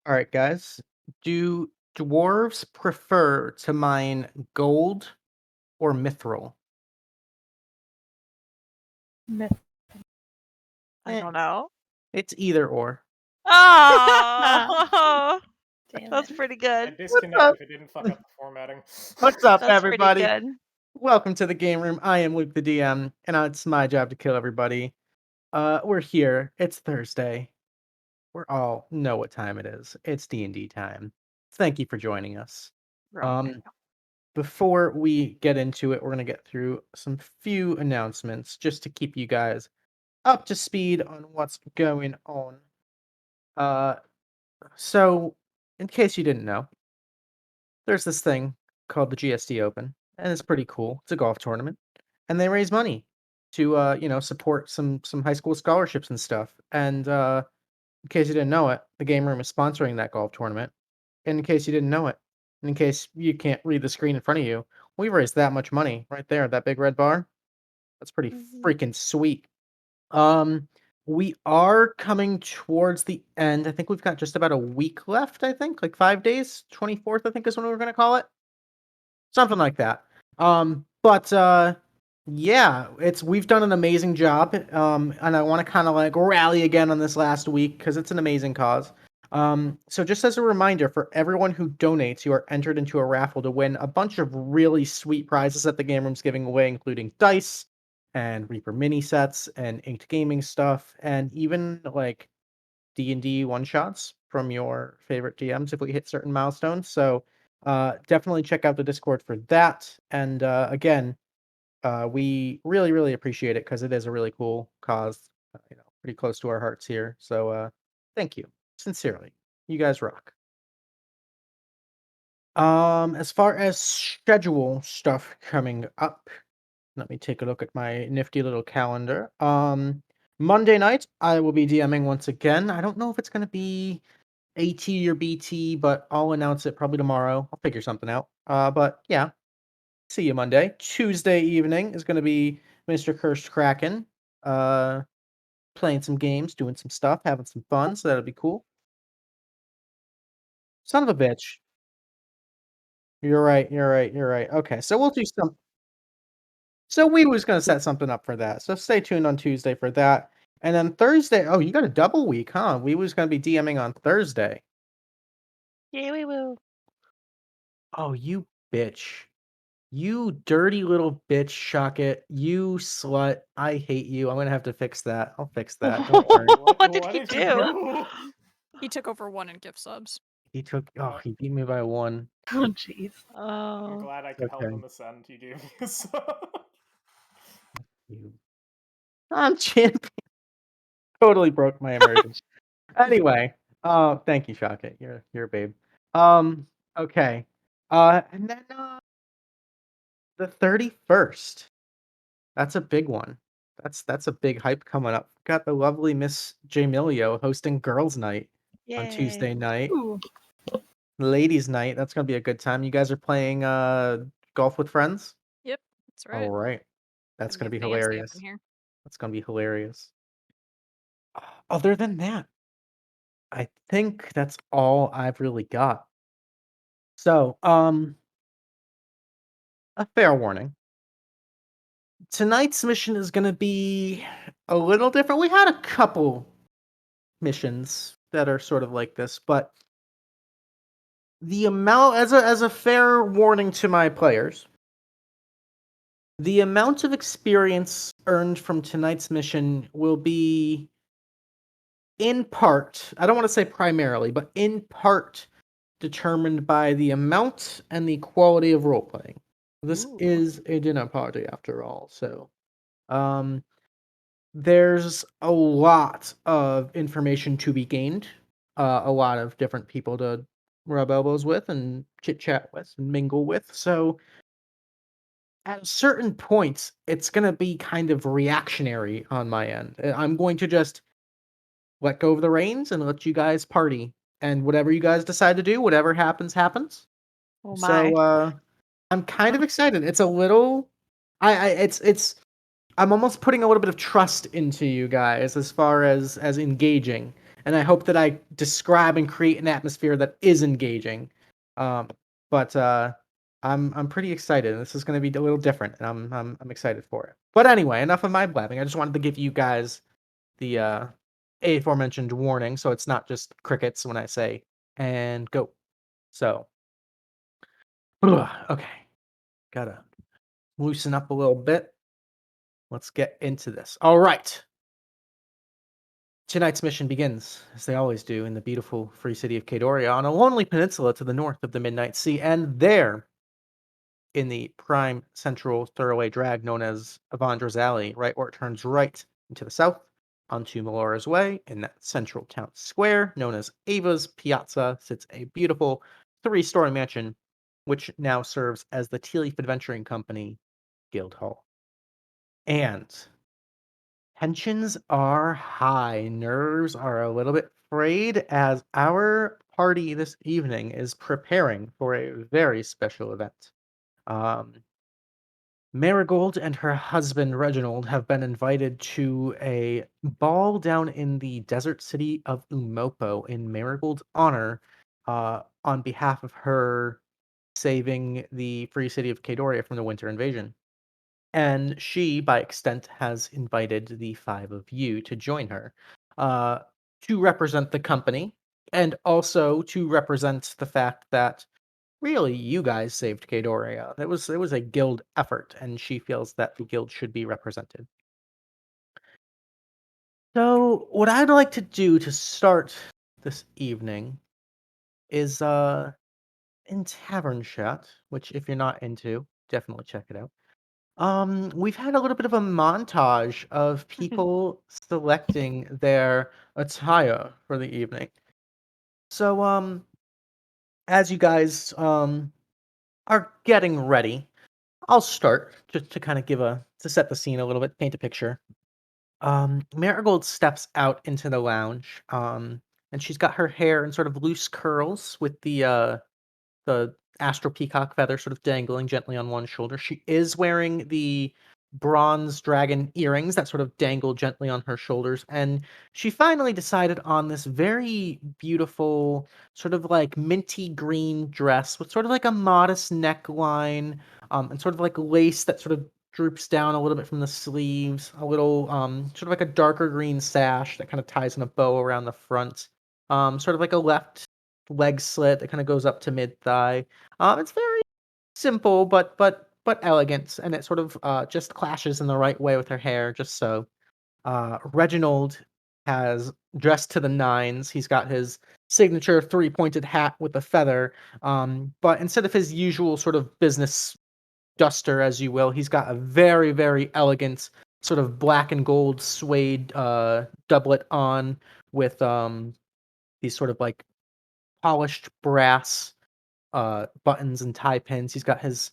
All right, guys. Do dwarves prefer to mine gold or mithril? Myth. I Eh, don't know. It's either or. Oh, Damn that's it. pretty I'd good. disconnect up? if it didn't fuck up the formatting. What's up, That's pretty everybody? good. Welcome to the game room. I am Luke the DM, and it's my job to kill everybody. We're here. It's Thursday. We all know what time it is. It's D&D time. Thank you for joining us. Wrong. Before we get into it, we're gonna get through some few announcements just to keep you guys up to speed on what's going on. Uh, so in case you didn't know, there's this thing called the GSD Open, and it's pretty cool. It's a golf tournament, and they raise money to support some high school scholarships and stuff. And in case you didn't know it, the game room is sponsoring that golf tournament. And in case you didn't know it, and in case you can't read the screen in front of you, we raised that much money right there, that big red bar. That's pretty freaking sweet. Um, we are coming towards the end. I think we've got just about a week left, I think, like 5 days. 24th, I think, is when we're gonna call it. Something like that. But yeah, we've done an amazing job. And I want to kind of like rally again on this last week because it's an amazing cause. So just as a reminder, for everyone who donates, you are entered into a raffle to win a bunch of really sweet prizes that the game room's giving away, including dice and Reaper mini sets and inked gaming stuff, and even like D&D one shots from your favorite DMs if we hit certain milestones. So definitely check out the Discord for that. And again, we really, really appreciate it because it is a really cool cause, pretty close to our hearts here. So thank you. Sincerely. You guys rock. As far as schedule stuff coming up, let me take a look at my nifty little calendar. Monday night, I will be DMing once again. I don't know if it's going to be AT or BT, but I'll announce it probably tomorrow. I'll figure something out. But yeah, see you Monday. Tuesday evening is going to be Mr. Cursed Kraken, uh, playing some games, doing some stuff, having some fun. So that'll be cool. Son of a bitch. You're right. You're right. You're right. Okay, so we'll do some. So we was going to set something up for that. So stay tuned on Tuesday for that. And then Thursday. Oh, you got a double week, huh? We was going to be DMing on Thursday. Yeah, we will. Oh, you bitch. You dirty little bitch, Shocket. You slut. I hate you. I'm gonna have to fix that. I'll fix that. Don't worry. What did he do? He took over 1 in gift subs. He beat me by 1. Oh, jeez. I'm Oh. glad I could help Okay. him ascend. You gave me this. You. I'm champion. Totally broke my immersion. Anyway, thank you, Shocket. You're a babe. Okay. And then the 31st. That's a big one. That's a big hype coming up. Got the lovely Miss Jmillyo hosting girls' night on Yay. Tuesday night. Ooh. Ladies' night. That's gonna be a good time. You guys are playing golf with friends? Yep, that's right. All right. That's gonna be fancy up hilarious. in here. That's gonna be hilarious. Other than that, I think that's all I've really got. So, a fair warning. Tonight's mission is gonna be a little different. We had a couple missions that are sort of like this, but the amount as a fair warning to my players, the amount of experience earned from tonight's mission will be in part, I don't want to say primarily, but in part determined by the amount and the quality of role playing. This Ooh. is a dinner party after all, so there's a lot of information to be gained, a lot of different people to rub elbows with and chit chat with and mingle with. So at certain points, it's going to be kind of reactionary on my end. I'm going to just let go of the reins and let you guys party. And whatever you guys decide to do, whatever happens, happens. Oh my. So I'm kind of excited. It's a little, it's I'm almost putting a little bit of trust into you guys as far as engaging. and I hope that I describe and create an atmosphere that is engaging. But I'm pretty excited. This is going to be a little different, and I'm excited for it. But anyway, enough of my blabbing. I just wanted to give you guys the aforementioned warning, so it's not just crickets when I say and go. So, okay, gotta loosen up a little bit. Let's get into this. All right. Tonight's mission begins, as they always do, in the beautiful free city of Kadoria on a lonely peninsula to the north of the Midnight Sea, and there, in the prime central thoroughway drag known as Avandra's Alley, right where it turns right into the south onto Melora's Way, in that central town square known as Ava's Piazza, sits a beautiful three-story mansion, which now serves as the Tealeaf Adventuring Company Guild Hall. And tensions are high, nerves are a little bit frayed as our party this evening is preparing for a very special event. Um, Marigold and her husband Reginald have been invited to a ball down in the desert city of Umopo in Marigold's honor, on behalf of her saving the free city of Kadoria from the winter invasion. And she, by extent, has invited the five of you to join her, uh, to represent the company, and also to represent the fact that really you guys saved Kadoria. It was a guild effort, and she feels that the guild should be represented. So, what I'd like to do to start this evening is in Tavern Chat, which if you're not into, definitely check it out. We've had a little bit of a montage of people selecting their attire for the evening. So, as you guys are getting ready, I'll start just to kind of to set the scene a little bit, paint a picture. Marigold steps out into the lounge, and she's got her hair in sort of loose curls with the astral peacock feather sort of dangling gently on one shoulder. She is wearing the bronze dragon earrings that sort of dangle gently on her shoulders, and she finally decided on this very beautiful, sort of like minty green dress with sort of like a modest neckline, and sort of like lace that sort of droops down a little bit from the sleeves, a little sort of like a darker green sash that kind of ties in a bow around the front, sort of like a left leg slit that kind of goes up to mid thigh. It's very simple, but elegant, and it sort of just clashes in the right way with her hair, just so. Reginald has dressed to the nines. He's got his signature three-pointed hat with a feather, but instead of his usual sort of business duster, as you will, he's got a very, very elegant sort of black and gold suede doublet on with these sort of like polished brass buttons and tie pins. He's got his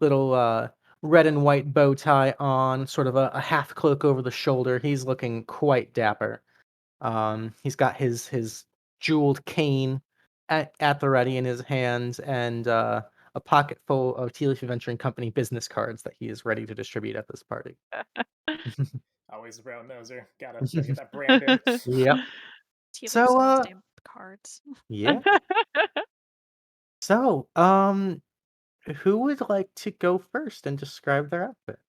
little red and white bow tie on, sort of a half cloak over the shoulder. He's looking quite dapper. He's got his jeweled cane at the ready in his hands, and a pocket full of Tealeaf Adventuring Company business cards that he is ready to distribute at this party. Always a brown noser. Gotta get that brand in. Yep. Tealeaf So, sells damn cards. yeah. So, who would like to go first and describe their outfit?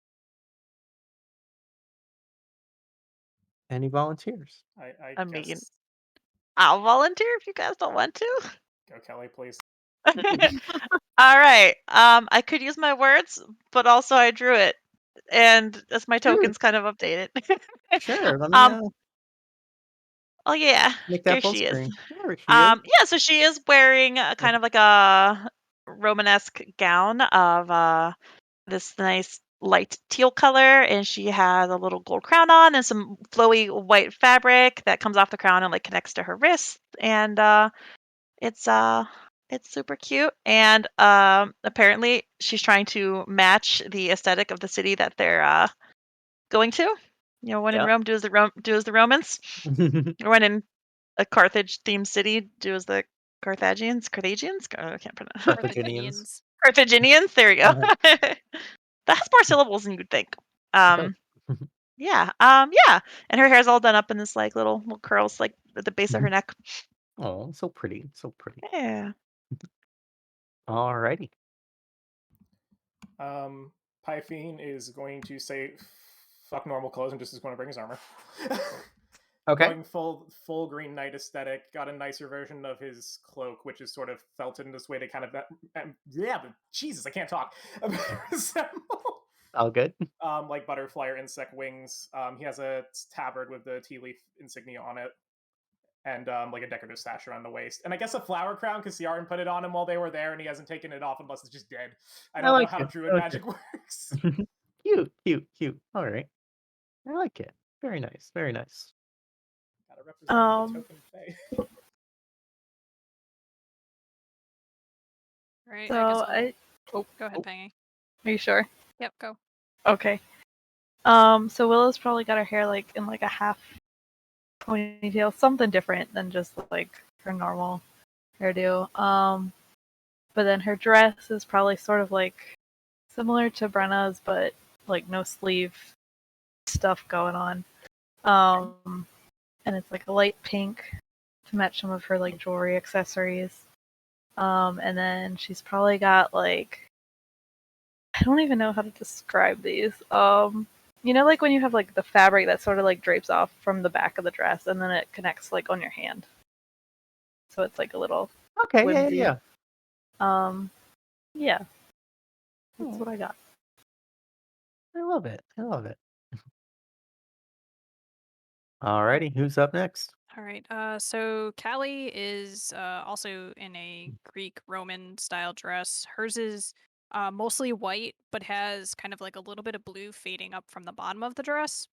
Any volunteers? I I mean, guess I'll volunteer if you guys don't want to. go Kelly, please. All right. I could use my words, but also I drew it, and as my Sure. tokens kind of updated. Sure. Let me Oh yeah, make there that full she is. screen. There she is. Yeah, so she is wearing kind of like a Romanesque gown of this nice light teal color, and she has a little gold crown on and some flowy white fabric that comes off the crown and like connects to her wrist, and it's super cute. And apparently she's trying to match the aesthetic of the city that they're going to. You know, when in Yep. Rome, do as the Romans. Or when in a Carthage-themed city, do as the Carthaginians? I can't pronounce. Carthaginians. Carthaginians. There you go. Uh-huh. That has more syllables than you'd think. It does. Yeah. Yeah. And her hair's all done up in this like little curls like at the base of her neck. Oh, so pretty, so pretty. Yeah. Alrighty. Pyfean is going to say, "Fuck normal clothes," and just is going to bring his armor. Okay. Going full Green Knight aesthetic. Got a nicer version of his cloak, which is sort of felted in this way to kind of yeah. But Jesus, I can't talk. Resemble All good. like butterfly or insect wings. He has a tabard with the Tealeaf insignia on it, and like a decorative sash around the waist, and I guess a flower crown because Ciarenne put it on him while they were there, and he hasn't taken it off unless it's just dead. I don't know how druid magic works. Cute. All right. I like it. Very nice. Very nice. Gotta represent the token fae. Right. So I guess oh, go ahead, Pengy. are you sure? Yep, go. Okay. So Willow's probably got her hair like in like a half ponytail, something different than just like her normal hairdo. But then her dress is probably sort of like similar to Brenna's, but like no sleeve stuff going on. And it's like a light pink to match some of her like jewelry accessories. And then she's probably got like, I don't even know how to describe these. You know, like when you have like the fabric that sort of like drapes off from the back of the dress and then it connects like on your hand. So it's like a little Okay. whimsy. Yeah. Yeah. That's what I got. I love it. Alrighty. Who's up next? All right. So Callie is also in a Greek Roman style dress. Hers is mostly white, but has kind of like a little bit of blue fading up from the bottom of the dress.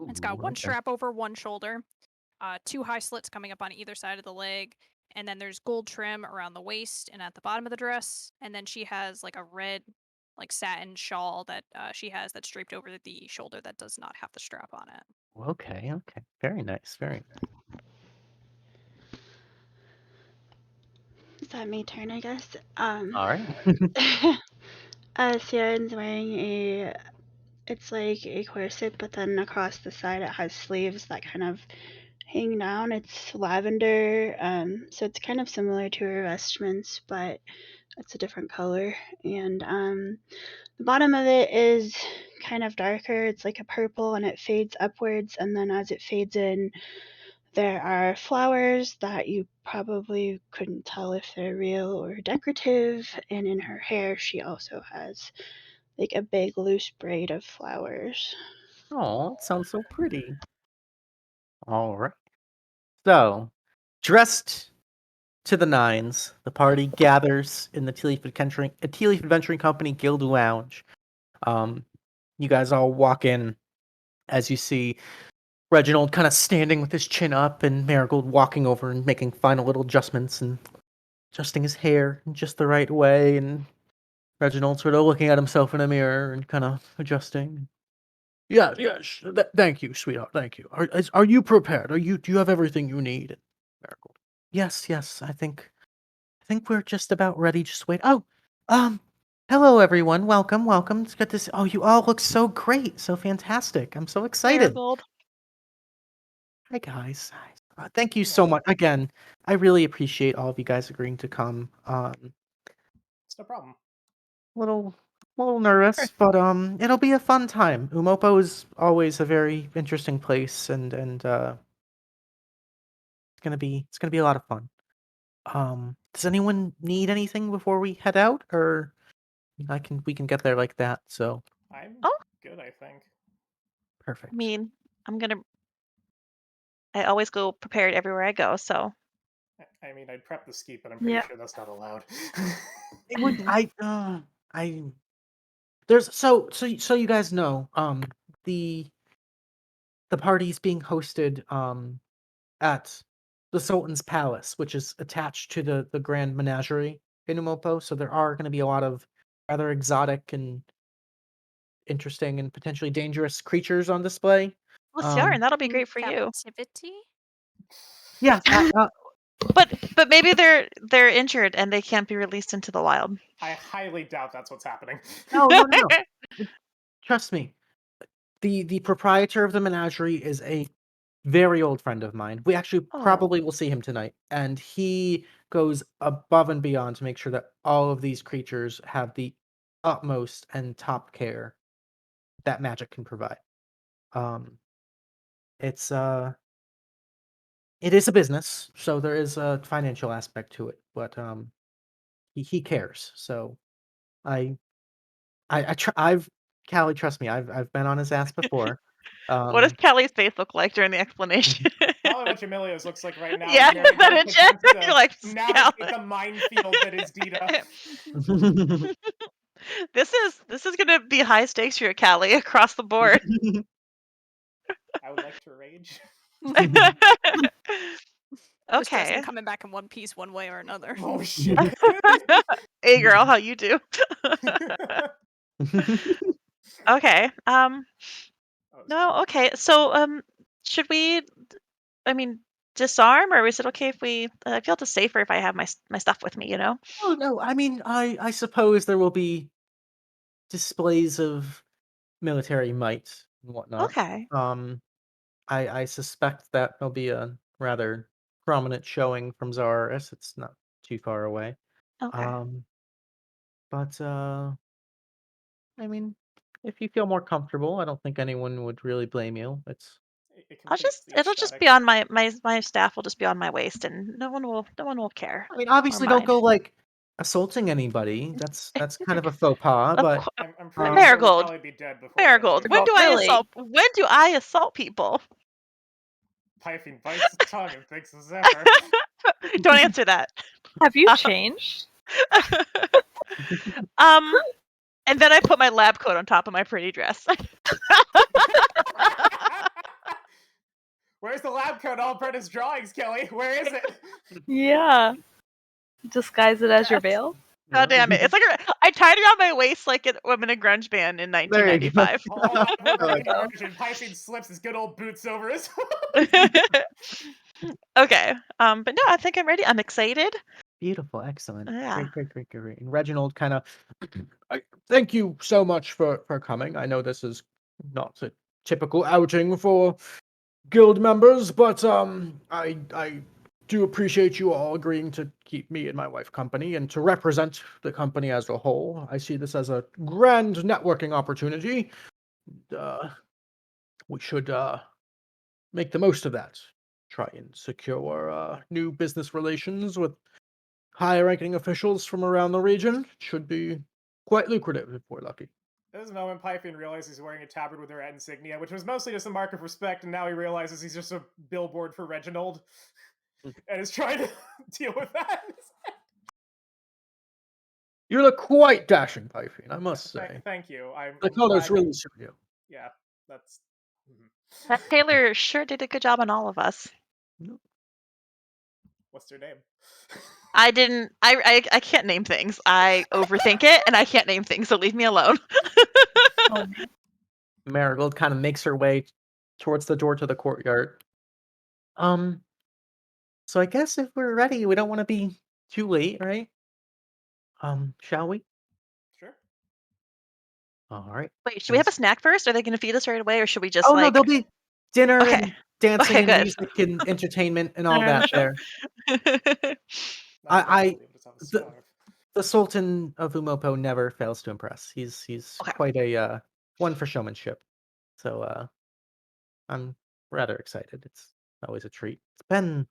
It's got Ooh, one okay. strap over one shoulder, 2 high slits coming up on either side of the leg, and then there's gold trim around the waist and at the bottom of the dress. And then she has like a red, like satin shawl that she has that's draped over the shoulder that does not have the strap on it. Okay. Very nice. Is that my turn, I guess? All right. Ciarenne's wearing it's like a corset, but then across the side it has sleeves that kind of hang down. It's lavender, so it's kind of similar to her vestments, but it's a different color. And the bottom of it is kind of darker. It's like a purple, and it fades upwards, and then as it fades in, there are flowers that you probably couldn't tell if they're real or decorative, and in her hair she also has like a big loose braid of flowers. Oh, it sounds so pretty. All right. So, dressed to the nines, the party gathers in the Tealeaf Adventuring Company Guild Lounge. You guys all walk in as you see Reginald kind of standing with his chin up and Marigold walking over and making final little adjustments and adjusting his hair in just the right way, and Reginald sort of looking at himself in a mirror and kind of adjusting. Yeah, yes. Thank you, sweetheart. Thank you. Are you prepared? Do you have everything you need? Marigold. Yes. I think we're just about ready. Just wait. Oh, hello everyone. Welcome. It's good to see. Oh, you all look so great, so fantastic. I'm so excited. Marigold. Hi guys. Thank you so much again. I really appreciate all of you guys agreeing to come. It's no problem. Little nervous, but it'll be a fun time. Umopo is always a very interesting place, and it's gonna be a lot of fun. Does anyone need anything before we head out, or we can get there like that? So I'm good, I think. perfect. I mean, I always go prepared everywhere I go, so. I mean, I'd prep the skeet, but I'm pretty Yeah. sure that's not allowed. It would there's so you guys know the party's being hosted at the Sultan's Palace, which is attached to the Grand Menagerie in Umopo. So there are going to be a lot of rather exotic and interesting and potentially dangerous creatures on display. Well, Ciarenne, that'll be In great for you. captivity? Yeah, But maybe they're injured and they can't be released into the wild. I highly doubt that's what's happening. no. Trust me. The proprietor of the menagerie is a very old friend of mine. We actually Oh. probably will see him tonight, and he goes above and beyond to make sure that all of these creatures have the utmost and top care that magic can provide. Um, it's it is a business, so there is a financial aspect to it, but he cares. So I I've Callie, trust me, I've been on his ass before. What does Callie's face look like during the explanation? Probably what Jmillyo's looks like right now. Yeah, As Mary that goes is attempts You're to like, navigate the minefield that is Dita. This is gonna be high stakes for Callie across the board. I would like to rage. This dress Okay. ain't coming back in one piece, one way or another. Oh shit. Hey girl, how you do? Okay. No, okay. So, should we, I mean, disarm, or is it okay if we? I feel just safer if I have my stuff with me, you know? Oh no, I mean, I suppose there will be displays of military might and whatnot. Okay. I suspect that there'll be a rather prominent showing from Zararis. It's not too far away. Okay. But I mean, if you feel more comfortable, I don't think anyone would really blame you. It's It completes the It'll just aesthetic. be on my staff will just be on my waist, and no one will care. I mean, obviously, don't mind. go like assaulting anybody. That's kind of a faux pas. Of But course. I'm pretty sure we'll Marigold. probably be dead before Marigold. then. When do Really? I assault people? Pyfean bites his tongue and thinks of Zephyr. Don't answer that. Have you changed? And then I put my lab coat on top of my pretty dress. Where's the lab coat? All Brenna's drawings, Kelly. Where is it? Yeah. Disguise it as your Yes. veil? God damn it! It's like I tied it around my waist like I'm in a grunge band in There you go. 1995. Hold on, we're I like making a version. Pyfean slips his good old boots over his. Okay. But no, I think I'm ready. I'm excited. Beautiful, excellent, Yeah. great. And Reginald kind of, thank you so much for coming. I know this is not a typical outing for guild members, but I do appreciate you all agreeing to keep me and my wife company and to represent the company as a whole. I see this as a grand networking opportunity. We should make the most of that. Try and secure new business relations with high-ranking officials from around the region. Should be quite lucrative if we're lucky. There's a moment Pyfean realizes he's wearing a tabard with her insignia, which was mostly just a mark of respect, and now he realizes he's just a billboard for Reginald, and is trying to deal with that. You look quite dashing, Pyfean, I must say. Thank you. The colors really suit you. Yeah, that's. That Taylor sure did a good job on all of us. What's their name? I didn't. I can't name things. I overthink it, and I can't name things. So leave me alone. Oh, Marigold kind of makes her way towards the door to the courtyard. So I guess if we're ready, we don't want to be too late, right? Shall we? Sure. All right. Wait, should we have a snack first? Are they going to feed us right away, or should we just Oh no, like? there'll be dinner Okay. and dancing Okay, and good. music and entertainment and all that Sure. there. The Sultan of Umopo never fails to impress. He's Okay. quite a one for showmanship. So I'm rather excited. It's always a treat. It's been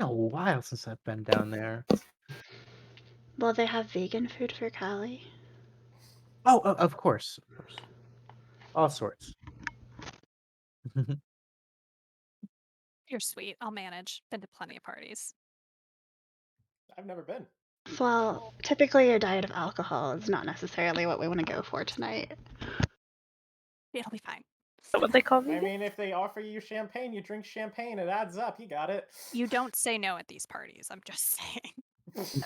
a while since I've been down there. Will they have vegan food for Callie? Oh, of course. All sorts. You're sweet. I'll manage. Been to plenty of parties. I've never been. Well, typically a diet of alcohol is not necessarily what we want to go for tonight. It'll be fine. Is that what they call I vegan? mean, if they offer you champagne, you drink champagne. It adds up. You got it. You don't say no at these parties. I'm just saying.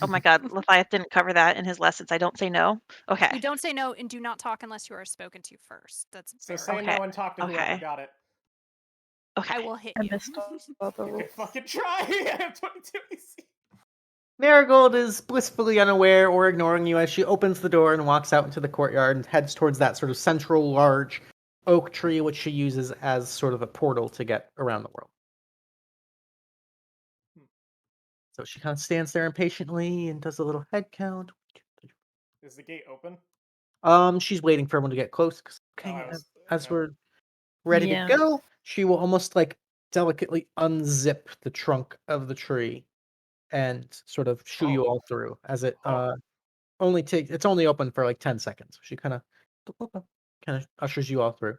Oh my God, Leviath didn't cover that in his lessons. I don't say no. Okay. You don't say no and do not talk unless you are spoken to first. That's So very say Okay. no and talk to whoever Okay. got it. I Okay. will hit I you. missed all the You can rules. fucking try. I have 22 AC. Marigold is blissfully unaware or ignoring you as she opens the door and walks out into the courtyard and heads towards that sort of central large oak tree, which she uses as sort of a portal to get around the world. So she kind of stands there impatiently and does a little head count. Is the gate open? She's waiting for everyone to get close. Oh, Okay, I was. as Okay. we're ready to Yeah. go, she will almost like delicately unzip the trunk of the tree and sort of shoo you Oh. all through as it Oh. it's only open for like 10 seconds. She kind of ushers you all through.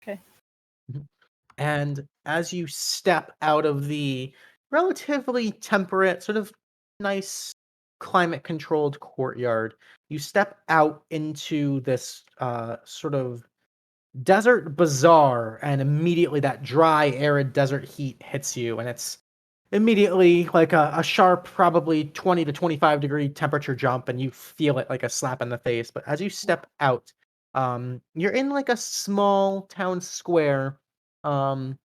Okay. Mhm. And as you step out of the relatively temperate, sort of nice climate controlled courtyard, you step out into this sort of desert bazaar, and immediately that dry, arid desert heat hits you, and it's immediately like a sharp, probably 20 to 25 degree temperature jump, and you feel it like a slap in the face. But as you step out, you're in like a small town square in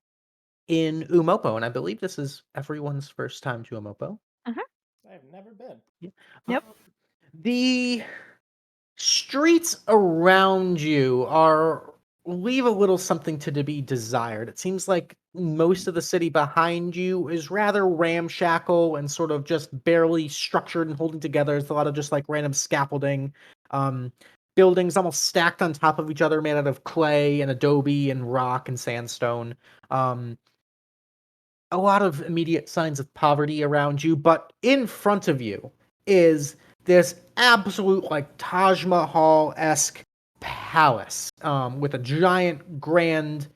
Umopo, and I believe this is everyone's first time to Umopo. I've never been. Yeah. Yep. The streets around you are leave a little something to be desired. It seems like most of the city behind you is rather ramshackle and sort of just barely structured and holding together. It's a lot of just like random scaffolding, um, buildings almost stacked on top of each other, made out of clay and adobe and rock and sandstone. Um, a lot of immediate signs of poverty around you, but in front of you is this absolute like Taj Mahal-esque palace with a giant grand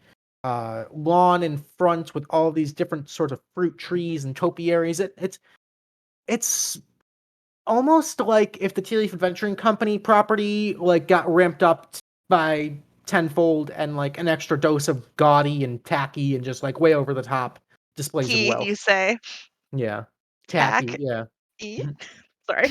lawn in front with all these different sorts of fruit trees and topiaries. It's almost like if the Tealeaf Adventuring Company property like got ramped up by tenfold and like an extra dose of gaudy and tacky and just like way over the top displays of wealth. You say. Yeah. Tack. Tacky, yeah. E? Mhm. Sorry.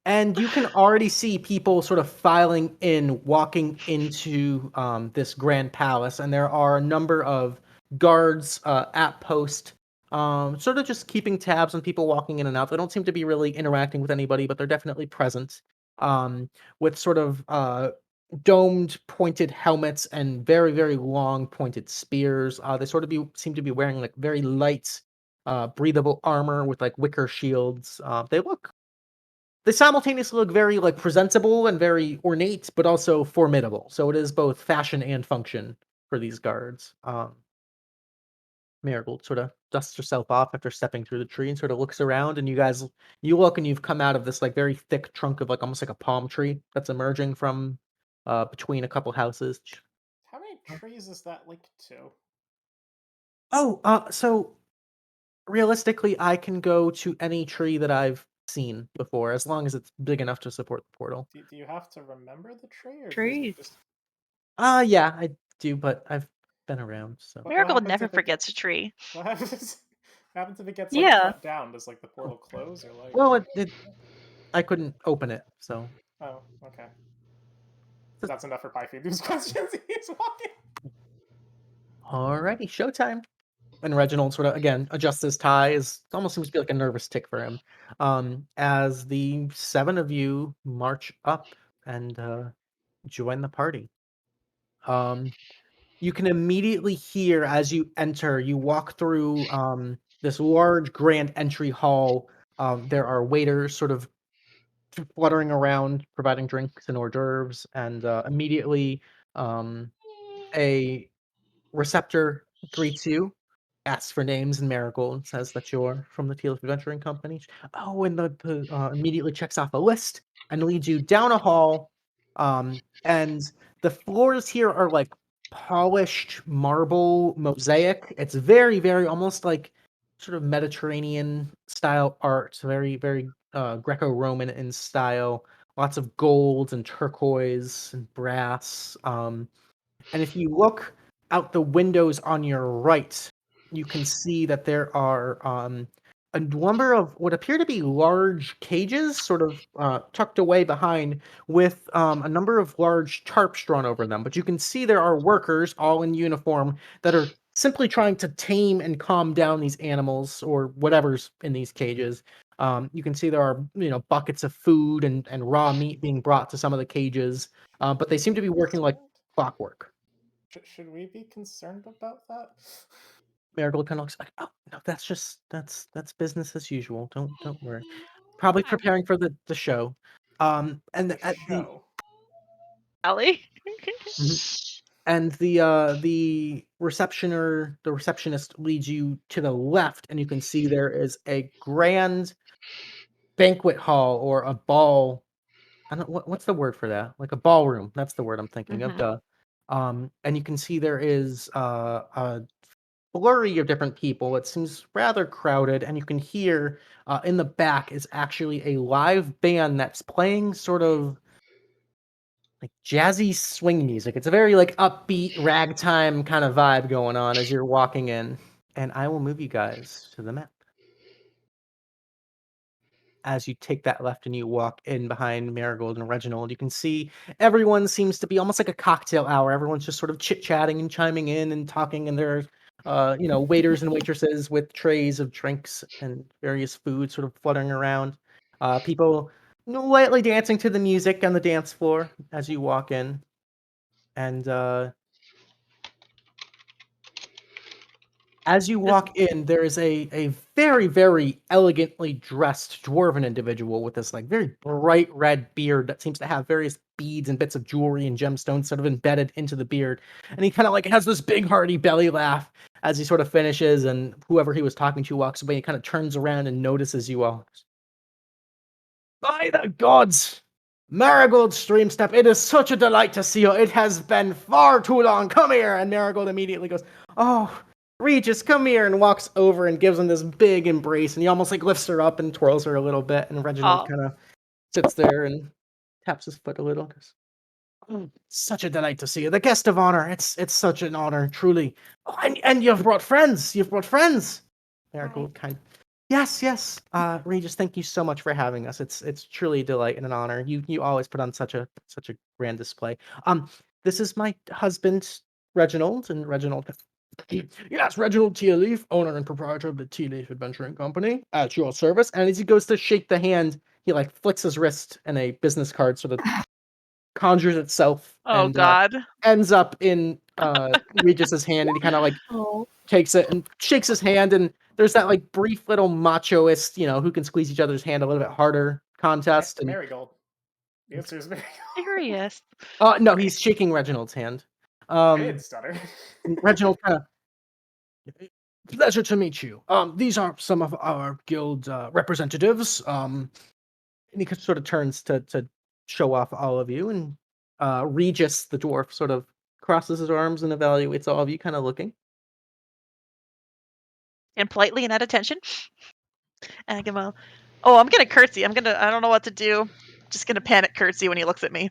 And you can already see people sort of filing in, walking into this grand palace, and there are a number of guards at post, sort of just keeping tabs on people walking in and out. They don't seem to be really interacting with anybody, but they're definitely present. With sort of domed, pointed helmets and very, very long, pointed spears. They sort of seem to be wearing like very light, breathable armor with like wicker shields. They simultaneously look very like presentable and very ornate, but also formidable. So it is both fashion and function for these guards. Marigold sort of dusts herself off after stepping through the tree and sort of looks around, and you look and you've come out of this like very thick trunk of like almost like a palm tree that's emerging from between a couple houses. How many trees is that linked to? Oh, so realistically, I can go to any tree that I've seen before, as long as it's big enough to support the portal. Do you have to remember the tree, or Trees. just Yeah, I do, but I've been around, so. what Marigold happens never if it forgets a tree. what happens? What happens if it gets like Yeah. shut down? Does like the portal close or like? Well, I couldn't open it, so. Oh, okay. That's enough for Pyfean. These questions he's walking. Alrighty, showtime. And Reginald sort of again adjusts his tie. It almost seems to be like a nervous tick for him. As the seven of you march up and join the party. You can immediately hear as you enter. You walk through this large grand entry hall. There are waiters sort of fluttering around, providing drinks and hors d'oeuvres, and immediately um, a receptor greets you, asks for names and Marigold, says that you're from the Tealeaf Adventuring Company. Oh, and immediately checks off a list and leads you down a hall. And the floors here are like polished marble mosaic. It's very, very almost like sort of Mediterranean style art, very, very Greco-Roman in style. Lots of gold and turquoise and brass. And if you look out the windows on your right, you can see that there are a number of what appear to be large cages, sort of tucked away behind, with a number of large tarps drawn over them. But you can see there are workers, all in uniform, that are simply trying to tame and calm down these animals or whatever's in these cages. You can see there are buckets of food and raw meat being brought to some of the cages, but they seem to be working like clockwork. Should we be concerned about that? Marigold kind of looks like, oh no, that's business as usual. Don't worry. Probably I'm- preparing for the show. And The at the show. Callie? and the receptionist leads you to the left, and you can see there is a grand banquet hall or a ball. I don't what's the word for that? Like a ballroom. That's the word I'm thinking of. Mhm. Duh. And you can see there is a flurry of different people. It seems rather crowded, and you can hear in the back is actually a live band that's playing sort of like jazzy swing music. It's a very like upbeat ragtime kind of vibe going on as you're walking in. And I will move you guys to the map. As you take that left and you walk in behind Marigold and Reginald, you can see everyone seems to be almost like a cocktail hour. Everyone's just sort of chit-chatting and chiming in and talking, and there are waiters and waitresses with trays of drinks and various foods sort of fluttering around. People lightly dancing to the music on the dance floor as you walk in. And as you walk in, there is a very, very elegantly dressed dwarven individual with this like very bright red beard that seems to have various beads and bits of jewelry and gemstones sort of embedded into the beard. And he kind of like has this big hearty belly laugh as he sort of finishes, and whoever he was talking to walks away. He kind of turns around and notices you all. By the gods! Marigold Streamstep, it is such a delight to see you. It has been far too long. Come here. And Marigold immediately goes, oh, Regis, come here, and walks over and gives him this big embrace. And he almost like lifts her up and twirls her a little bit. And Reginald Aw. kind of sits there and taps his foot a little. Goes, oh, such a delight to see you. The guest of honor. It's such an honor, truly. Oh, and you've brought friends. You've brought friends. Marigold kind. Yes. Regis, thank you so much for having us. It's truly a delight and an honor. You always put on such a grand display. This is my husband, Reginald, and Reginald. Yes, Reginald Tealeaf, owner and proprietor of the Tealeaf Adventuring Company, at your service. And as he goes to shake the hand, he like flicks his wrist, and a business card sort of conjures itself Oh and God. ends up in Regis's hand, and he kind of like Oh. takes it and shakes his hand, and there's that like brief little machoist, who can squeeze each other's hand a little bit harder contest. And Marigold. The answer is Marigold. Serious. no, he's shaking Reginald's hand. I did stutter. And Reginald kind of, pleasure to meet you. These are some of our guild representatives. And he sort of turns to show off all of you, and Regis, the dwarf, sort of crosses his arms and evaluates all of you, kind of looking. And politely and at attention. And I give him a, oh, I'm gonna curtsy. I don't know what to do. Just gonna panic curtsy when he looks at me.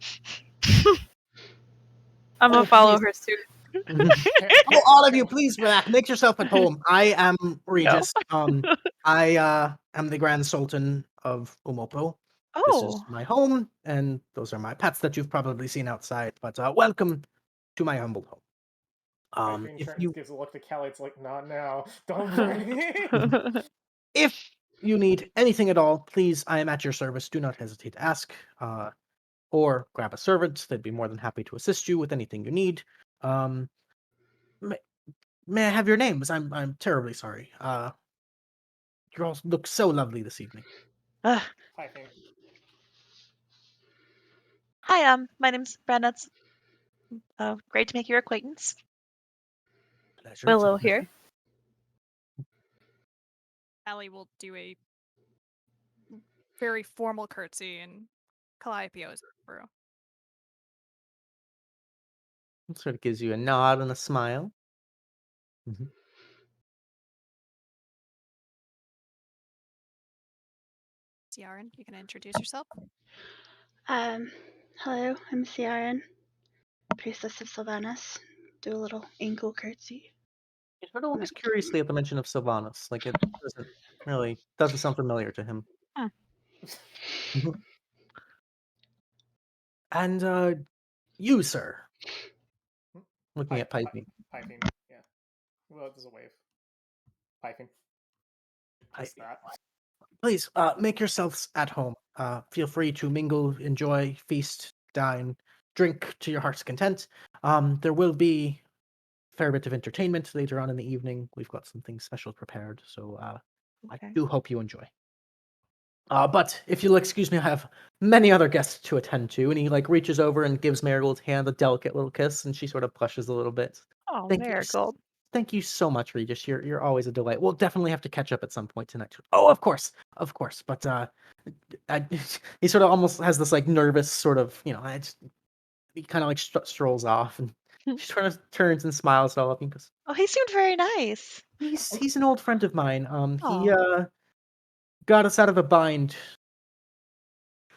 I'm gonna Oh, follow please. her suit. Oh, all of you, please relax. Make yourself at home. I am Regis. I am the Grand Sultan of Umopo. This is Oh, my home, and those are my pets that you've probably seen outside. But welcome to my humble home. If you gives a look to Callie. It's like, not now. Don't worry. if you need anything at all, please, I am at your service. Do not hesitate to ask, or grab a servant. They'd be more than happy to assist you with anything you need. Um, may I have your names? I'm terribly sorry. You all look so lovely this evening. Pyfean. hi, my name's Brenna. It's great to make your acquaintance. Pleasure. It's a Willow pleasure. here. Callie will do a very formal curtsy, and Calliope's through. It sort of gives you a nod and a smile. Mhm. Ciarenne, you can introduce yourself. Hello, I'm Ciarenne, priestess of Sylvanas. Do a little ankle curtsy. He sort of looks curiously at the mention of Sylvanas. Like it doesn't sound familiar to him. Hmm. Mhm. And you, sir, looking at Pyfean. Pyfean. Yeah. Well, there's a wave. Pyfean. Just that. Please, make yourselves at home. Feel free to mingle, enjoy, feast, dine, drink to your heart's content. There will be a fair bit of entertainment later on in the evening. We've got some things special prepared, so I Okay. do hope you enjoy. But if you'll excuse me, I have many other guests to attend to. And he like reaches over and gives Marigold's hand a delicate little kiss, and she sort of blushes a little bit. Oh, Thank you. Marigold. Thank you so much, Regis. You're always a delight. We'll definitely have to catch up at some point tonight. Oh, of course. But he sort of almost has this like nervous sort of, he kind of like strolls off, and she sort of turns and smiles at all of you and goes, Oh, he seemed very nice. He's an old friend of mine. He Aw. got us out of a bind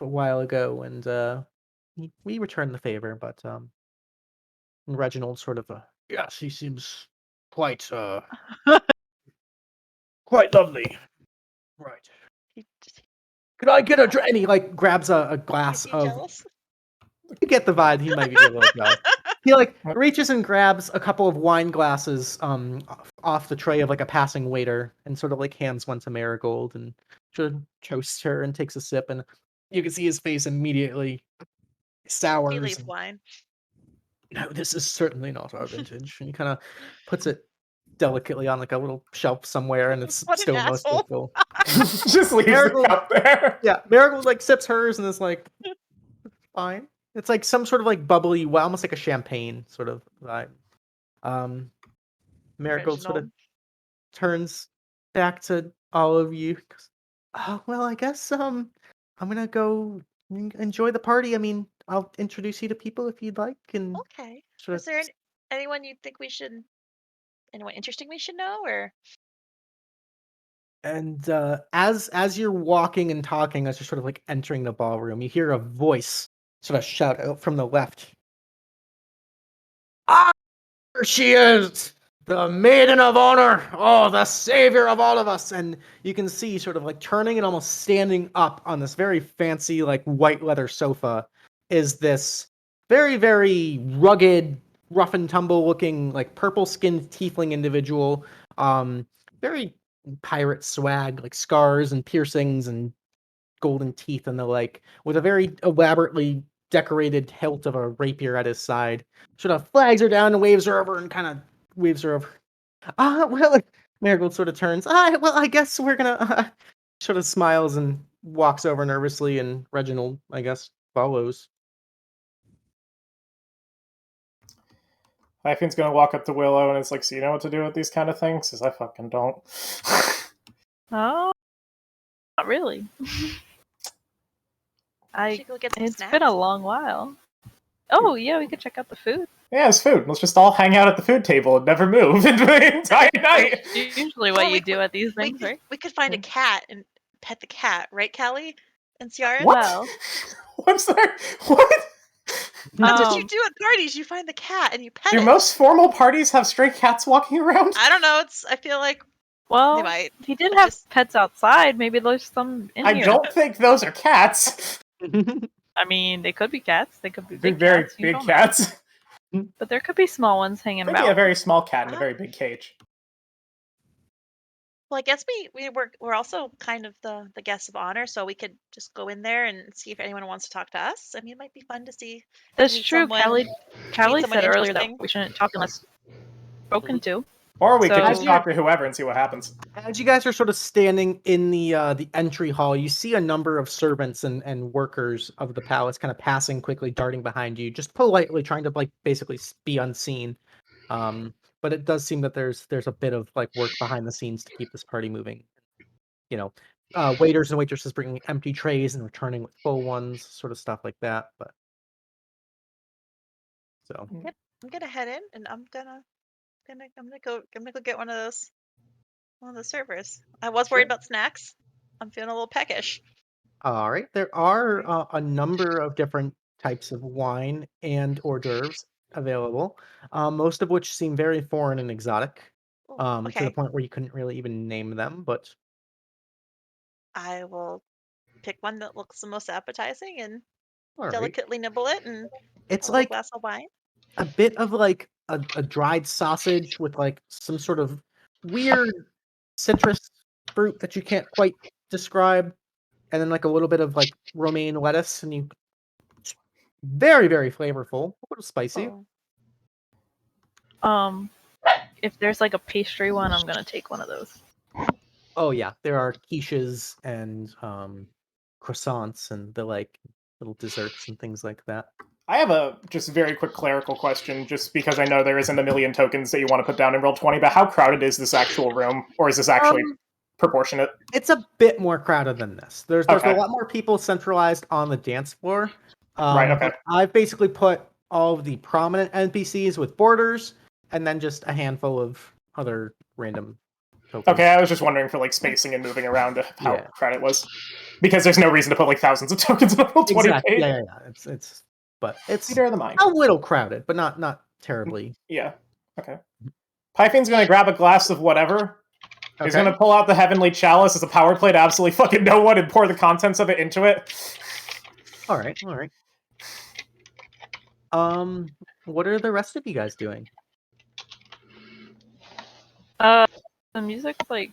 a while ago, and we returned the favor. But and Reginald sort of, yes, he seems quite quite lovely. Right. He just Could I get a drink? And he like grabs a glass is he of. jealous? You get the vibe. He might be a little jealous. He like reaches and grabs a couple of wine glasses off the tray of like a passing waiter, and sort of like hands one to Marigold, and sort of toasts her and takes a sip, and you can see his face immediately sours. Tealeaf and, wine. No, this is certainly not our vintage. And he kind of puts it delicately on like a little shelf somewhere, and it's What an still mostly asshole. full. Just leaves Marigold- the cup there. Yeah, Marigold like sips hers and is like, fine. It's like some sort of like bubbly, well, almost like a champagne sort of vibe. Marigold sort of Reginald. turns back to all of you. Goes, oh, well, I guess I'm gonna go enjoy the party. I mean, I'll introduce you to people if you'd like, and Okay. sort Is of there anyone you think anyone interesting we should know, or? And as you're walking and talking, as you're sort of like entering the ballroom, you hear a voice sort of shout out from the left. Ah, there she is! The Maiden of Honor! Oh, the savior of all of us! And you can see sort of like turning and almost standing up on this very fancy, like white leather sofa is this very, very rugged, rough and tumble looking, like purple skinned tiefling individual. Very pirate swag, like scars and piercings and golden teeth and the like, with a very elaborately decorated hilt of a rapier at his side. Sort of flags her down and waves her over and kind of waves her over. Well, Marigold sort of turns. Well, I guess we're gonna. Sort of smiles and walks over nervously, and Reginald, I guess, follows. Pyfean's gonna walk up to Willow and it's like, so you know what to do with these kind of things? Because I fucking don't. Oh, not really. We should go get some It's snacks. been a long while. Oh yeah, we could check out the food. Yeah, it's food. Let's just all hang out at the food table and never move into the entire night. That's usually what Or you we do could- at these things, right? We could find a cat and pet the cat, right, Callie and Ciarenne? What? Well, What's that? What? That's what you Um, do at parties. You find the cat and you pet Do it. most formal parties have stray cats walking around? I don't know. I feel like well, they might. he did have Just- pets outside. Maybe there's some in I here. don't think those are cats. I mean, they could be cats. They could be They're big very cats. You big don't know. cats. But there could be small ones hanging Maybe a about. very small cat in a very big cage. Well, I guess we're also kind of the guests of honor, so we could just go in there and see if anyone wants to talk to us. I mean, it might be fun to see. That's meet true. someone- Callie someone said earlier that interesting. we shouldn't talk unless spoken to. Or we could So- just talk to whoever and see what happens. As you guys are sort of standing in the entry hall, you see a number of servants and workers of the palace kind of passing quickly, darting behind you, just politely trying to like basically be unseen. But it does seem that there's a bit of like work behind the scenes to keep this party moving. You know, waiters and waitresses bringing empty trays and returning with full ones, sort of stuff like that. But so I'm gonna head in, and I'm gonna go get one of those servers. I was worried Sure. about snacks. I'm feeling a little peckish. all right, there are a number of different types of wine and hors d'oeuvres available, most of which seem very foreign and exotic. Ooh, To the okay, point where you couldn't really even name them, but I will pick one that looks the most appetizing and all right. delicately nibble it and It's a little like glass of wine. a bit of like a dried sausage with like some sort of weird citrus fruit that you can't quite describe, and then like a little bit of like romaine lettuce, and it's very very flavorful, a little spicy. Oh. If there's like a pastry one, I'm gonna take one of those. Oh yeah, there are quiches and croissants and the like little desserts and things like that. I have a just very quick clerical question, just because I know there isn't a million tokens that you want to put down in Roll20, but how crowded is this actual room? Or is this actually proportionate? It's a bit more crowded than this. There's Okay. a lot more people centralized on the dance floor. Right, okay. But I've basically put all of the prominent NPCs with borders, and then just a handful of other random tokens. Okay, I was just wondering for like spacing and moving around how Yeah. crowded it was. Because there's no reason to put like thousands of tokens in a Roll20 Exactly. page. Yeah. It's Theater of the mind. a little crowded, but not terribly. Yeah. Okay. Pyfean's gonna grab a glass of whatever. He's Okay. gonna pull out the heavenly chalice as a power play to absolutely fucking no one and pour the contents of it into it. All right. What are the rest of you guys doing? The music's like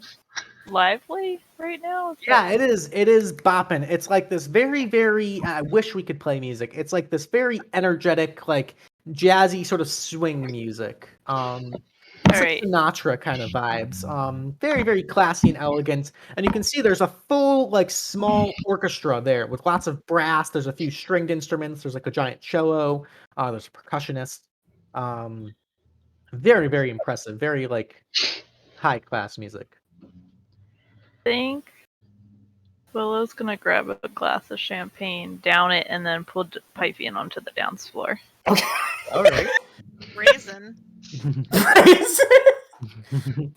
lively right now. Yeah, it is. It is bopping. It's like this very, very. I wish we could play music. It's like this very energetic, like jazzy sort of swing music. It's like Alright. Sinatra kind of vibes. Very, very classy and elegant. And you can see there's a full, like, small orchestra there with lots of brass. There's a few stringed instruments. There's like a giant cello. There's a percussionist. Very, very impressive. Very like high class music. I think Willow's gonna grab a glass of champagne, down it, and then pull Pyfean onto the dance floor. Okay. All right. Raisin.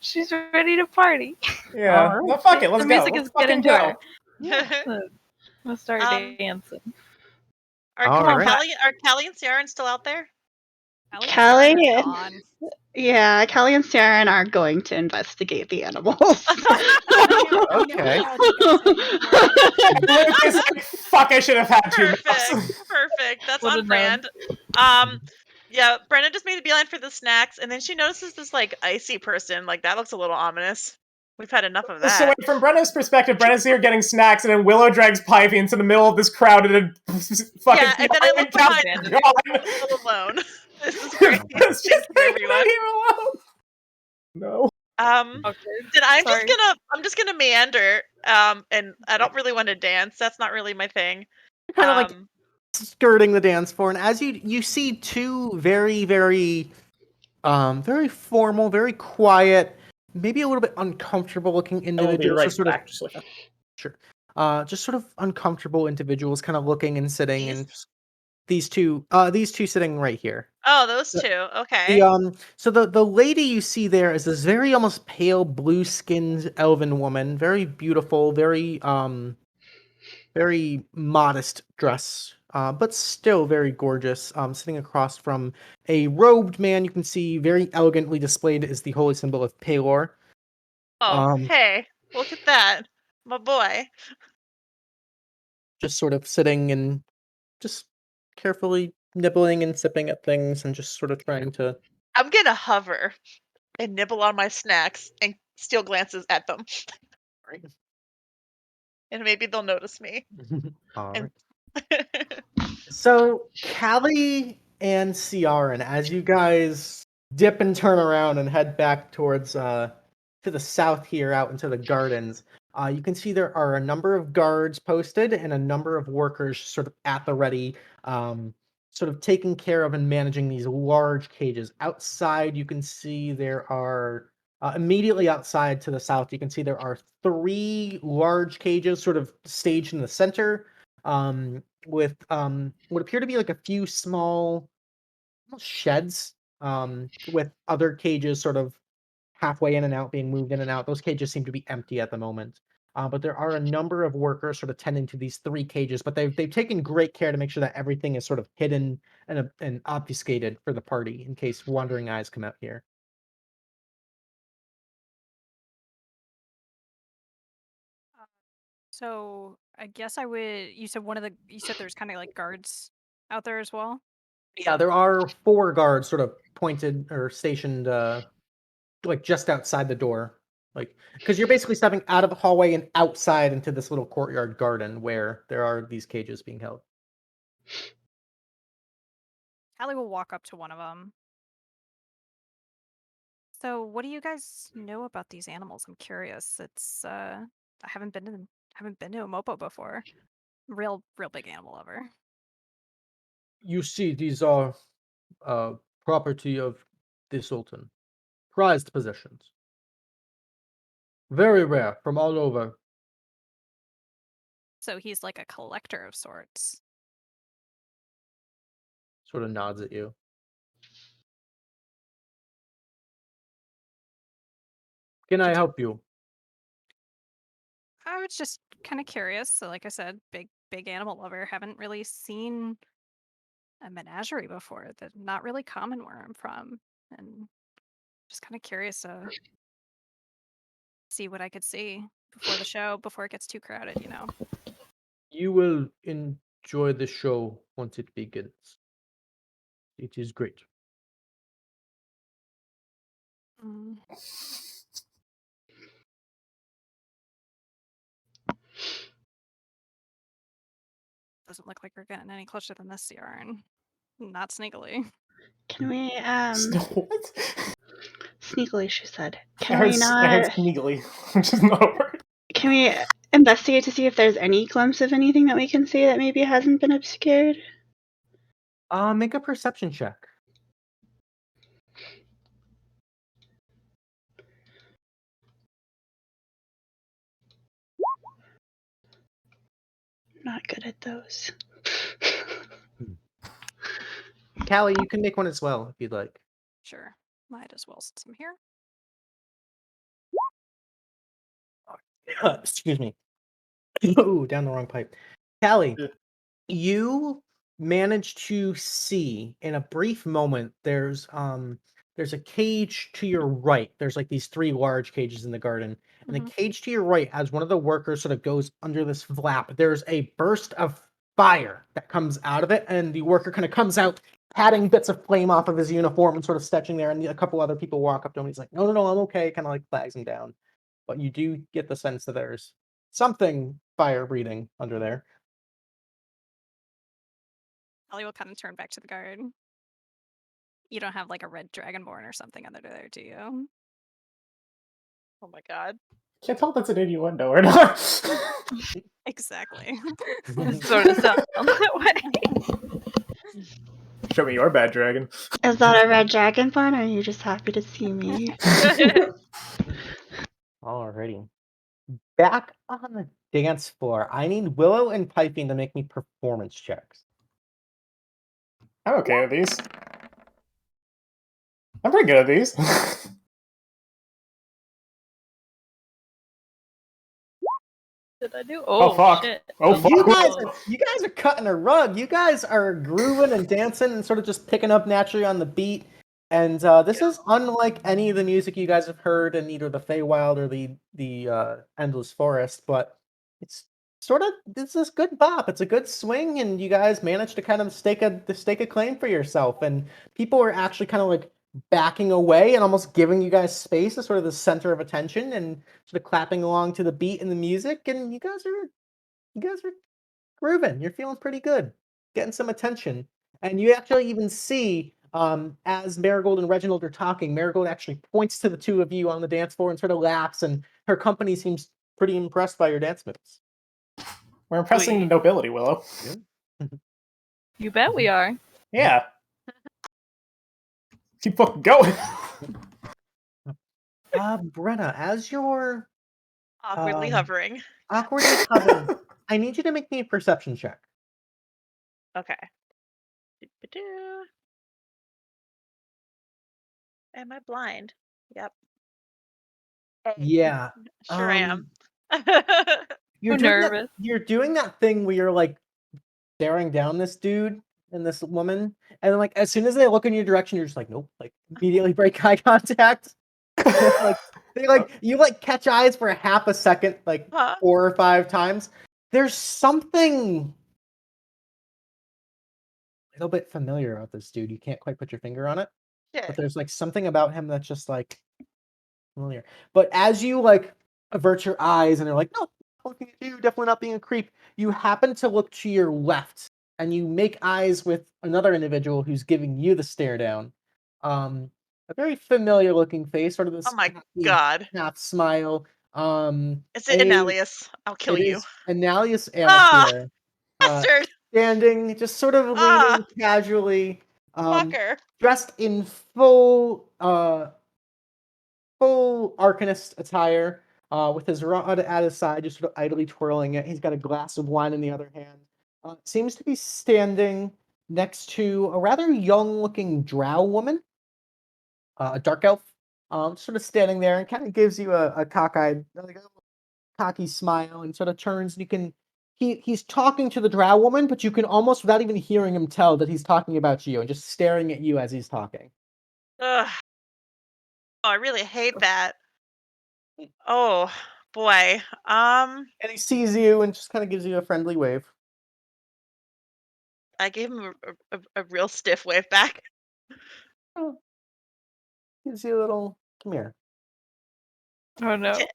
She's ready to party. Yeah. Alright. Well, fuck it. Let's The go. music Let's is getting fucking to go. her. Let's start dancing. Are Alright. Callie and Ciarenne still out there? Callie Callie and- gone. Yeah, Callie and Ciarenne are going to investigate the animals. Okay. Luke is like, fuck, I should have had two maps. Perfect. That's What a on brand. Yeah, Brenna just made a beeline for the snacks, and then she notices this like icy person. Like that looks a little ominous. We've had enough of that. So wait, from Brenna's perspective, Brenna's here getting snacks, and then Willow drags Pyfean into the middle of this crowded and fucking. Yeah, and then I look behind and gone. I'm still alone. This is great. It's just Thanks, everyone. No. Okay. Then I'm Sorry. just gonna meander. And I don't really want to dance. That's not really my thing. Kind of like skirting the dance floor, and as you see two very, very very formal, very quiet, maybe a little bit uncomfortable looking individuals. Just sort of uncomfortable individuals kind of looking and sitting, and these two sitting right here. Oh, those two. Okay. So the lady you see there is this very almost pale blue skinned elven woman, very beautiful, very very modest dress, but still very gorgeous. Sitting across from a robed man, you can see very elegantly displayed is the holy symbol of Pelor. Oh, hey, look at that, my boy. Just sort of sitting and just carefully nibbling and sipping at things and just sort of trying to. I'm gonna hover and nibble on my snacks and steal glances at them. Right. And maybe they'll notice me. All right. So Callie and Ciarenne, as you guys dip and turn around and head back towards to the south here, out into the gardens, you can see there are a number of guards posted and a number of workers sort of at the ready, sort of taking care of and managing these large cages. Outside, you can see there are immediately outside to the south. You can see there are 3 large cages, sort of staged in the center. With what appear to be like a few small almost sheds, with other cages sort of halfway in and out, being moved in and out. Those cages seem to be empty at the moment. But there are a number of workers sort of tending to these 3 cages, but they've taken great care to make sure that everything is sort of hidden and obfuscated for the party in case wandering eyes come out here. So I guess I would. You said there's kind of like guards out there as well. Yeah, there are 4 guards sort of pointed or stationed like just outside the door. Like, because you're basically stepping out of the hallway and outside into this little courtyard garden where there are these cages being held. Callie will walk up to one of them. So, what do you guys know about these animals? I'm curious. It's I haven't been to a Mopo before. Real big animal lover. You see, these are property of the Sultan. Prized possessions. Very rare from all over. So he's like a collector of sorts. Sort of nods at you. Can I help you? I was just kind of curious. So, like I said, big animal lover. Haven't really seen a menagerie before. That's not really common where I'm from, and just kind of curious to see what I could see before the show, before it gets too crowded. You will enjoy the show once it begins. It is great. Mm. Doesn't look like we're getting any closer than this, Ciarenne. Not sneakily. Can we What? sneakily? She said. I Can heard, we I heard not? sneakily, which is not a word. Can we investigate to see if there's any glimpse of anything that we can see that maybe hasn't been obscured? Make a perception check. Not good at those. Callie, you can make one as well if you'd like. Sure. Might as well since I'm here. Excuse me. Ooh, down the wrong pipe. Callie, Yeah. you managed to see in a brief moment there's a cage to your right. There's like these 3 large cages in the garden. And the cage to your right, as one of the workers sort of goes under this flap, there's a burst of fire that comes out of it, and the worker kind of comes out patting bits of flame off of his uniform and sort of stretching there, and a couple other people walk up to him. He's like, no, I'm okay, kind of like flags him down. But you do get the sense that there's something fire breathing under there. Callie will kind of turn back to the guard. You don't have like a red dragonborn or something under there, do you? Oh my god. Can't tell if that's an innuendo or not. Exactly. Sort of sounds that way. Show me your bad dragon. Is that a red dragonborn, or are you just happy to see me? Alrighty. Back on the dance floor, I need Willow and Pyfean to make me performance checks. I'm okay with these. I'm pretty good at these. Did I do? Oh, fuck. Shit. Oh, fuck. You guys are cutting a rug. You guys are grooving and dancing and sort of just picking up naturally on the beat. And this is unlike any of the music you guys have heard in either the Feywild or the Endless Forest, but it's this good bop. It's a good swing, and you guys managed to kind of stake a claim for yourself. And people are actually kind of like backing away and almost giving you guys space as sort of the center of attention and sort of clapping along to the beat and the music. And you guys are grooving. You're feeling pretty good, getting some attention. And you actually even see, as Marigold and Reginald are talking, Marigold actually points to the two of you on the dance floor and sort of laughs, and her company seems pretty impressed by your dance moves. We're impressing the nobility, Willow. You bet we are. Yeah. Keep fucking going. Brenna, as you're Awkwardly hovering. awkwardly hovering, I need you to make me a perception check. Okay. Doo-ba-doo. Am I blind? Yep. Yeah. Sure am. You're I'm doing nervous. you're doing that thing where you're like staring down this dude and this woman, and then like as soon as they look in your direction, you're just like, nope, like immediately break eye contact. You like catch eyes for a half a second, like Huh? 4 or 5 times. There's something a little bit familiar about this dude. You can't quite put your finger on it. but Shit. there's like something about him that's just like familiar. But as you like avert your eyes and they're like, no, not looking at you, definitely not being a creep, you happen to look to your left and you make eyes with another individual who's giving you the stare down. A very familiar looking face, sort of Oh this my happy god. half smile. Is it Annelius? I'll kill It you. is Annalius Ah, Amateur, bastard! standing, just sort of Ah, leaning casually, fucker. dressed in full Arcanist attire, with his rod at his side, just sort of idly twirling it. He's got a glass of wine in the other hand. Seems to be standing next to a rather young-looking drow woman, a dark elf, sort of standing there and kind of gives you a cockeyed, like a cocky smile, and sort of turns. And you can he's talking to the drow woman, but you can almost, without even hearing him, tell that he's talking about you and just staring at you as he's talking. Ugh. Oh, I really hate that. Oh boy. And he sees you and just kind of gives you a friendly wave. I gave him a real stiff wave back. Oh, gives you a little, come here. Oh no. T-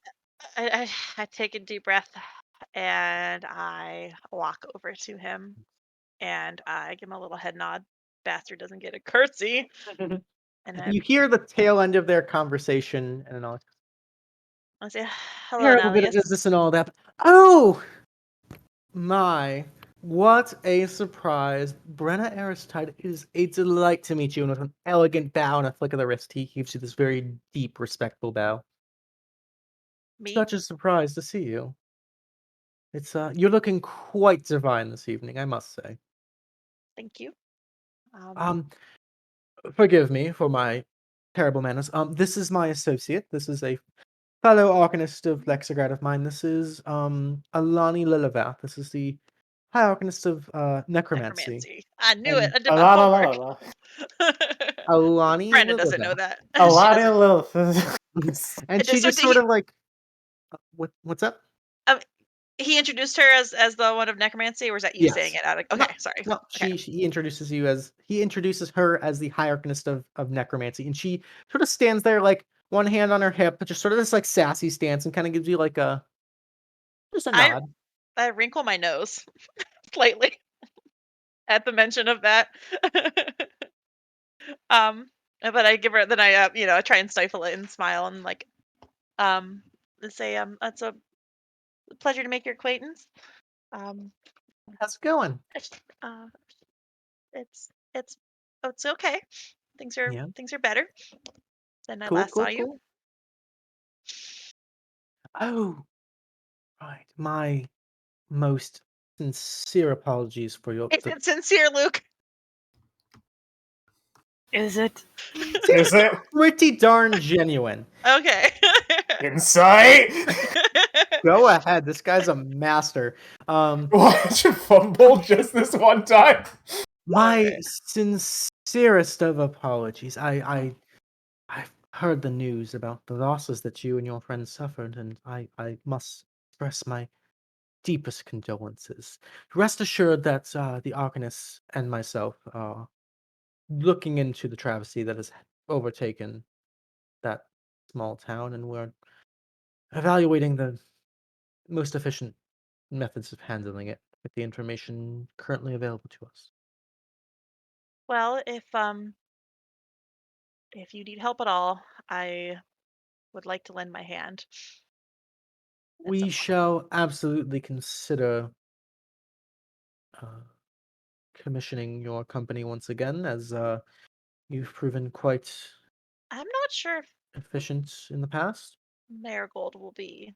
I take a deep breath and I walk over to him and I give him a little head nod. Bastard doesn't get a curtsy. And I You hear the tail end of their conversation, and then I say, hello, terrible bit of Annelius. business and all that. Oh my! What a surprise! Brenna Aristide, it is a delight to meet you. And with an elegant bow and a flick of the wrist, he gives you this very deep, respectful bow. Me? Such a surprise to see you. It's you're looking quite divine this evening, I must say. Thank you. Forgive me for my terrible manners. This is my associate. This is a fellow Arcanist of Lexagrad of mine. This is Alani Lilavath. This is the High Arcanist of Necromancy. I knew it. And I did my homework. Alani Brandon doesn't know Lilavath. that. A She lot doesn't- of And she So just did sort he- of like, what's up? He introduced her as the one of necromancy, or was that you saying Yes. it out of No, okay, sorry. No, Okay. he introduces her as the High Arcanist of Necromancy, and she sort of stands there like one hand on her hip, but just sort of this like sassy stance, and kind of gives you like just a nod. I wrinkle my nose slightly at the mention of that. But I give her then I I try and stifle it and smile and like say it's a pleasure to make your acquaintance. How's it going? Uh it's okay. Things are Yeah. better than I Cool, last saw cool, you. cool. Oh, right. My most sincere apologies for your. Is it sincere, Luke? Is it? Is it? Pretty darn genuine. Okay. Insight! Go ahead. This guy's a master. Watch you fumble just this one time. My sincerest of apologies. I've heard the news about the losses that you and your friends suffered, and I must express my deepest condolences. Rest assured that the Arcanists and myself are looking into the travesty that has overtaken that small town, and we're evaluating the most efficient methods of handling it with the information currently available to us. Well, if you need help at all, I would like to lend my hand. At We some point. shall absolutely consider uh, commissioning your company once again, as you've proven quite I'm not sure if efficient in the past. Marigold will be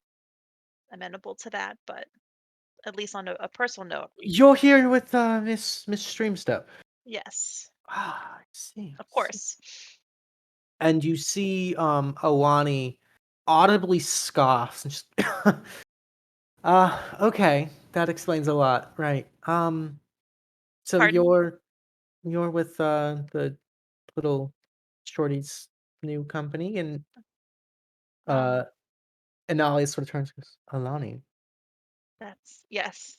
amenable to that, but at least on a personal note, You're here with Miss Streamstep. yes, Ah, I see. of course. And you see Alani audibly scoffs and just okay, that explains a lot. Right. So Pardon? you're with the little shorty's new company, and Um, Anali sort of turns and goes, Alani. that's yes,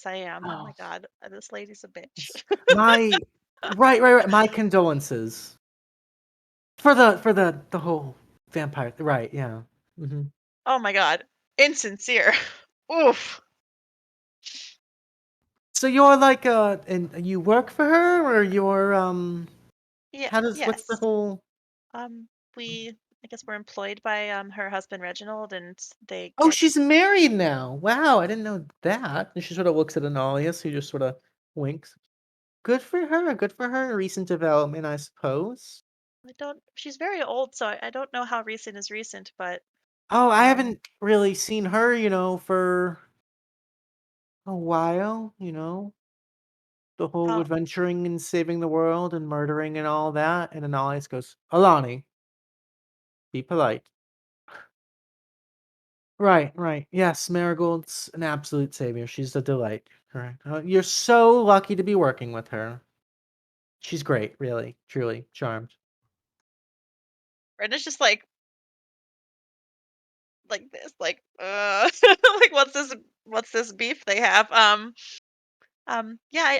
I am. Oh my Oh, God, this lady's a bitch. my right. My condolences. For the whole vampire, right? Yeah. Hmm. Oh my god. Insincere. Oof. So you're like and you work for her, or you're Yeah, what's the yes. whole? I guess we're employed by her husband Reginald, and they Oh, get. she's married now. Wow, I didn't know that. And she sort of looks at Analius, who just sort of winks. Good for her. Good for her. Recent development, I suppose. I don't. She's very old, so I don't know how recent is recent, but Oh, I um, haven't really seen her, for a while. The whole how adventuring and saving the world and murdering and all that. And Analius goes, Alani, be polite. Right, right. Yes, Marigold's an absolute savior. She's a delight. Correct. You're so lucky to be working with her. She's great, really, truly charmed. Brenda's just like this, like what's this beef they have? Yeah,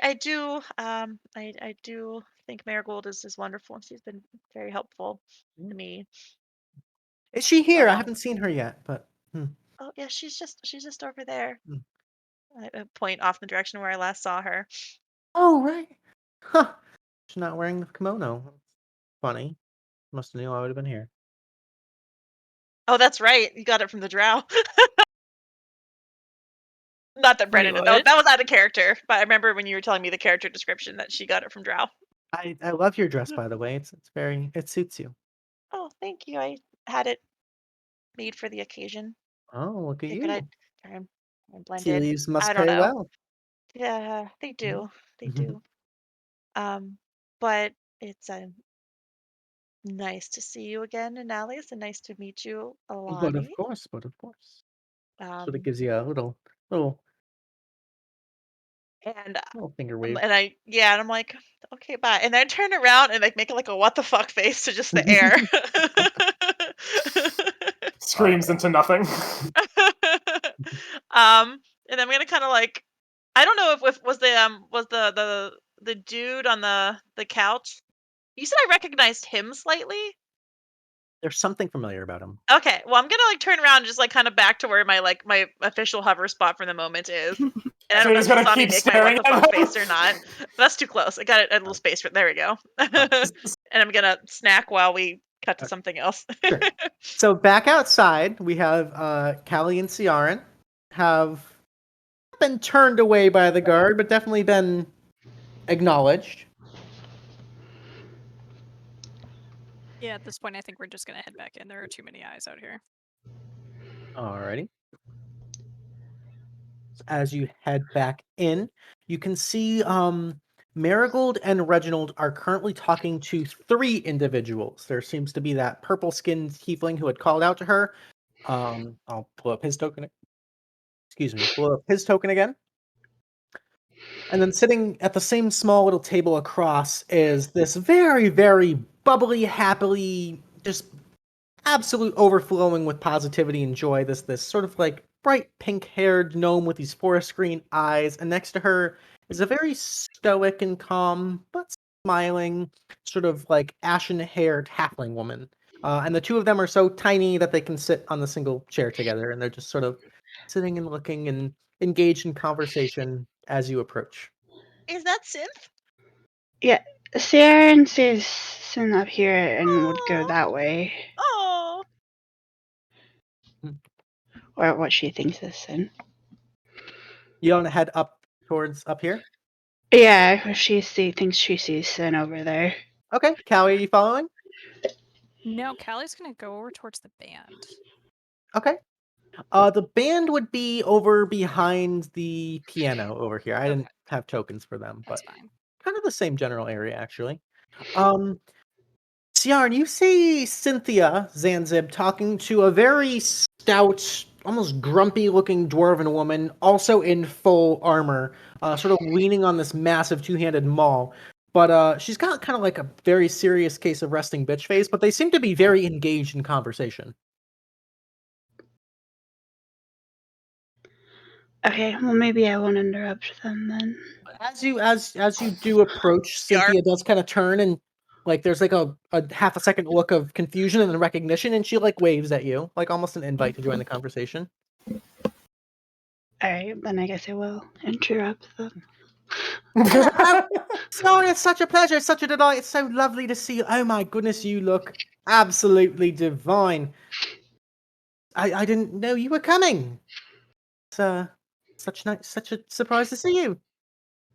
I do. I do think Marigold is wonderful, and she's been very helpful to Mm. me. Is she here? But I haven't seen her yet, but oh yeah, she's just over there. Mm. I point off in the direction where I last saw her. Oh, right. Huh. She's not wearing the kimono. Funny. Must have knew I would have been here. Oh, that's right. You got it from the drow. Not that Wait, Brennan. That what? was out of character. But I remember when you were telling me the character description that she got it from drow. I love your dress, by the way. It suits you. Oh, thank you. I had it made for the occasion. Oh, look at Figured you. I'd try and blend Tea in. leaves must I don't pay know. well. Yeah, they Mhm. do. They do. But it's nice to see you again, Annalius, and nice to meet you, But of Alani. course, but of course. Sort of Um, gives you a little and little finger wave. and I'm like, okay, bye. And then I turn around and like make like a what the fuck face to just the air. Screams into nothing. And I'm gonna kind of like, I don't know if was the dude on the couch. You said I recognized him slightly. There's something familiar about him. Okay, well I'm gonna like turn around and just like kind of back to where my official hover spot for the moment is. And I So don't know you're if just you gonna saw me keep make my what staring the at fuck him? face or not. That's too close. I got it a little space for there we go. And I'm gonna snack while we cut to Okay. something else. Sure. So back outside, we have Callie and Ciarenne have been turned away by the guard, but definitely been acknowledged. Yeah, at this point, I think we're just gonna head back in. There are too many eyes out here. Alrighty. As you head back in, you can see Marigold and Reginald are currently talking to 3 individuals. There seems to be that purple-skinned tiefling who had called out to her. I'll pull up his token. Excuse me. Pull up his token again. And then sitting at the same small little table across is this very, very bubbly, happily, just absolute overflowing with positivity and joy. This sort of like bright pink-haired gnome with these forest green eyes, and next to her is a very stoic and calm, but smiling, sort of like ashen-haired halfling woman. And the two of them are so tiny that they can sit on the single chair together, and they're just sort of sitting and looking and engaged in conversation as you approach. Is that synth? Yeah, Ciarenne sees Sin up here and would go Oh, that way, oh. or what she thinks is Sin. You want to head up towards up here? Yeah, thinks she sees Sin over there. Okay, Callie, are you following? No, Callie's gonna go over towards the band. Okay. The band would be over behind the piano over here. I didn't Okay, have tokens for them, that's but fine. kind of the same general area, actually. Ciarenne, you see Cynthia Zanzib talking to a very stout, almost grumpy-looking dwarven woman, also in full armor, sort of leaning on this massive two-handed maul. But she's got kind of like a very serious case of resting bitch face, but they seem to be very engaged in conversation. Okay, well maybe I won't interrupt them then. As you do approach, You are. Cynthia does kind of turn and Like there's like a half a second look of confusion and then recognition, and she like waves at you, like almost an invite to join the conversation. All right, then I guess I will interrupt them. Sorry, it's such a pleasure, it's such a delight, it's so lovely to see you. Oh my goodness, you look absolutely divine. I didn't know you were coming. It's such a surprise to see you.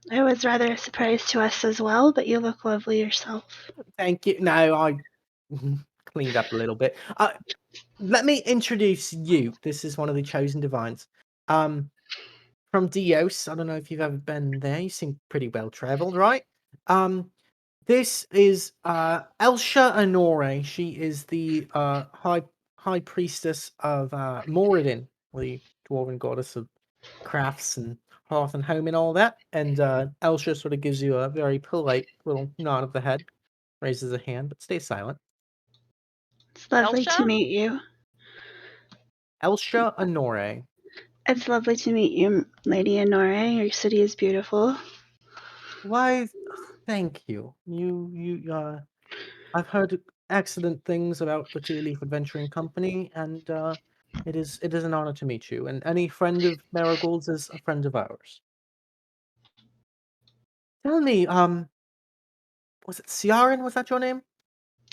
It was rather a surprise to us as well, but you look lovely yourself. Thank you. No, I cleaned up a little bit. Let me introduce you. This is one of the chosen divines. From Dios. I don't know if you've ever been there. You seem pretty well traveled, right? This is Elsha Honore. She is the high priestess of Moradin, the dwarven goddess of crafts and hearth and home and all that. And Elsha sort of gives you a very polite little nod of the head, raises a hand, but stays silent. It's lovely to Elsha? meet you. Elsha Honore. It's lovely to meet you, Lady Honore. Your city is beautiful. Why, thank you. I've heard excellent things about the Tealeaf Adventuring Company, and it is an honor to meet you. And any friend of Marigold's is a friend of ours. Tell me, was it Ciarenne? Was that your name?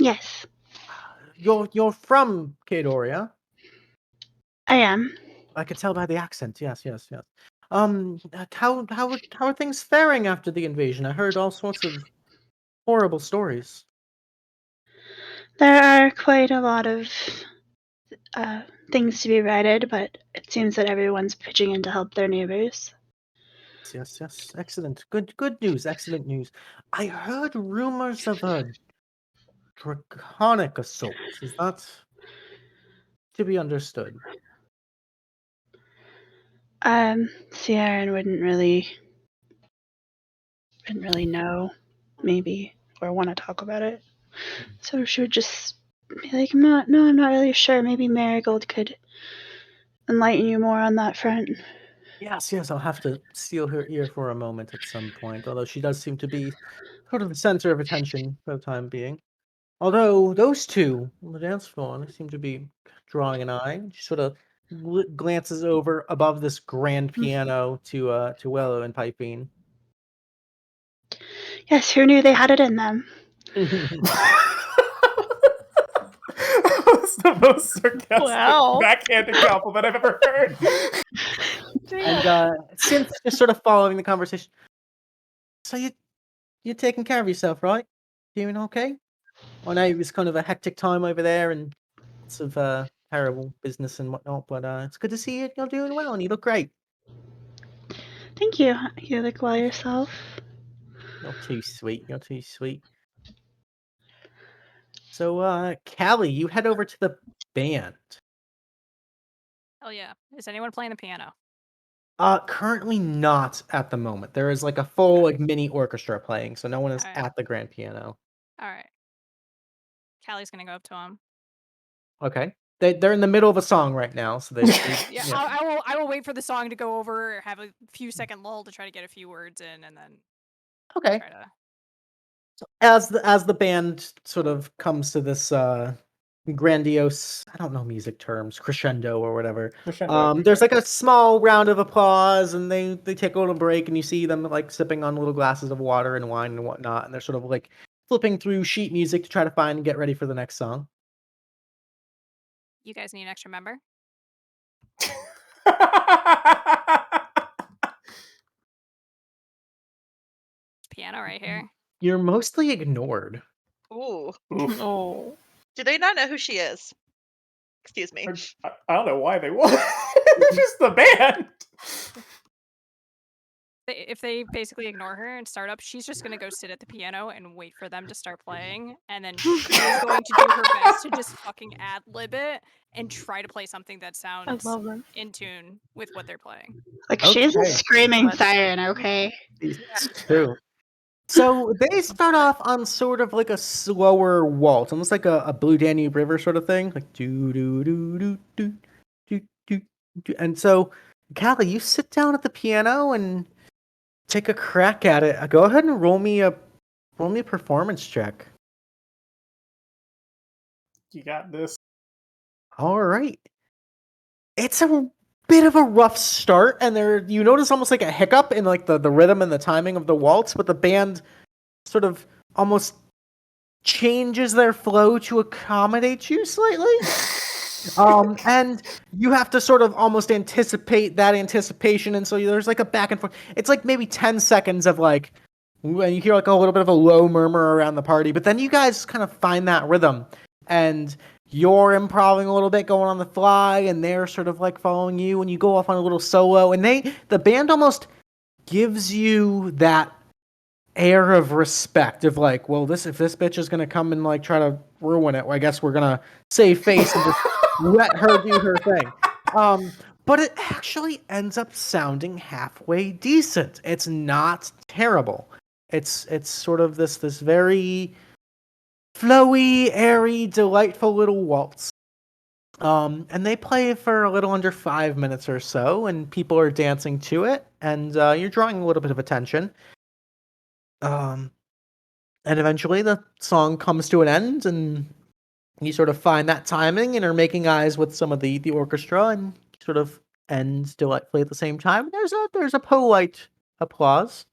Yes, You're from Kadoria. I am. I could tell by the accent. Yes. How are things faring after the invasion? I heard all sorts of horrible stories. There are quite a lot of things to be righted, but it seems that everyone's pitching in to help their neighbors. Yes. Excellent. Good news. Excellent news. I heard rumors of a draconic assault. Is that to be understood? Ciarenne wouldn't really know, maybe, or want to talk about it. So she would just be like, I'm not really sure. Maybe Marigold could enlighten you more on that front. Yes. I'll have to steal her ear for a moment at some point, although she does seem to be sort of the center of attention for the time being. Although those two on the dance floor, they seem to be drawing an eye. She sort of glances over above this grand piano to Willow and Pyfean. Yes, who knew they had it in them? That's the most sarcastic Wow. backhanded compliment I've ever heard. And Synth just sort of following the conversation. So you're taking care of yourself, right? Doing okay? I know it was kind of a hectic time over there and lots of terrible business and whatnot, but it's good to see you. You're doing well and you look great. Thank you. You look well yourself. You're too sweet. You're too sweet. So, Callie, you head over to the band. Oh yeah. Is anyone playing the piano? Currently not at the moment. There is like a full like mini orchestra playing, so no one is Alright. at the grand piano. All right. Callie's gonna go up to him. Okay. They're in the middle of a song right now, so they Yeah, yeah. I will wait for the song to go over, have a few second lull to try to get a few words in, and then Okay. try to. As the band sort of comes to this grandiose, I don't know music terms, crescendo or whatever. There's like a small round of applause, and they take a little break, and you see them like sipping on little glasses of water and wine and whatnot, and they're sort of like flipping through sheet music to try to find and get ready for the next song. You guys need an extra member? Piano right here. You're mostly ignored. Ooh. Oof. Oh. Do they not know who she is? Excuse me. I don't know why they would. It's just the band. If they basically ignore her and start up, she's just gonna go sit at the piano and wait for them to start playing, and then she is going to do her best to just fucking ad-lib it and try to play something that I sounds love them. in tune with what they're playing. Like, she's a Okay. screaming What? siren, okay? It's true. So they start off on sort of like a slower waltz, almost like a Blue Danube River sort of thing, like do do do do do do do do. And so, Callie, you sit down at the piano and take a crack at it. Go ahead and roll me a performance check. You got this. All right. It's a bit of a rough start, and you notice almost like a hiccup in like the rhythm and the timing of the waltz, but the band sort of almost changes their flow to accommodate you slightly. And you have to sort of almost anticipate that anticipation, and so there's like a back and forth. It's like maybe 10 seconds of like, and you hear like a little bit of a low murmur around the party, but then you guys kind of find that rhythm, and you're improvising a little bit, going on the fly, and they're sort of like following you, and you go off on a little solo, and the band almost gives you that air of respect of like, well, if this bitch is gonna come and like try to ruin it, well, I guess we're gonna save face and just let her do her thing. But it actually ends up sounding halfway decent. It's not terrible. It's sort of this very flowy, airy, delightful little waltz. And they play for a little under 5 minutes or so, and people are dancing to it, and you're drawing a little bit of attention. And eventually the song comes to an end, and you sort of find that timing and are making eyes with some of the orchestra, and sort of ends delightfully at the same time. There's a polite applause,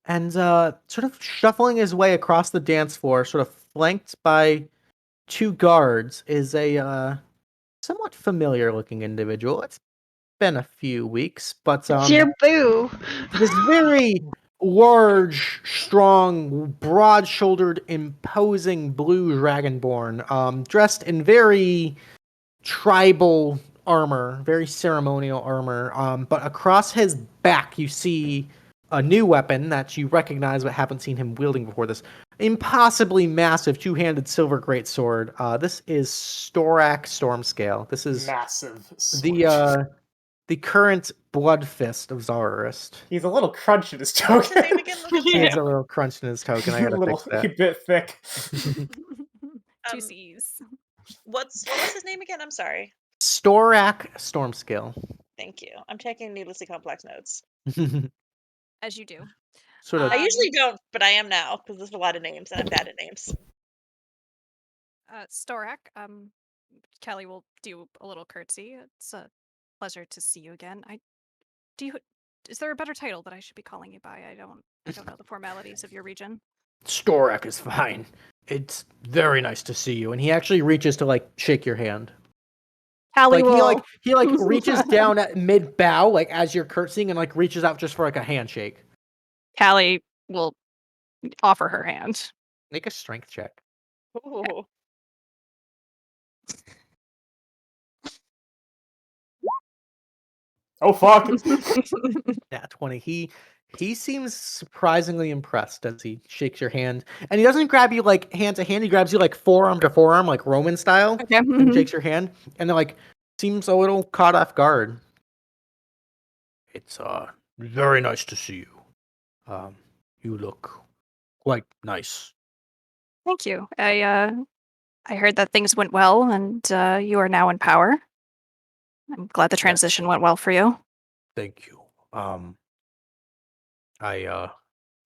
and sort of shuffling his way across the dance floor, sort of flanked by 2 guards, is a somewhat familiar looking individual. It's been a few weeks, but It's your boo. this very large, strong, broad-shouldered, imposing blue dragonborn, dressed in very tribal armor, very ceremonial armor. But across his back, you see a new weapon that you recognize but haven't seen him wielding before. This impossibly massive two-handed silver greatsword. This is Storak Stormscale. This is Massive. the current blood fist of Zararist. He's a little crunch in his token. He has a little crunch in his token. I gotta a little fix that. a bit thick. Two C's. What was his name again? I'm sorry. Storak Stormscale. Thank you. I'm taking needlessly complex notes. As you do. Sort of. I usually don't, but I am now because there's a lot of names and I'm bad at names. Storak, Callie will do a little curtsy. It's a pleasure to see you again. Is there a better title that I should be calling you by? I don't know the formalities of your region. Storak is fine. It's very nice to see you. And he actually reaches to like shake your hand. Callie Like will. he reaches down at mid bow, like as you're curtsying, and like reaches out just for like a handshake. Callie will offer her hand. Make a strength check. Ooh. Oh fuck. Yeah, 20. He seems surprisingly impressed as he shakes your hand. And he doesn't grab you like hand to hand, he grabs you like forearm to forearm, like Roman style. Okay. And shakes your hand. And then like seems a little caught off guard. It's very nice to see you. You look quite nice. Thank you. I heard that things went well and you are now in power. I'm glad the transition went well for you. Thank you. I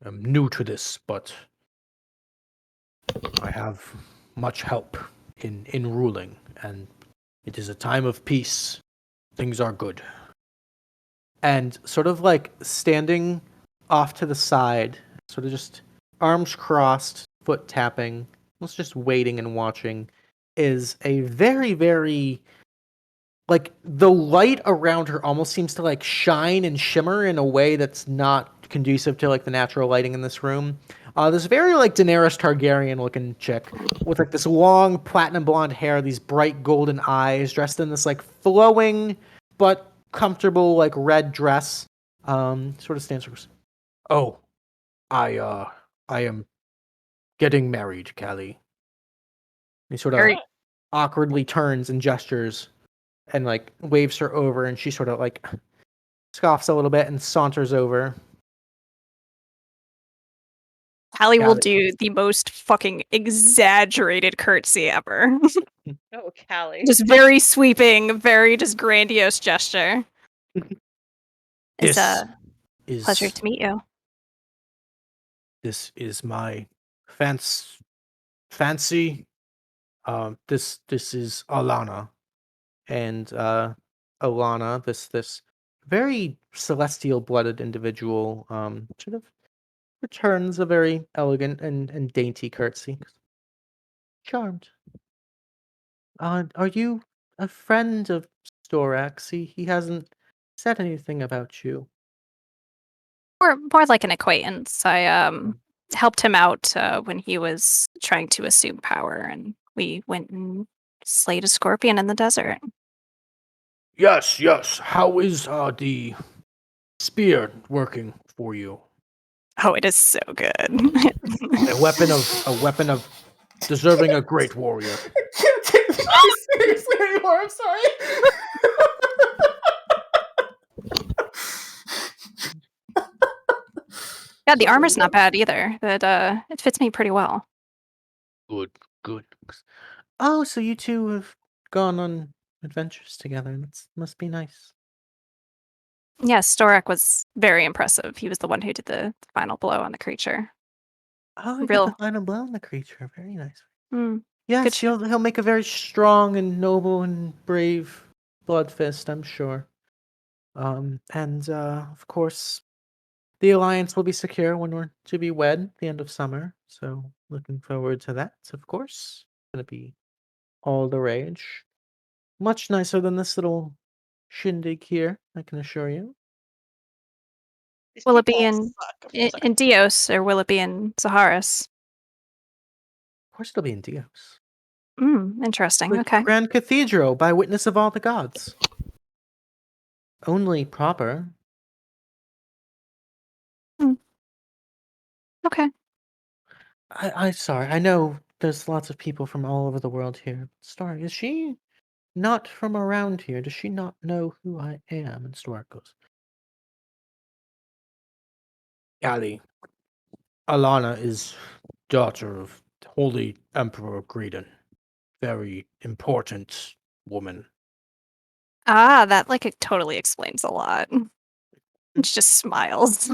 am new to this, but I have much help in ruling, and it is a time of peace. Things are good. And sort of like standing off to the side, sort of just arms crossed, foot tapping, almost just waiting and watching, is a very, very, like, the light around her almost seems to like shine and shimmer in a way that's not conducive to like the natural lighting in this room. This very like Daenerys Targaryen looking chick with like this long platinum blonde hair, these bright golden eyes, dressed in this like flowing but comfortable like red dress. Sort of stands for, oh, I am getting married, Callie. He sort of Very- awkwardly turns and gestures and like waves her over, and she sort of like scoffs a little bit and saunters over. Callie will Callie. do the most fucking exaggerated curtsy ever. Oh, Callie. Just very sweeping, very just grandiose gesture. It's a pleasure to meet you. This is my fancy This is Alana, and Alana, this very celestial blooded individual, sort of returns a very elegant and dainty curtsy. Charmed. Are you a friend of Storax? He hasn't said anything about you. More like an acquaintance. I helped him out when he was trying to assume power, and we went and slayed a scorpion in the desert. Yes, yes. How is the spear working for you? Oh, it is so good. A weapon of deserving a great warrior. I can't take this seriously anymore. I'm sorry. Yeah, the armor's not bad either. It fits me pretty well. Good, good. Oh, so you two have gone on adventures together. That must be nice. Yes, Storak was very impressive. He was the one who did the final blow on the creature. Oh, he got the Real. final blow on the creature. Very nice. Mm, Yes, good. he'll make a very strong and noble and brave blood fist, I'm sure. And of course, the alliance will be secure when we're to be wed at the end of summer. So looking forward to that. Of course, gonna be all the rage. Much nicer than this little shindig here, I can assure you. These Will it be people in suck. in Dios or will it be in Zaharis? Of course, it'll be in Dios. Interesting. The Okay. Grand Cathedral, by witness of all the gods. Only proper. Okay. I'm sorry. I know there's lots of people from all over the world here. Star, is she not from around here? Does she not know who I am? And Star goes, Callie, Alana is daughter of Holy Emperor Greedon. Very important woman. Ah, that it totally explains a lot. She just smiles.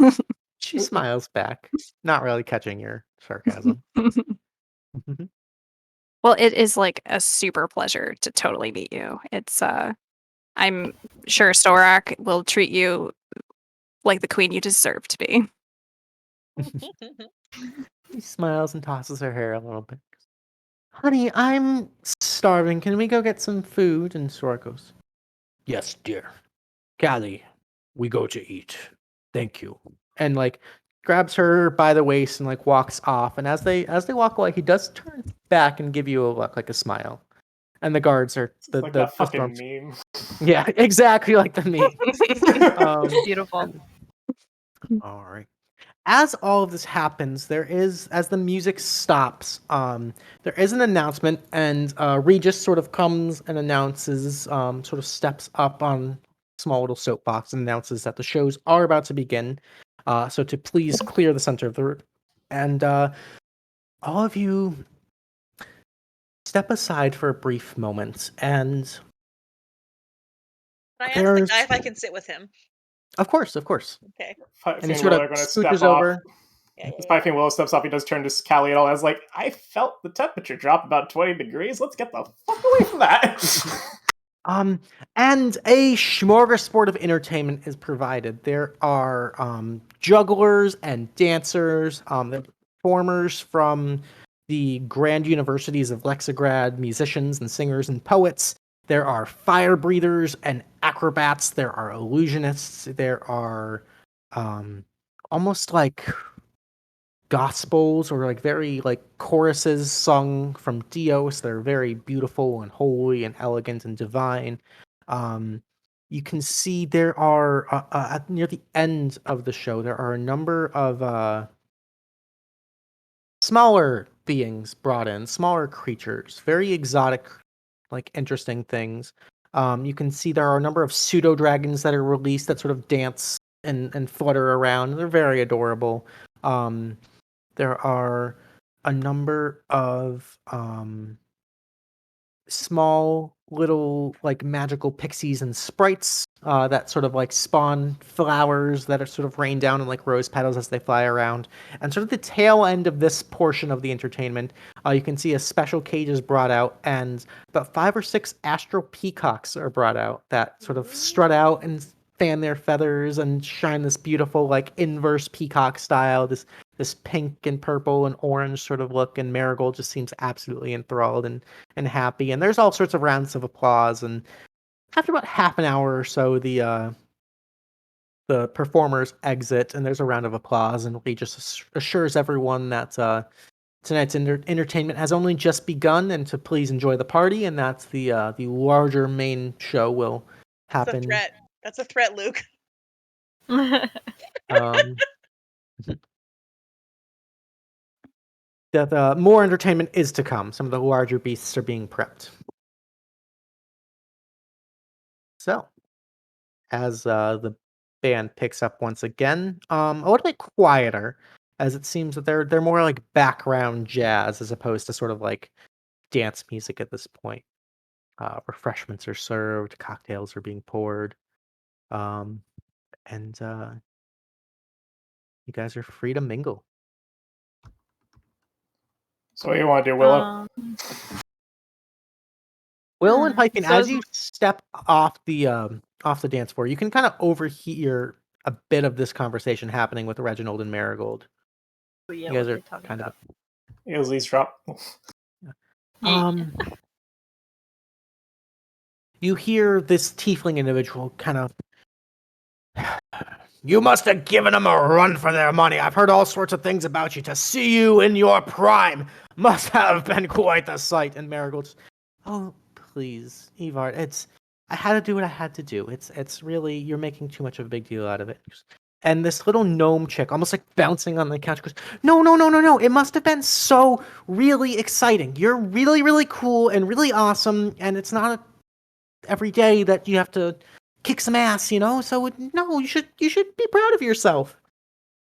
She smiles back, not really catching your sarcasm. Well, it is a super pleasure to totally meet you. It's I'm sure Storak will treat you like the queen you deserve to be. She smiles and tosses her hair a little bit. Honey, I'm starving. Can we go get some food? And Sora goes, yes, dear. Callie, we go to eat. Thank you. And grabs her by the waist and walks off. And as they walk away, he does turn back and give you a look, like a smile. And the guards are It's like that fucking meme. Yeah, exactly like the meme. Beautiful. All right. As all of this happens, as the music stops, there is an announcement, and Regis sort of comes and announces, sort of steps up on a small little soapbox and announces that the shows are about to begin. So to please clear the center of the room. And all of you step aside for a brief moment, and Can I ask the guy if I can sit with him? Of course. Okay. And he Pyfean sort Willow of are going to scooches step off. over. Yeah, As Pyfean Willow steps off, he does turn to Callie and all. I was like, I felt the temperature drop about 20 degrees. Let's get the fuck away from that. And a smorgasbord of entertainment is provided. There are jugglers and dancers, performers from the grand universities of Lexigrad, musicians and singers and poets. There are fire breathers and acrobats. There are illusionists. There are almost like gospels or very choruses sung from Dios. They're very beautiful and holy and elegant and divine. You can see there are near the end of the show there are a number of smaller beings brought in, smaller creatures, very exotic, interesting things. You can see there are a number of pseudo dragons that are released that sort of dance and flutter around. They're very adorable. There are a number of small little like magical pixies and sprites that sort of like spawn flowers that are sort of rain down in like rose petals as they fly around. And sort of the tail end of this portion of the entertainment, you can see a special cage is brought out, and about 5 or 6 astral peacocks are brought out that sort of strut out and fan their feathers and shine this beautiful like inverse peacock style, this pink and purple and orange sort of look, and Marigold just seems absolutely enthralled and happy. And there's all sorts of rounds of applause, and after about half an hour or so, the performers exit, and there's a round of applause, and Lee just assures everyone that tonight's entertainment has only just begun, and to please enjoy the party, and that's the larger main show will happen. That's a threat. That's a threat, Luke. That more entertainment is to come. Some of the larger beasts are being prepped. So, as the band picks up once again, a little bit quieter, as it seems that they're more like background jazz as opposed to sort of like dance music at this point. Refreshments are served, cocktails are being poured, and you guys are free to mingle. So what do you want to do, Willow? Will and Pyfean, So as you step off the dance floor, you can kind of overhear a bit of this conversation happening with Reginald and Marigold. Yeah, You guys what are they talking kind about? Easily drop. You hear this tiefling individual kind of, "You must have given them a run for their money. I've heard all sorts of things about you. To see you in your prime must have been quite the sight." And Marigold's, "Oh, please, Evard, I had to do what I had to do. It's really, you're making too much of a big deal out of it." And this little gnome chick, almost like bouncing on the couch, goes, No. It must have been so really exciting. You're really, really cool and really awesome, and it's not every day that you have to kick some ass, you know? So no, you should be proud of yourself."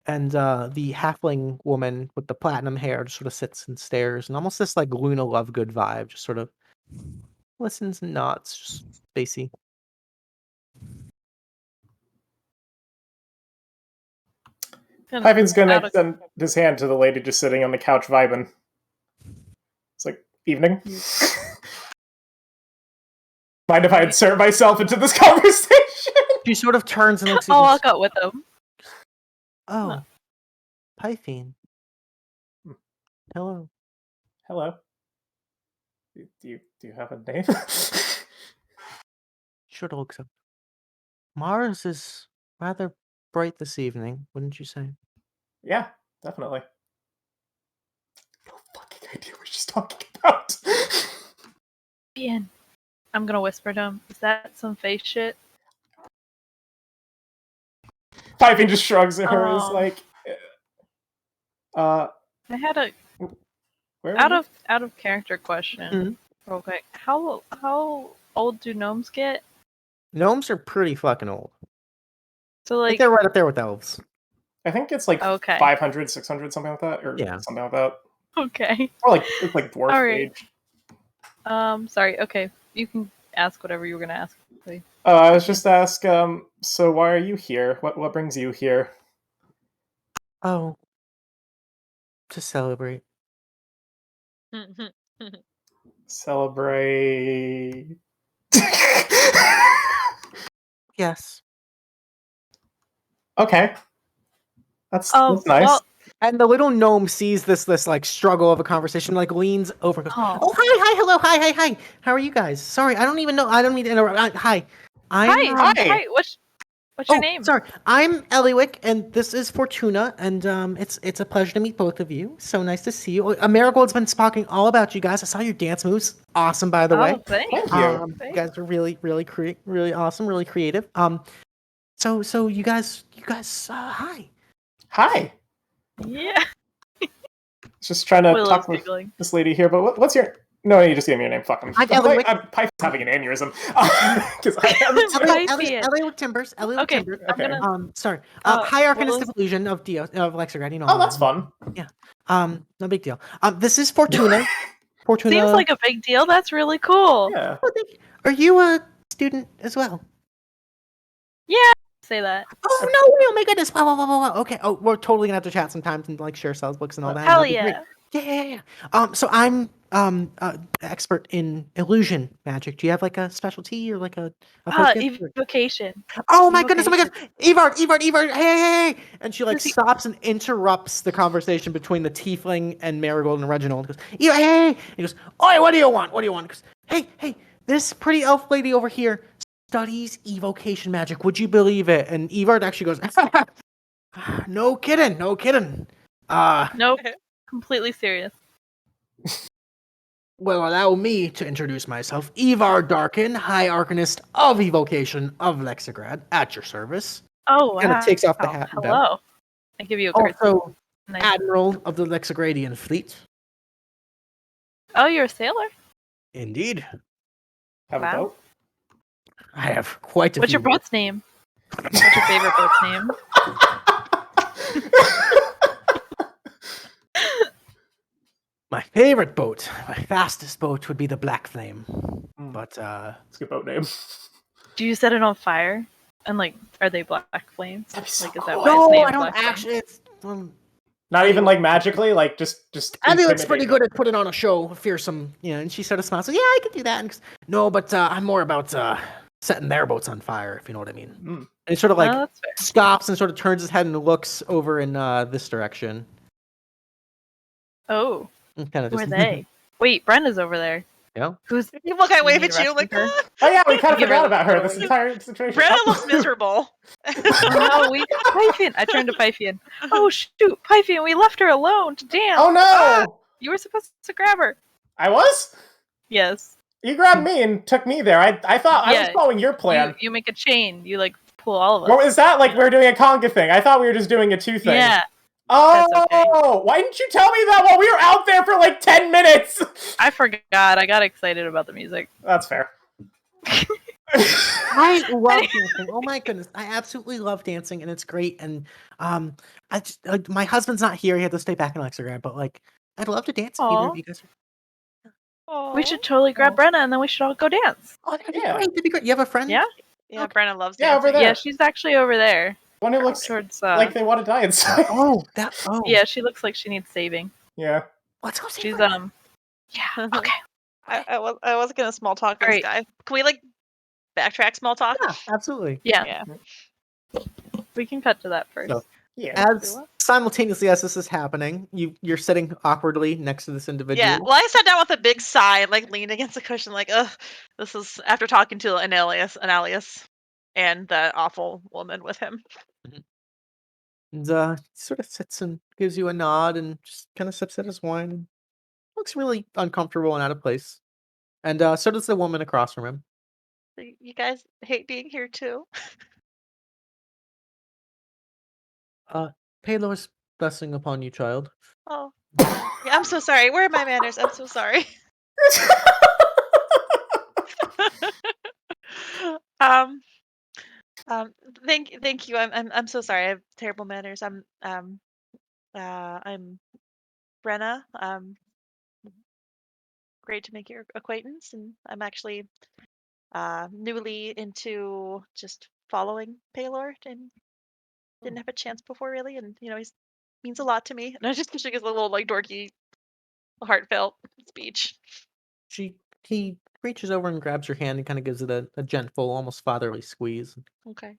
And the halfling woman with the platinum hair just sort of sits and stares, and almost this like Luna Lovegood vibe, just sort of listens and nods, just spacey. Pyfean's gonna extend his hand to the lady just sitting on the couch vibing. It's like, evening. Mind if I insert myself into this conversation? She sort of turns and looks at you. Oh, I'll go with them. Oh, Pyfean. Hello. Hello. Do you have a name? Sure looks up. Mars is rather bright this evening, wouldn't you say? Yeah, definitely. No fucking idea what she's talking about. Ian, I'm gonna whisper to him. Is that some face shit? Pyfean just shrugs at her and is like, I had a where out are of character question, real quick. How old do gnomes get? Gnomes are pretty fucking old. So Like like they're right up there with elves. I think it's like Okay. 500, 600, something like that, or Yeah. something like that. okay. Or like it's like dwarf All right. age. Sorry. Okay, you can ask whatever you were gonna ask, please. I was just ask. So why are you here? What brings you here? Oh, to celebrate. Celebrate. Yes. Okay. That's nice. Well, And the little gnome sees this like struggle of a conversation, like leans over, goes, Oh. "Oh, hi, hello, hi. How are you guys? Sorry, I don't even know. I don't mean to interrupt. Hi. hi. What's your name? Sorry, I'm Eliwick, and this is Fortuna, and it's a pleasure to meet both of you. So nice to see you. Marigold's been talking all about you guys. I saw your dance moves. Awesome, by the way. Thanks. Thank you. You guys are really really awesome, really creative. So you guys, hi. Hi. Yeah. Just trying to Willow's talk with giggling. this lady here, but what's your? No, you just gave me your name. Fuck him. I'm Eliwick. Pyfean's having an aneurysm because I am. Pyfean. Eliwick Timbers. Eliwick Okay, Timbers. I'm gonna. Sorry. Uh, High Arcanist Willow's- Illusion of Lexigard. You know. Oh, that's fun. No big deal. This is Fortuna. Fortuna. Seems like a big deal. That's really cool. Yeah. Oh, thank you. Are you a student as well? Say that. Oh no way! Oh my goodness! Wow. Okay. Oh, we're totally gonna have to chat sometimes and like share sales books and all that. Hell That'd be great. yeah. Yeah. So I'm expert in illusion magic. Do you have like a specialty or like a focus? Evocation. Oh my goodness! Oh my goodness! Evard! Hey! And she like Is he- stops and interrupts the conversation between the tiefling and Marigold and Reginald. Goes, Evard, hey! And he goes, Oi, what do you want? What do you want? He goes, hey! This pretty elf lady over here studies evocation magic. Would you believe it? And Evard actually goes, no kidding. Nope. Completely serious. Well, allow me to introduce myself. Ivar Darkin, High Arcanist of Evocation of Lexigrad, at your service. Oh wow. Kinda takes off the hat and Hello. I give you a curtsy. Also, Nice. Admiral of the Lexigradian Fleet. Oh, you're a sailor? Indeed. Have Wow. a boat. I have quite a What's few. your boat's name? What's your favorite boat's name? My favorite boat, my fastest boat would be the Black Flame. Mm. But, It's a good boat name. Do you set it on fire? And like, are they black flames? That'd be so Like, is cool. that why it's no, named I don't Black Flame? actually. It's, Not even like magically, like just. I think it's pretty intimidating. good at putting on a show, fearsome, and she sort of smiles. So, yeah, I can do that. And goes, no, but I'm more about setting their boats on fire, if you know what I mean. Mm. And he sort of like Oh, that's fair. stops and sort of turns his head and looks over in this direction. Oh, And kind of who are just, they? Wait, Brenna's over there. Yeah. Who's Look, I You wave need at you. to I'm like, rescue her? Oh yeah, we kind of Give her forgot a about her little this wink. entire situation. Brenna looks miserable. Oh no, Pyfean. I turned to Pyfean. Oh shoot, Pyfean, we left her alone to dance. Oh no! Ah, you were supposed to grab her. I was. Yes. You grabbed me and took me there. I thought I was Yeah, following your plan. You make a chain. You like pull all of us. What is that? Like we were doing a conga thing? I thought we were just doing a two thing. Yeah, Oh, That's okay. why didn't you tell me that while we were out there for like 10 minutes? I forgot. I got excited about the music. That's fair. I love dancing. Oh my goodness, I absolutely love dancing, and it's great. And I just like my husband's not here; he had to stay back in Lexigrad. But like, I'd love to dance if either Aw. of you guys. We should totally grab Brenna and then we should all go dance. Oh, that'd be Yeah. great. That'd be great. You have a friend? Yeah? Yeah, Brenna loves Yeah, over dancing. there. Yeah, she's actually over there. One who looks Towards like they want to die inside. Oh, that. Oh, yeah, she looks like she needs saving. Yeah. Let's go see. She's Brenna. yeah, okay. I wasn't gonna small talk this Great. guy. Can we like backtrack small talk? Yeah, absolutely. Yeah. Yeah. We can cut to that first. So- Yeah. As simultaneously as this is happening, you're sitting awkwardly next to this individual. Yeah. Well, I sat down with a big sigh and like leaned against the cushion, like, ugh, this is after talking to an alias, and the awful woman with him. And sort of sits and gives you a nod and just kind of sips at his wine and looks really uncomfortable and out of place. And so does the woman across from him. You guys hate being here too. Paylor's blessing upon you, child. Oh, yeah, I'm so sorry. Where are my manners? I'm so sorry. um, thank you. I'm so sorry. I have terrible manners. I'm Brenna. Great to make your acquaintance, and I'm actually newly into just following Paylor and didn't have a chance before really, and he's means a lot to me. And I just she gives a little like dorky, heartfelt speech. He reaches over and grabs your hand and kind of gives it a gentle, almost fatherly squeeze. Okay,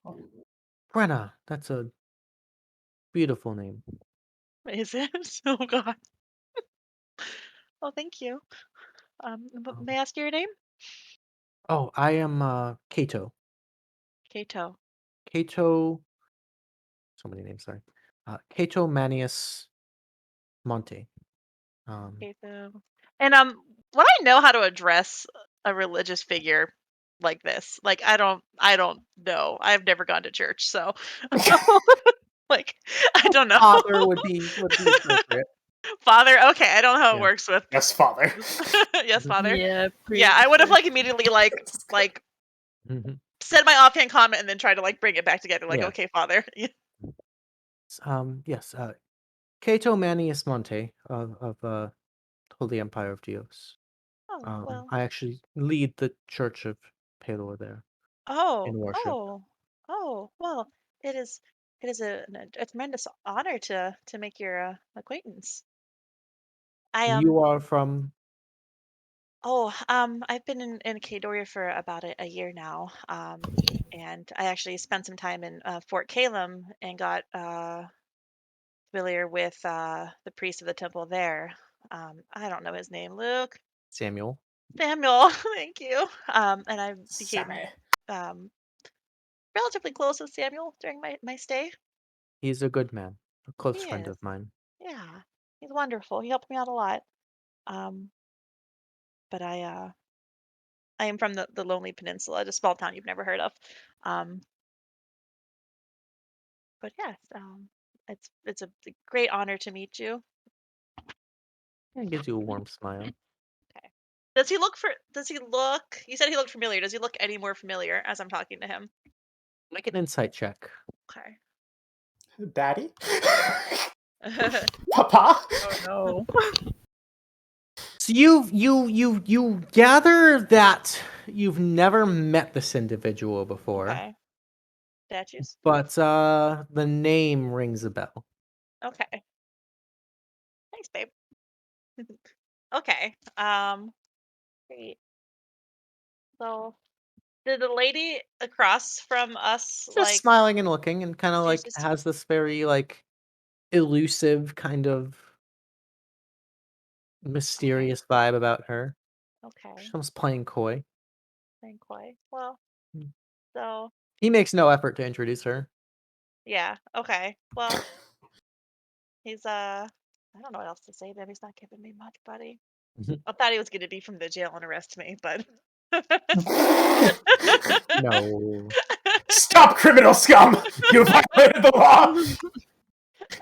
Brenna, that's a beautiful name. is it? Oh God. Oh, thank you. May I ask your name? Oh, I am Kato. Kato. Kato. So many names, sorry. Kato Manius Monte. Kato. And would I know how to address a religious figure like this? Like I don't know. I've never gone to church, so like I don't know. Father would be appropriate. Father, okay, I don't know how it Yeah. works with Yes, father. yes, father. Yeah, Yeah, I would have like immediately like Mhm. said my offhand comment and then tried to like bring it back together. Like, Yeah. okay, father. Yes. Kato Manius Monte of Holy Empire of Dios. Oh, well. I actually lead the Church of Palor there in worship. Well, it is a tremendous honor to make your acquaintance. You are from I've been in Kadoria for about a year now. And I actually spent some time in Fort Calum and got familiar with the priest of the temple there. I don't know his name, Luke. Samuel. Samuel, thank you. And I became Sammy. um, relatively close with Samuel during my stay. He's a good man, a close He friend is. of mine. Yeah, he's wonderful. He helped me out a lot. But I am from the Lonely Peninsula, a small town you've never heard of. Um, but yes, it's a great honor to meet you. It gives you a warm smile. Okay. Does he look? You said he looked familiar. Does he look any more familiar as I'm talking to him? Make an insight check. Okay. Daddy? Papa? Oh no. So you gather that you've never met this individual before, Okay. Statues. but the name rings a bell. Okay. Thanks, babe. Okay. Great. So, did the lady across from us Just smiling and looking, and kind of like just has this very like elusive kind of mysterious vibe about her. okay? She's almost playing coy. Thank you. Well, Hmm. so He makes no effort to introduce her. yeah. Okay. Well, he's I don't know what else to say. Then he's not giving me much, buddy. I thought he was gonna be from the jail and arrest me, but No. Stop, criminal scum! You violated the law!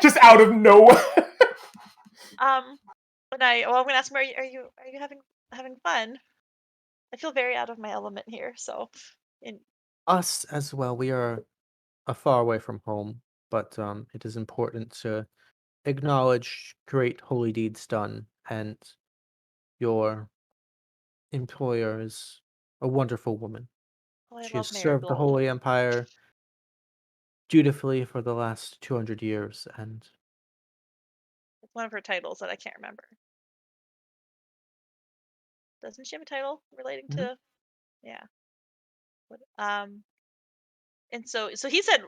Just out of nowhere. when I'm gonna ask him, are you having fun? I feel very out of my element here, so and Us as well. We are far away from home, but it is important to acknowledge great holy deeds done, and your employer is a wonderful woman. I She has love served the Marigold. Holy Empire dutifully for the last 200 years, and It's one of her titles that I can't remember. Doesn't she have a title relating Mhm. to? Yeah. And so he said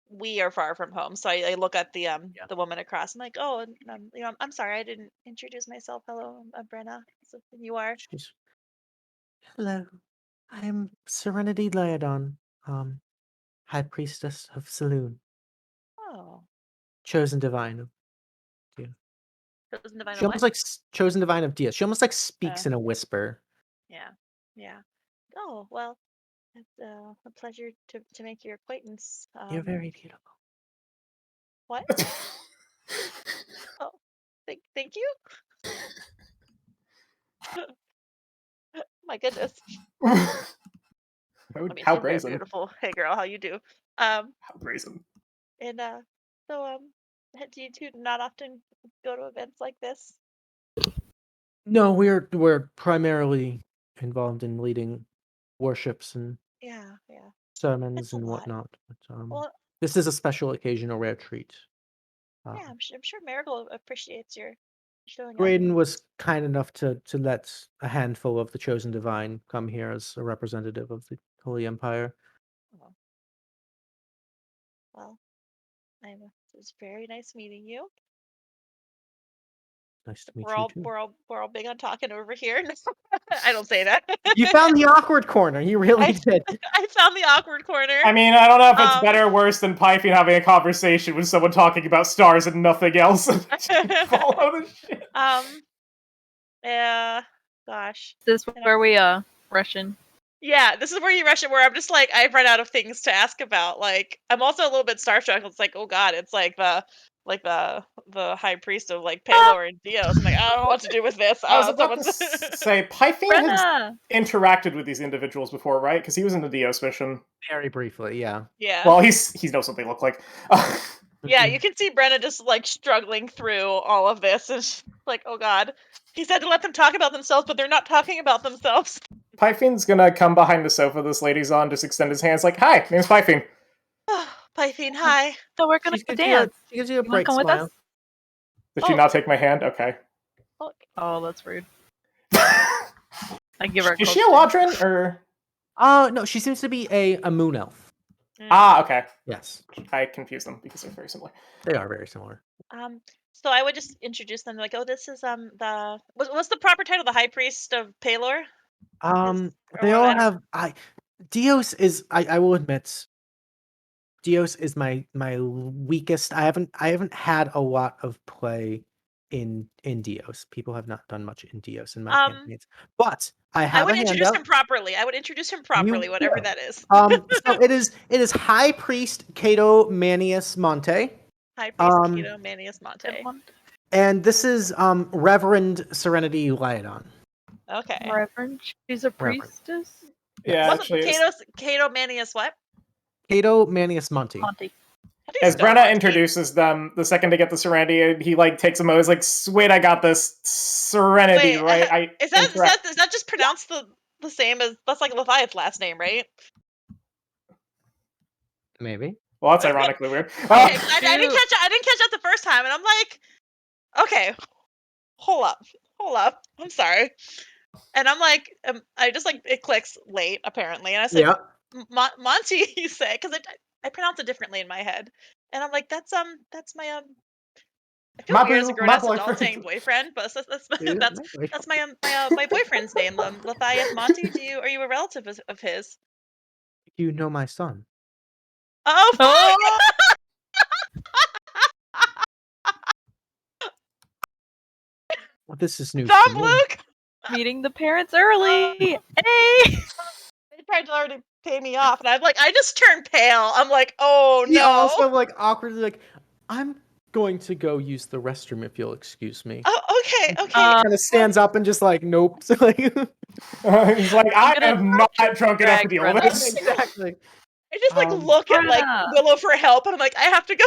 we are far from home. So I look at Yeah. the woman across. I'm like, oh, and, I'm sorry I didn't introduce myself. Hello, I'm Brenna. So you are. She's, hello, I'm Serenity Laodon, High Priestess of Saloon, Oh, chosen divine of Dia. doesn't divine She what? almost like chosen divine of Dia. She almost like speaks Oh. in a whisper. Yeah, yeah. Oh well, it's a pleasure to make your acquaintance. You're very beautiful. What? Oh, thank you. My goodness. Let me How say very brazen. beautiful. Hey girl, how you do? How brazen. And so do you two not often go to events like this? No, we're primarily involved in leading worships and Yeah, yeah. sermons It's a and lot. whatnot. But Well, this is a special occasion, a rare treat. yeah, I'm sure Marigold appreciates your showing up. Graydon was kind enough to let a handful of the chosen divine come here as a representative of the Holy Empire. Oh. Well, it was very nice meeting you. Nice to meet you too. We're all big on talking over here. I don't say that. You found the awkward corner. You really did. I found the awkward corner. I mean, I don't know if it's better or worse than Pyfean having a conversation with someone talking about stars and nothing else. Follow the shit. Yeah. Gosh. Is this where we rush in? Yeah, this is where you rush it. Where I'm just like, I've run out of things to ask about. Like, I'm also a little bit starstruck. It's like, oh god, it's like the high priest of like Palor and Dios. I'm like, I don't know what to do with this. I was about to say, Pyfean has Brenna! interacted with these individuals before, right? Because he was in the Dios mission. Very briefly, yeah. Yeah. Well, he knows what they look like. Yeah, you can see Brenna just like struggling through all of this, and she's like, "Oh God." He said to let them talk about themselves, but they're not talking about themselves. Pyfean's gonna come behind the sofa this lady's on, just extend his hands like, "Hi, name's Pyfean." Pyfean, hi. So we're gonna She gives you a, dance. she gives you a You wanna bright come with smile. us? Did she Oh. not take my hand? Okay. Oh, that's rude. I give her a Is she a close Latran or? No, she seems to be a moon elf. Ah, okay. Yes, I confused them because they're very similar. they are very similar. So I would just introduce them like, "Oh, this is what's the proper title? The High Priest of Pelor?" They all I don't- have. Dios is. I will admit, Dios is my weakest. I haven't had a lot of play in Dios. People have not done much in Dios in my campaigns, but I I have would a introduce handout. him properly. I would introduce him properly, whatever that is. So it is High Priest Cato Manius Monte. High Priest Keto Manius Monte. And this is Reverend Serenity Lyodon. Okay. Reverend, she's a Reverend. priestess. Yeah, What's actually, Cato Manius what? Cato Manius Monte. Monty. How do you as spell Brenna Monty? introduces them, the second they get the Serenity, he like takes them over. He's like, "Wait, I got this Serenity, Wait, right?" is that just pronounced the same as that's like Leviath's last name, right? Maybe. Well, that's ironically weird. Okay, I didn't catch up the first time, and I'm like, okay, hold up, I'm sorry. And I'm like, I just like it clicks late apparently, and I said, Monty, you say, because I pronounce it differently in my head, and I'm like, that's my I feel weird as a grown-ass adult saying boyfriend, but that's my boyfriend's name, Lethiath Monty. Are you a relative of his? You know my son. Oh, Well, this is news Tom to me. Luke. Meeting the parents early. Hey. They tried to already pay me off, and I'm like, I just turned pale. I'm like, oh He no. also like awkwardly like, I'm going to go use the restroom if you'll excuse me. Oh, okay. Kind of stands up and just like, nope. So, like, he's like, I am not drunk enough to deal with this. Exactly. I just like look at like Willow for help, and I'm like, I have to go.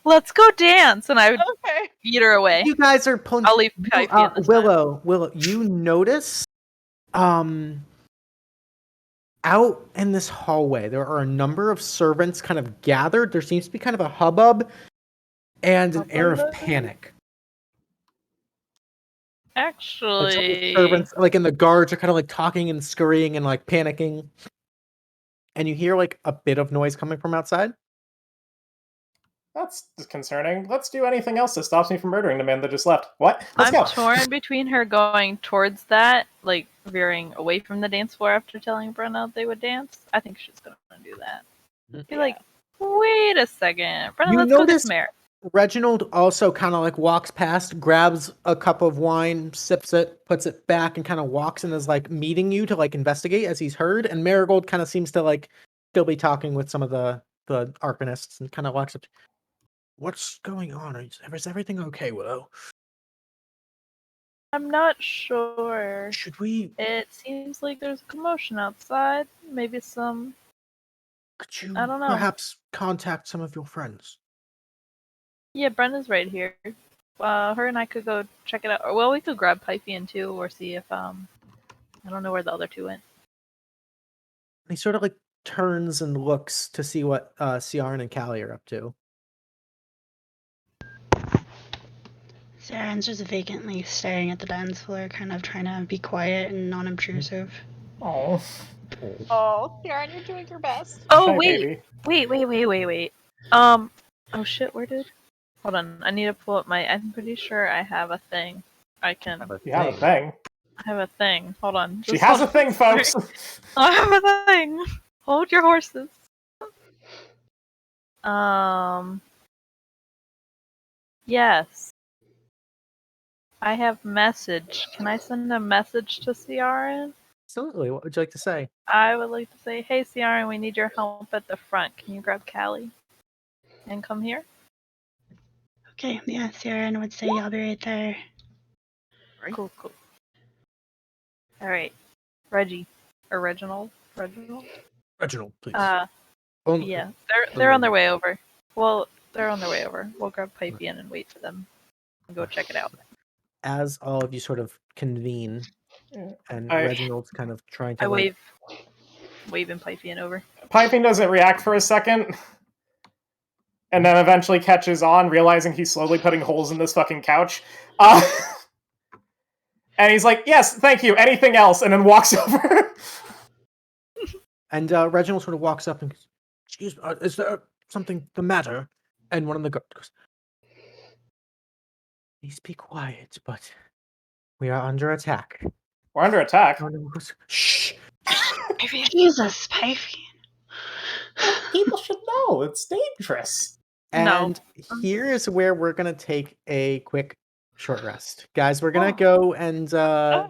Let's go dance, and I would Okay. eat her away. You guys are pulling. I'll leave Pyfean this time. Willow, you notice, out in this hallway, there are a number of servants kind of gathered. There seems to be kind of a hubbub and an air of panic. Actually, Servants, like in the guards, are kind of like talking and scurrying and like panicking. And you hear like a bit of noise coming from outside. That's disconcerting. Let's do anything else that stops me from murdering the man that just left. What? Let's I'm go. torn between her going towards that, like veering away from the dance floor after telling Brenna they would dance. I think she's gonna do that. Be like, wait a second, Brenna, let's go get some air. Reginald also kind of like walks past, grabs a cup of wine, sips it, puts it back, and kind of walks and is like meeting you to like investigate as he's heard. And Marigold kind of seems to like still be talking with some of the arcanists and kind of walks up. What's going on? Is everything okay, Willow? I'm not sure. Should we? It seems like there's a commotion outside. Maybe some. Could you I don't know. perhaps contact some of your friends? Yeah, Brenna's right here. Her and I could go check it out. Or, well, we could grab Pyfean too, or see if I don't know where the other two went. He sort of like turns and looks to see what Ciarenne and Callie are up to. Ciarenne's just vacantly staring at the dance floor, kind of trying to be quiet and non-obtrusive. Oh, Ciarenne, you're doing your best. Oh, Hi, wait. baby. Wait. Oh shit, where did? Hold on, I need to pull up my. I'm pretty sure I have a thing. I can. You have a thing. I have a thing. Hold on. She has a thing, folks. I have a thing. Hold your horses. Yes. I have message. Can I send a message to Ciarenne? Absolutely. What would you like to say? I would like to say, hey Ciarenne, we need your help at the front. Can you grab Callie and come here? Okay, yeah, Ciarenne would say I'll be right there. Right. Cool. Alright. Reginald, Reginald, please. yeah, they're on their way over. Well, They're on their way over. We'll grab Pyfean and wait for them and go check it out. As all of you sort of convene, and Reginald's kind of trying to I waving Pyfean over. Pyfean doesn't react for a second, and then eventually catches on, realizing he's slowly putting holes in this fucking couch. And he's like, "Yes, thank you. Anything else?" And then walks over. And Reginald sort of walks up and goes, "Excuse me, is there something the matter?" And one of the guards goes, "Please be quiet, but we are under attack." We're under attack. One of them goes, "Shh." Jesus, Pyfean. People should know it's dangerous. And here is where we're gonna take a quick short rest, guys. We're gonna go and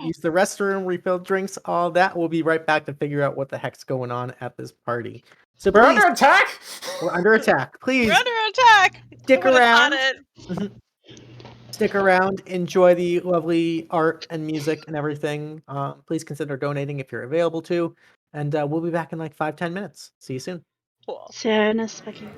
use the restroom, refill drinks, all that. We'll be right back to figure out what the heck's going on at this party. So We're please, under attack. we're under attack. Please We're under attack. stick Who would've around. thought it? Stick around. Enjoy the lovely art and music and everything. Please consider donating if you're available to. And we'll be back in like 5-10 minutes. See you soon. Cool. Ciarenne is speaking.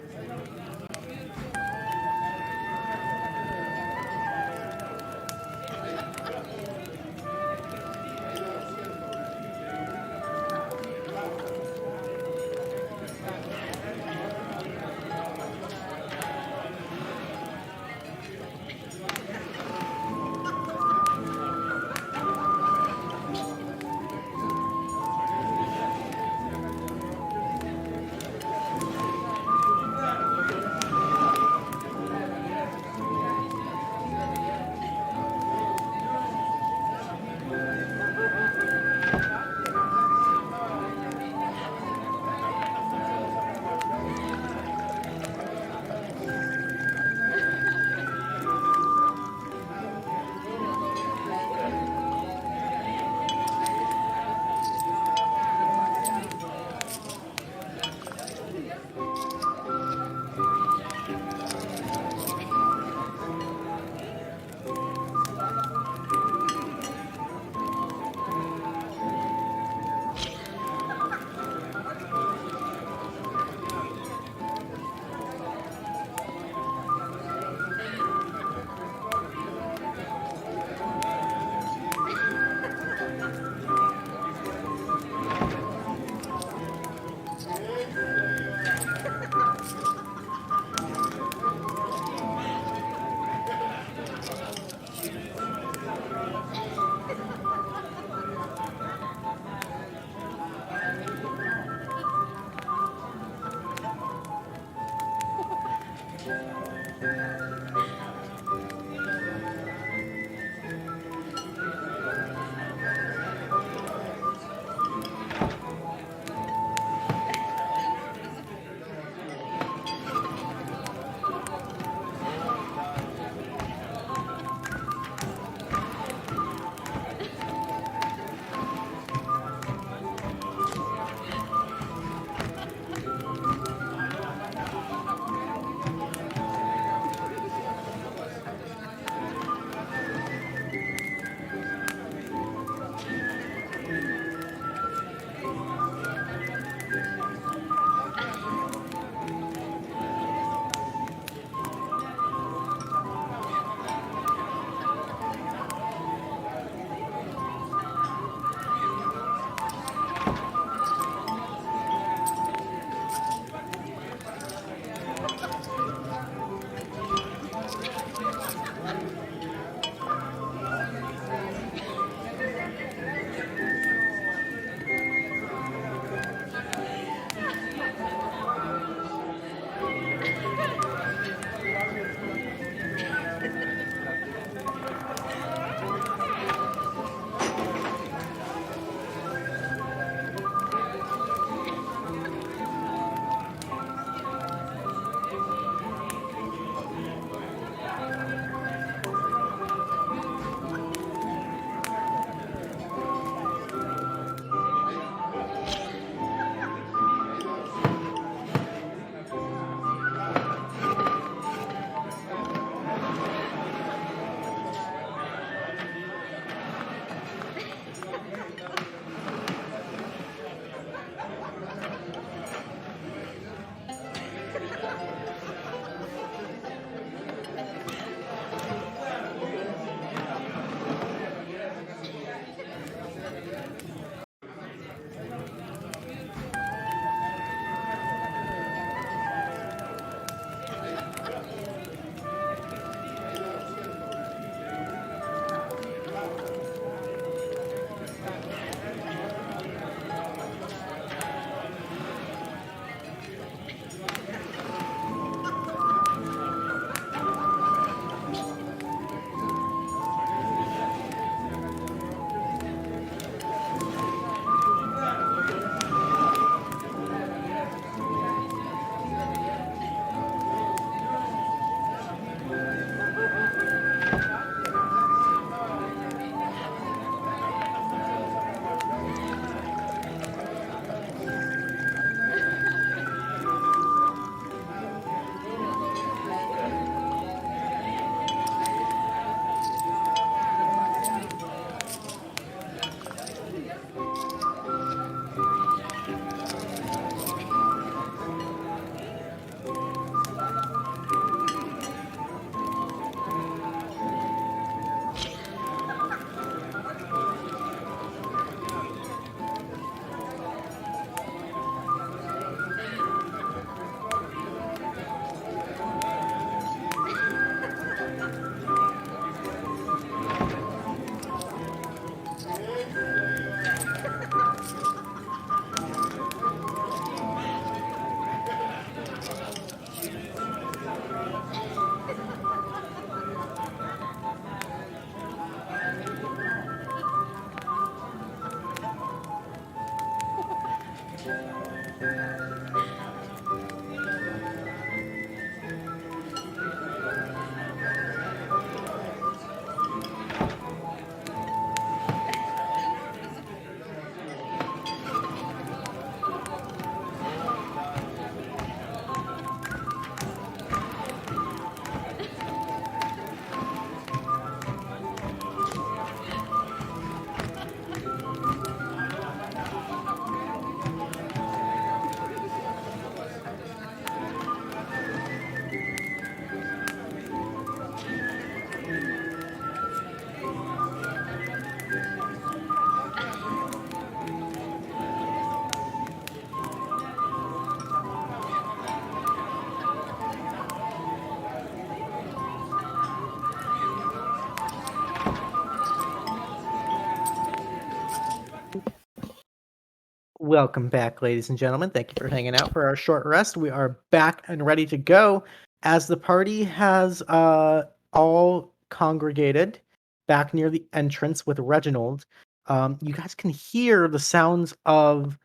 Welcome back, ladies and gentlemen. Thank you for hanging out for our short rest. We are back and ready to go as the party has all congregated back near the entrance with Reginald. You guys can hear the sounds of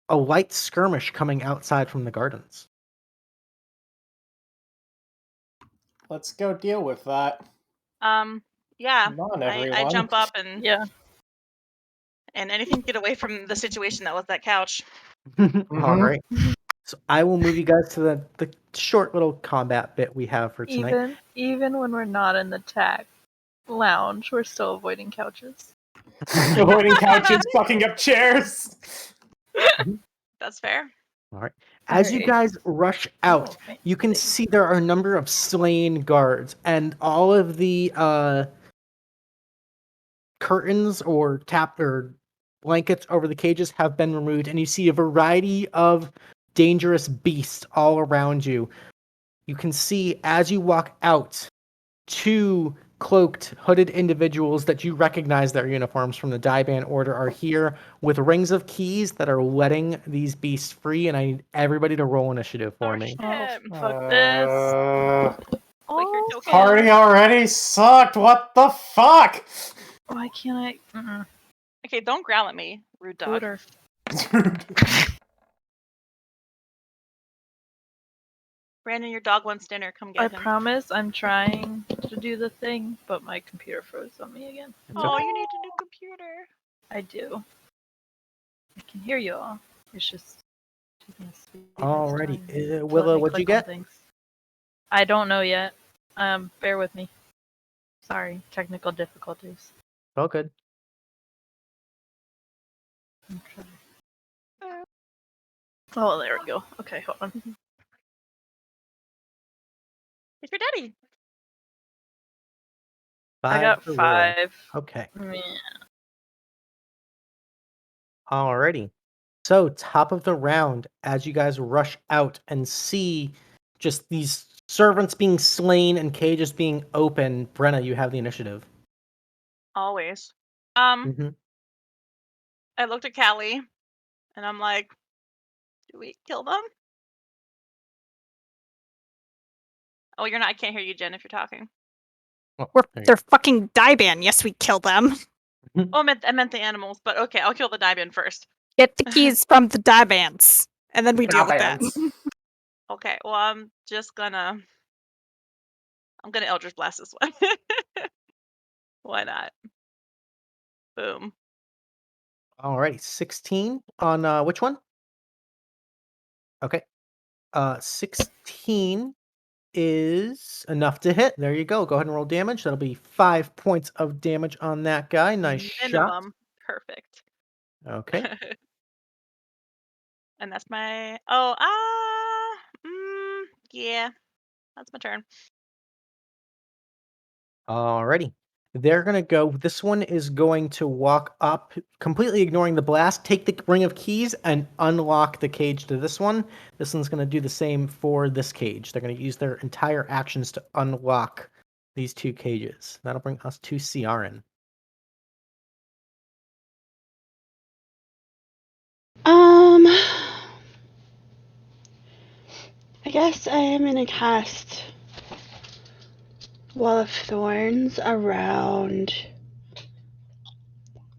a light skirmish coming outside from the gardens. Let's go deal with that. Yeah. Come on, I everyone. jump up and Yeah. anything to get away from the situation that was that couch. All right. So I will move you guys to the short little combat bit we have for tonight. Even when we're not in the tack lounge, we're still avoiding couches. Avoiding couches, fucking up chairs. That's fair. All right. As you Alright. guys rush out, Oh, you can fancy. see there are a number of slain guards, and all of the curtains or blankets over the cages have been removed, and you see a variety of dangerous beasts all around you. You can see as you walk out, two cloaked, hooded individuals that you recognize their uniforms from the Daiban Order are here with rings of keys that are letting these beasts free, and I need everybody to roll initiative for me. Shit. Oh, fuck this. Wait, your Oh, token. Party already sucked. What the fuck? why can't I? Okay, don't growl at me, rude dog. Booter. Brandon, your dog wants dinner. Come I get him. promise I'm trying to do the thing, but my computer froze on me again. Oh, you need a new computer. I do. I can hear you all. It's just taking a sweet ass Alrighty. time to let Willow, me what'd you click on get? things. I don't know yet. Bear with me. Sorry, technical difficulties. Oh, good. Okay. Oh, there we go. Okay, hold on. It's your daddy. I got for Willow. 5. Okay. Yeah. Alrighty. So, top of the round, as you guys rush out and see just these servants being slain and cages being open, Brenna, you have the initiative. Always. Mm-hmm. I looked at Callie, and I'm like, do we kill them? Oh, you're not. I can't hear you, Jen, if you're talking. They're fucking Daiban. Yes, we kill them. Oh, I meant the animals, but okay, I'll kill the Daiban first. Get the keys from the Daibans, and then we deal with that. Okay, well, I'm gonna Eldritch Blast this one. Why not? Boom. Alrighty. 16 on which one? Okay. 16 is enough to hit. There you go. Go ahead and roll damage. That'll be 5 points of damage on that guy. Nice shot. Minimum. Perfect. Okay. And that's my. Yeah. That's my turn. Alrighty. They're going to go. This one is going to walk up, completely ignoring the blast, take the ring of keys, and unlock the cage to this one. This one's going to do the same for this cage. They're going to use their entire actions to unlock these two cages. That'll bring us to Ciarenne. I guess I am gonna cast Wall of Thorns around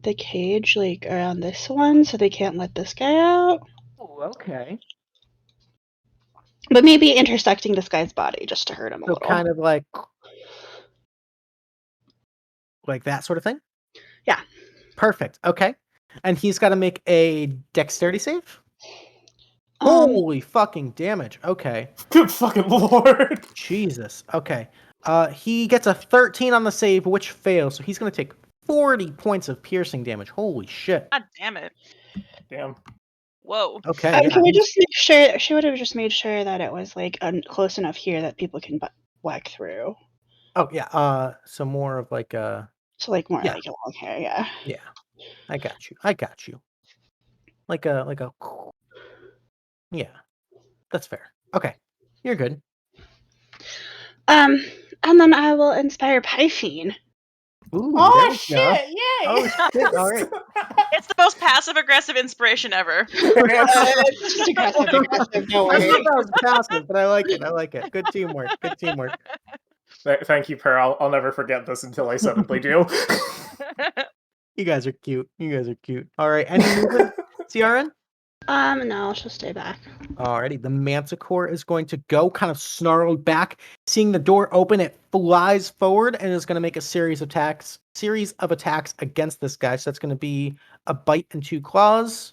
the cage, like around this one, so they can't let this guy out. Oh, okay. But maybe intersecting this guy's body just to hurt him a So little. kind of like that sort of thing? Yeah. Perfect. Okay. And he's got to make a dexterity save? Holy fucking damage. Okay. Good fucking lord. Jesus. Okay. He gets a 13 on the save, which fails, so he's going to take 40 points of piercing damage. Holy shit. God damn it. Damn. Whoa. Okay. Yeah, Can we just make sure? She would have just made sure that it was like close enough here that people can whack through. Oh yeah. So more of like a. So like more Yeah. like a long hair, yeah. Yeah. I got you. Like a. Yeah. That's fair. Okay. You're good. And then I will inspire Pyfean. Ooh. Oh there shit! we go. Yay! Oh shit! All right. It's the most passive aggressive inspiration ever. It's just aggressive, don't I worry. thought that was passive, but I like it. Good teamwork. Thank you, Per. I'll never forget this until I suddenly do. You guys are cute. All right. Any movement, Ciarenne? No, she'll stay back. Alrighty, the Manticore is going to go kind of snarled back. Seeing the door open, it flies forward and is going to make a series of attacks against this guy. So that's going to be a bite and 2 claws.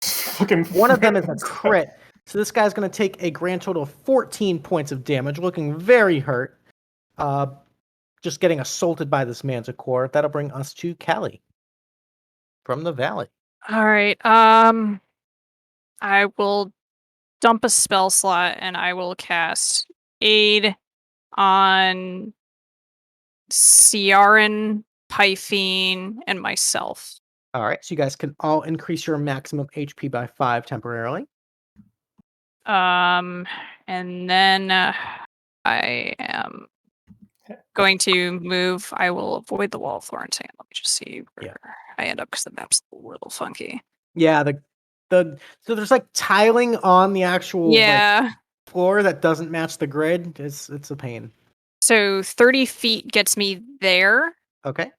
Fucking One of them is a crit. So this guy's going to take a grand total of 14 points of damage, looking very hurt. Just getting assaulted by this Manticore. That'll bring us to Callie from the valley. All right. I will dump a spell slot and I will cast Aid on Ciarenne, Pyfean, and myself. All right, so you guys can all increase your maximum HP by 5 temporarily. And then I am going to move. I will avoid the wall of thorns. Let me just see where I end up because the map's a little funky. Yeah, so there's like tiling on the actual floor that doesn't match the grid. It's a pain. So 30 feet gets me there. Okay.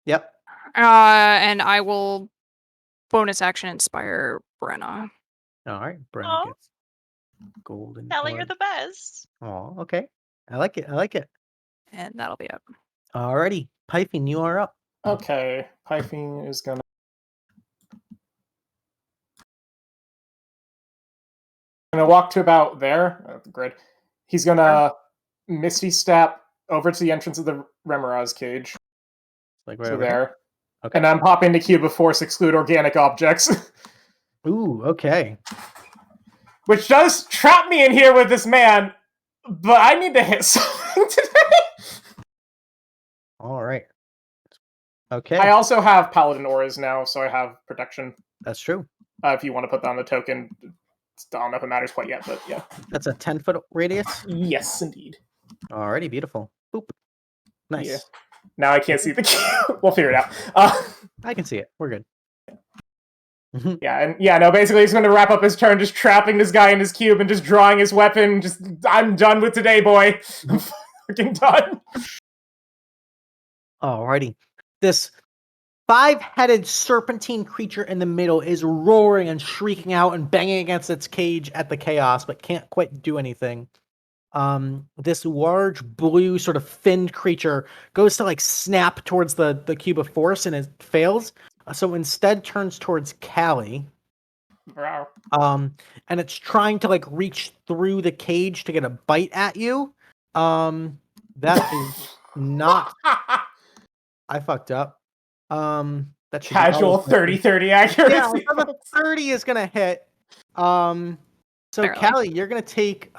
Yep. And I will bonus action inspire Brenna. All right, Brenna gets golden. Callie, you're the best. Oh, okay. I like it. And that'll be up. Alrighty, Pyfean, you are up. Okay, Pyfean is gonna walk to about there. The grid. He's gonna Misty Step over to the entrance of the Remoraz cage. Like right so over there. here? Okay. And I'm popping the cube of force exclude organic objects. Ooh, okay. Which does trap me in here with this man, but I need to hit something today. All right. Okay. I also have Paladin auras now, so I have protection. That's true. If you want to put down the token, I don't know if it matters quite yet, but yeah. That's a 10-foot radius? Yes, indeed. Alrighty, beautiful. Boop. Nice. Yeah. Now I can't see the cube. We'll figure it out. I can see it. We're good. No, basically he's going to wrap up his turn just trapping this guy in his cube and just drawing his weapon. Just, I'm done with today, boy. I'm fucking done. Alrighty. This 5-headed serpentine creature in the middle is roaring and shrieking out and banging against its cage at the chaos, but can't quite do anything. This large blue sort of finned creature goes to like snap towards the cube of force and it fails. So instead turns towards Callie. Wow. And it's trying to like reach through the cage to get a bite at you. That is not. I fucked up. That should casual 30-30 accuracy. Yeah, the 30 is gonna hit. So Barely. Callie, you're gonna take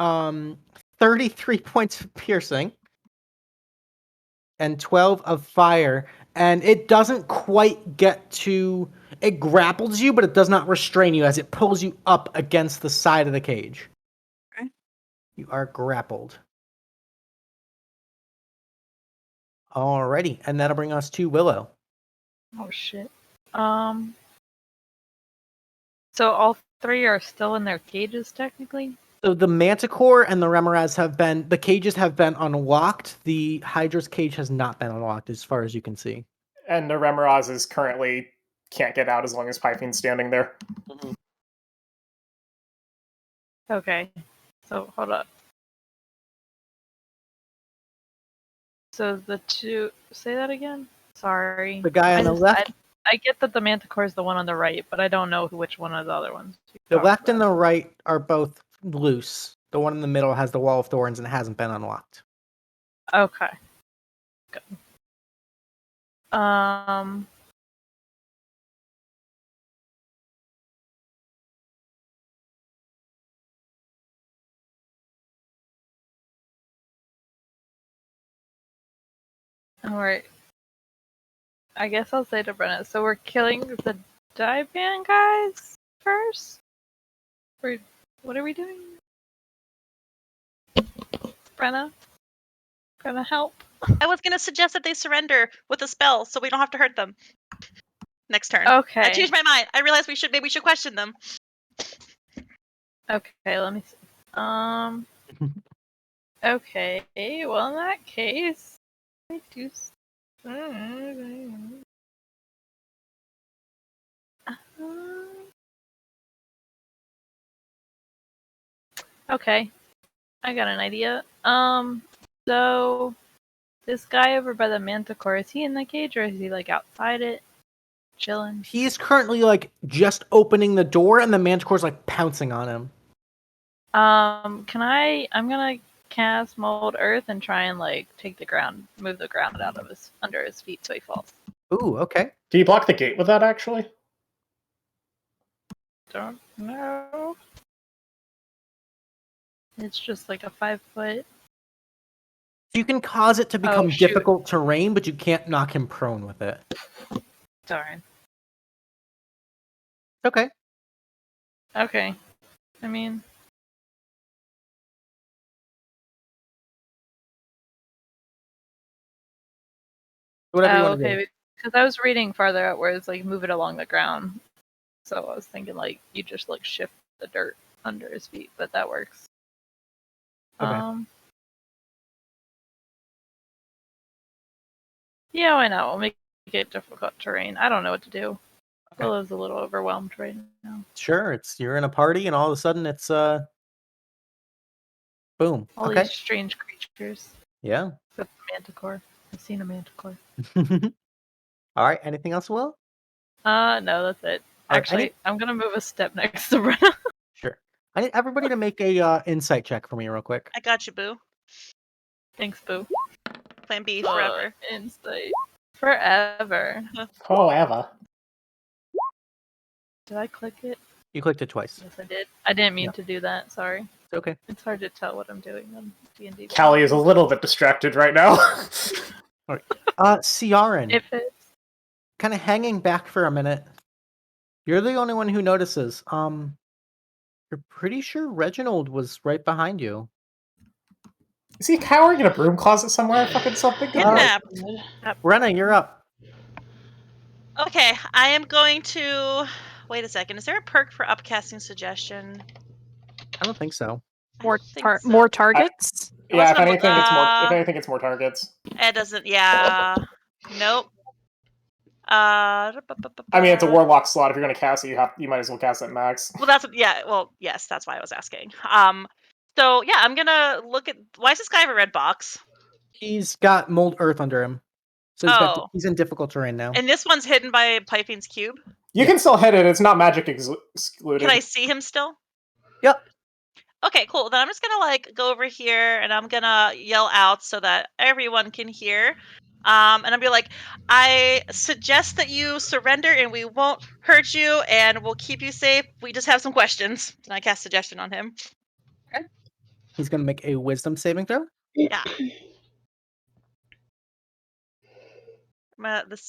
33 points of piercing and 12 of fire, and it doesn't quite get to. It grapples you, but it does not restrain you as it pulls you up against the side of the cage. Okay. You are grappled. Alrighty, and that'll bring us to Willow. Oh shit. So all three are still in their cages, technically? So the Manticore and the Remoraz the cages have been unlocked. The Hydra's cage has not been unlocked as far as you can see. And the Remoraz is currently can't get out as long as Pyfean's standing there. Okay. So, hold up. So the two... Say that again? Sorry. The guy on the left, I get that the Manticore is the one on the right, but I don't know which one of the other ones. the left and the right are both loose. The one in the middle has the Wall of Thorns and hasn't been unlocked. Okay. Good. Alright. I guess I'll say to Brenna, so we're killing the Daipan guys first? What are we doing? Brenna? Brenna, help. I was gonna suggest that they surrender with a spell, so we don't have to hurt them. Next turn. Okay. I changed my mind. I realized maybe we should question them. Okay, let me see. Okay, well in that case, I do. Okay, I got an idea. So this guy over by the Manticore, is he in the cage or is he like outside it, chilling? He's currently like just opening the door, and the Manticore's like pouncing on him. I'm gonna cast Mold Earth and try and like move the ground out of under his feet so he falls. Ooh, okay. Do you block the gate with that, actually? Don't know. It's just like a 5-foot. You can cause it to become shoot. difficult terrain, but you can't knock him prone with it. Darn. Okay. Okay. I mean, Whatever you want to do. okay, because I was reading farther out where it's like move it along the ground. So I was thinking like you just like shift the dirt under his feet, but that works. Okay. Yeah, why not? We'll make it difficult terrain. I don't know what to do. Okay. Willow's a little overwhelmed right now. Sure, you're in a party, and all of a sudden it's boom. All Okay. these strange creatures. Yeah. Except the Manticore. I've seen a Manticore. All right. Anything else, Will? No, that's it. All right, Actually, I'm gonna move a step next to Brenna. Sure. I need everybody to make a insight check for me real quick. I got you, boo. Thanks, Boo. Plan B forever. Insight. Forever. Forever. Did I click it? You clicked it twice. Yes, I did. I didn't mean Yeah. to do that. Sorry. It's okay. It's hard to tell what I'm doing on D&D. Callie is a little bit distracted right now. Ciarenne, If it's kind of hanging back for a minute. You're the only one who notices. You're pretty sure Reginald was right behind you. Is he cowering in a broom closet somewhere? Fucking something. Kidnapped. Brenna, you're up. Okay, I am going to. Wait a second. Is there a perk for upcasting suggestion? I don't think so. I More don't think so. more targets. Yeah, if What's anything, the- it's more. If anything, it's more targets. It doesn't. Yeah. Nope. I mean, it's a warlock slot. If you're gonna cast it, you might as well cast it max. Well, that's yeah. Well, yes, that's why I was asking. So yeah, I'm gonna look at. Why does this guy have a red box? He's got Mold Earth under him. So he's in difficult terrain now. And this one's hidden by Pyfean's cube. You can still hit it. It's not magic excluded. Can I see him still? Yep. Okay, cool. Then I'm just gonna like go over here and I'm gonna yell out so that everyone can hear. And I'll be like, I suggest that you surrender and we won't hurt you and we'll keep you safe. We just have some questions. And I cast suggestion on him. Okay. He's gonna make a wisdom saving throw. Yeah. The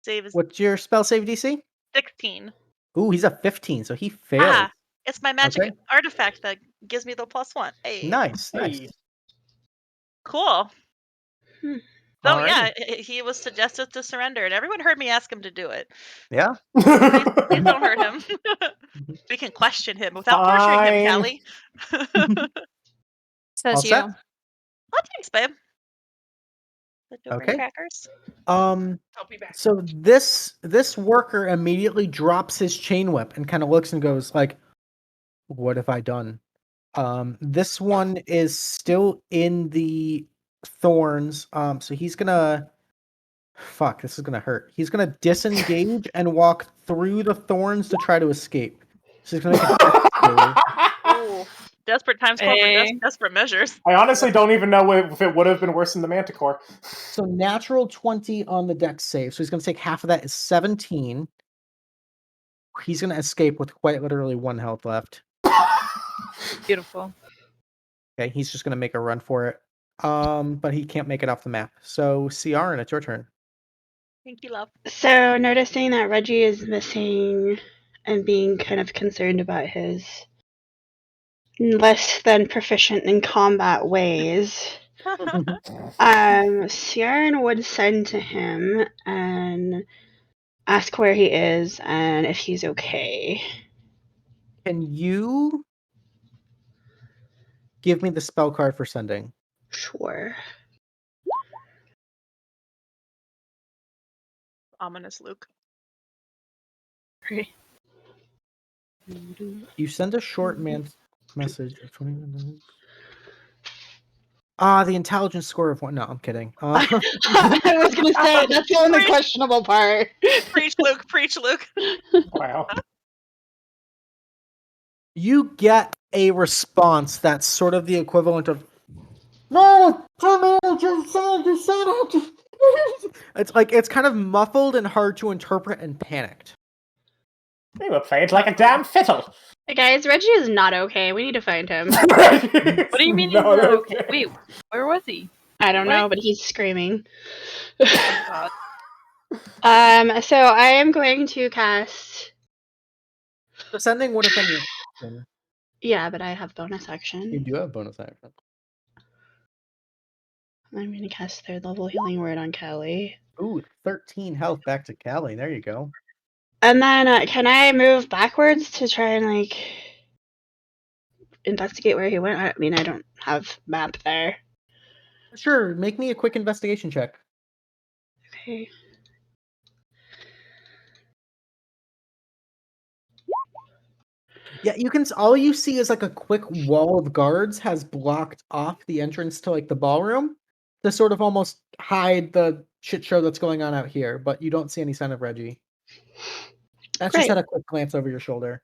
save is What's your spell save DC? 16. Ooh, he's a 15, so he fails. Ah, it's my magic Okay. artifact that gives me the +1. Hey. Nice, Hey. nice. Cool. So Alrighty. yeah, he was suggested to surrender, and everyone heard me ask him to do it. Yeah. Please don't hurt him. We can question him without torturing him, Fine. Callie. Says All you. set? Oh, thanks, babe. The Okay. crackers. I'll be back. So this worker immediately drops his chain whip and kind of looks and goes like, "What have I done?" This one is still in the thorns. So he's gonna. Fuck, this is gonna hurt. He's gonna disengage and walk through the thorns to try to escape. So he's gonna make a death save. Ooh, desperate times call for Hey. desperate measures. I honestly don't even know if it would have been worse than the Manticore. So natural 20 on the dex save. So he's gonna take half of that is 17. He's gonna escape with quite literally 1 health left. Beautiful. Okay, he's just gonna make a run for it. But he can't make it off the map. So Ciarenne, it's your turn. Thank you, love. So, noticing that Reggie is missing and being kind of concerned about his less than proficient in combat ways, Ciarenne would send to him and ask where he is and if he's okay. Can you give me the spell card for sending? Sure. Ominous Luke. You send a short message of 20 minutes. The intelligence score of 1. No, I'm kidding. I was gonna say that's the only Preach. questionable part. Preach, Luke. Preach, Luke. Wow. You get a response that's sort of the equivalent of "No, it's kind of muffled and hard to interpret and panicked. They were played like a damn fiddle. Hey guys, Reggie is not okay. We need to find him. What do you mean he's Not not okay? okay. Wait, where was he? I don't What? know, but he's screaming. Oh, God. So I am going to cast. The sending would have been your action. Yeah, but I have bonus You action. do have bonus action. I'm gonna cast third level healing word on Callie. Ooh, 13 health back to Callie. There you go. And then can I move backwards to try and investigate where he went? I mean, I don't have map there. Sure, make me a quick investigation check. Okay. Yeah, all you see is like a quick wall of guards has blocked off the entrance to like the ballroom to sort of almost hide the shit show that's going on out here, but you don't see any sign of Reggie. That's just Great. at a quick glance over your shoulder.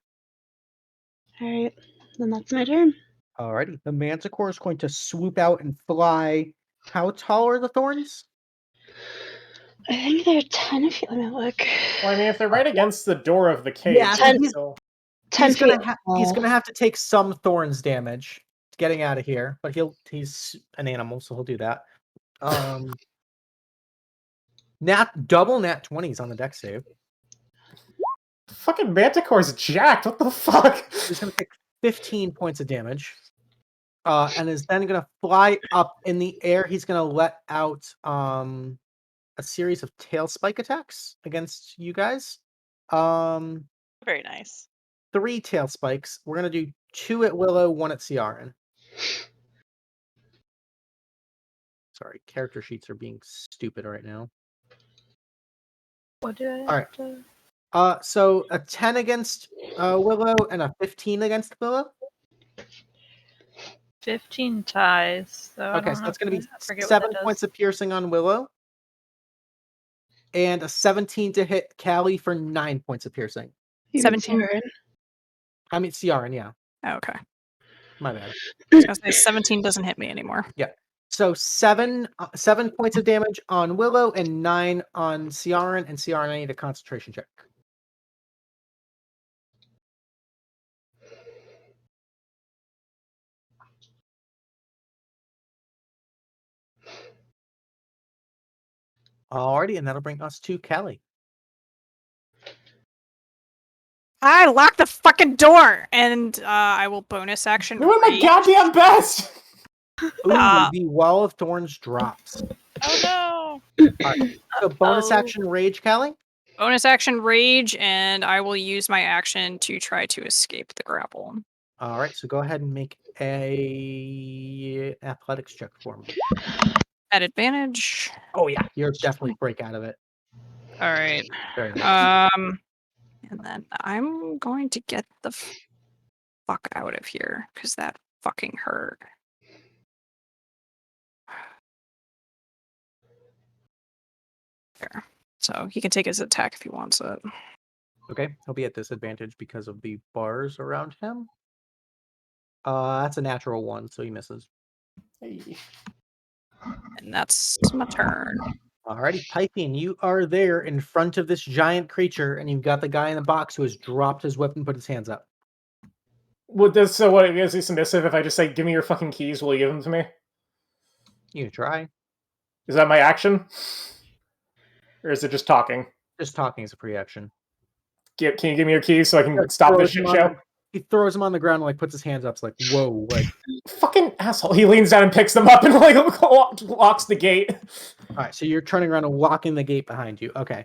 Alright, then that's my turn. Alrighty, the Manticore is going to swoop out and fly. How tall are the thorns? I think they're 10 feet. Let me look. Well, I mean, if they're right against the door of the cave, Yeah, Ten- it's still... 10 he's feet. gonna have to take some thorns damage getting out of here, but he's an animal, so he'll do that. Double nat 20s on the dex save. Fucking Manticore's jacked. What the fuck? He's gonna take 15 points of damage. And is then gonna fly up in the air. He's gonna let out a series of tail spike attacks against you guys. Very nice. 3 tail spikes. We're gonna do 2 at Willow, 1 at Ciarenne. Sorry, character sheets are being stupid right now. What did I All right. have to... So a 10 against Willow and a 15 against Willow. 15 ties. So Okay, I so don't that's know going to if be I forget what 7 that points does. of piercing on Willow. And a 17 to hit Callie for 9 points of piercing. You 17. can see her in. I mean, Ciarenne, yeah. Oh, okay. My bad. I was gonna say 17 doesn't hit me anymore. So 7 points of damage on Willow and 9 on Ciarenne. And Ciarenne, I need a concentration check. Alrighty, and that'll bring us to Callie. I locked the fucking door, and I will bonus action. Doing my rage. goddamn best! Ooh, the wall of thorns drops. Oh no! So bonus Uh-oh. action rage, Callie? Bonus action rage, and I will use my action to try to escape the grapple. All right, so go ahead and make a athletics check for me. At advantage. Oh yeah, you're definitely break out of it. All right. Very nice. And then I'm going to get the fuck out of here because that fucking hurt. There. So he can take his attack if he wants it. Okay, he'll be at disadvantage because of the bars around him. That's a natural 1, so he misses. Hey. And that's my turn. Alrighty, Pyfean, you are there in front of this giant creature, and you've got the guy in the box who has dropped his weapon and put his hands up. Would this, so what, is he submissive if I just say, give me your fucking keys, will you give them to me? You can try. Is that my action? Or is it just talking? Just talking is a free action. Can you give me your keys so I can stop this shit show? He throws him on the ground and like puts his hands up. It's like, whoa, like fucking asshole. He leans down and picks them up and like locks the gate. Alright, so you're turning around and locking the gate behind you. Okay.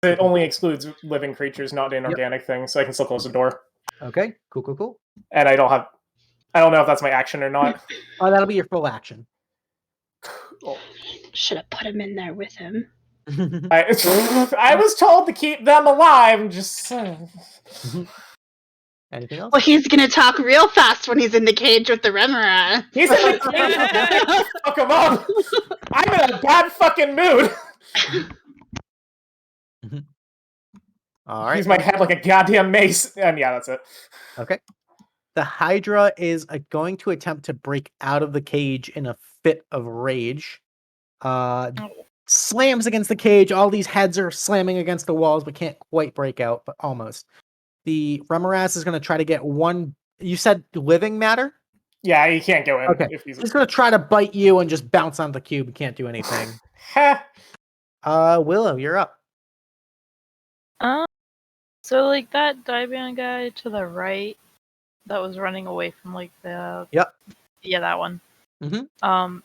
It only excludes living creatures, not inorganic things, so I can still close the door. Okay, cool. And I don't know if that's my action or not. Oh, that'll be your full action. Should have put him in there with him. I was told to keep them alive. Just Anything else? Well, he's gonna talk real fast when he's in the cage with the Remora. he's in the cage. Fuck him up. I'm in a bad fucking mood. All right. Use my head like a goddamn mace, and yeah, that's it. Okay. The Hydra is going to attempt to break out of the cage in a fit of rage. Slams against the cage. All these heads are slamming against the walls, but can't quite break out, but almost. The Remoras is going to try to get one. You said living matter? Yeah, he can't go in. Okay. If he's going to try to bite you and just bounce on the cube. Can't do anything. Willow, you're up. So like that Diban guy to the right that was running away from like the Yep. Yeah, that one. Mhm.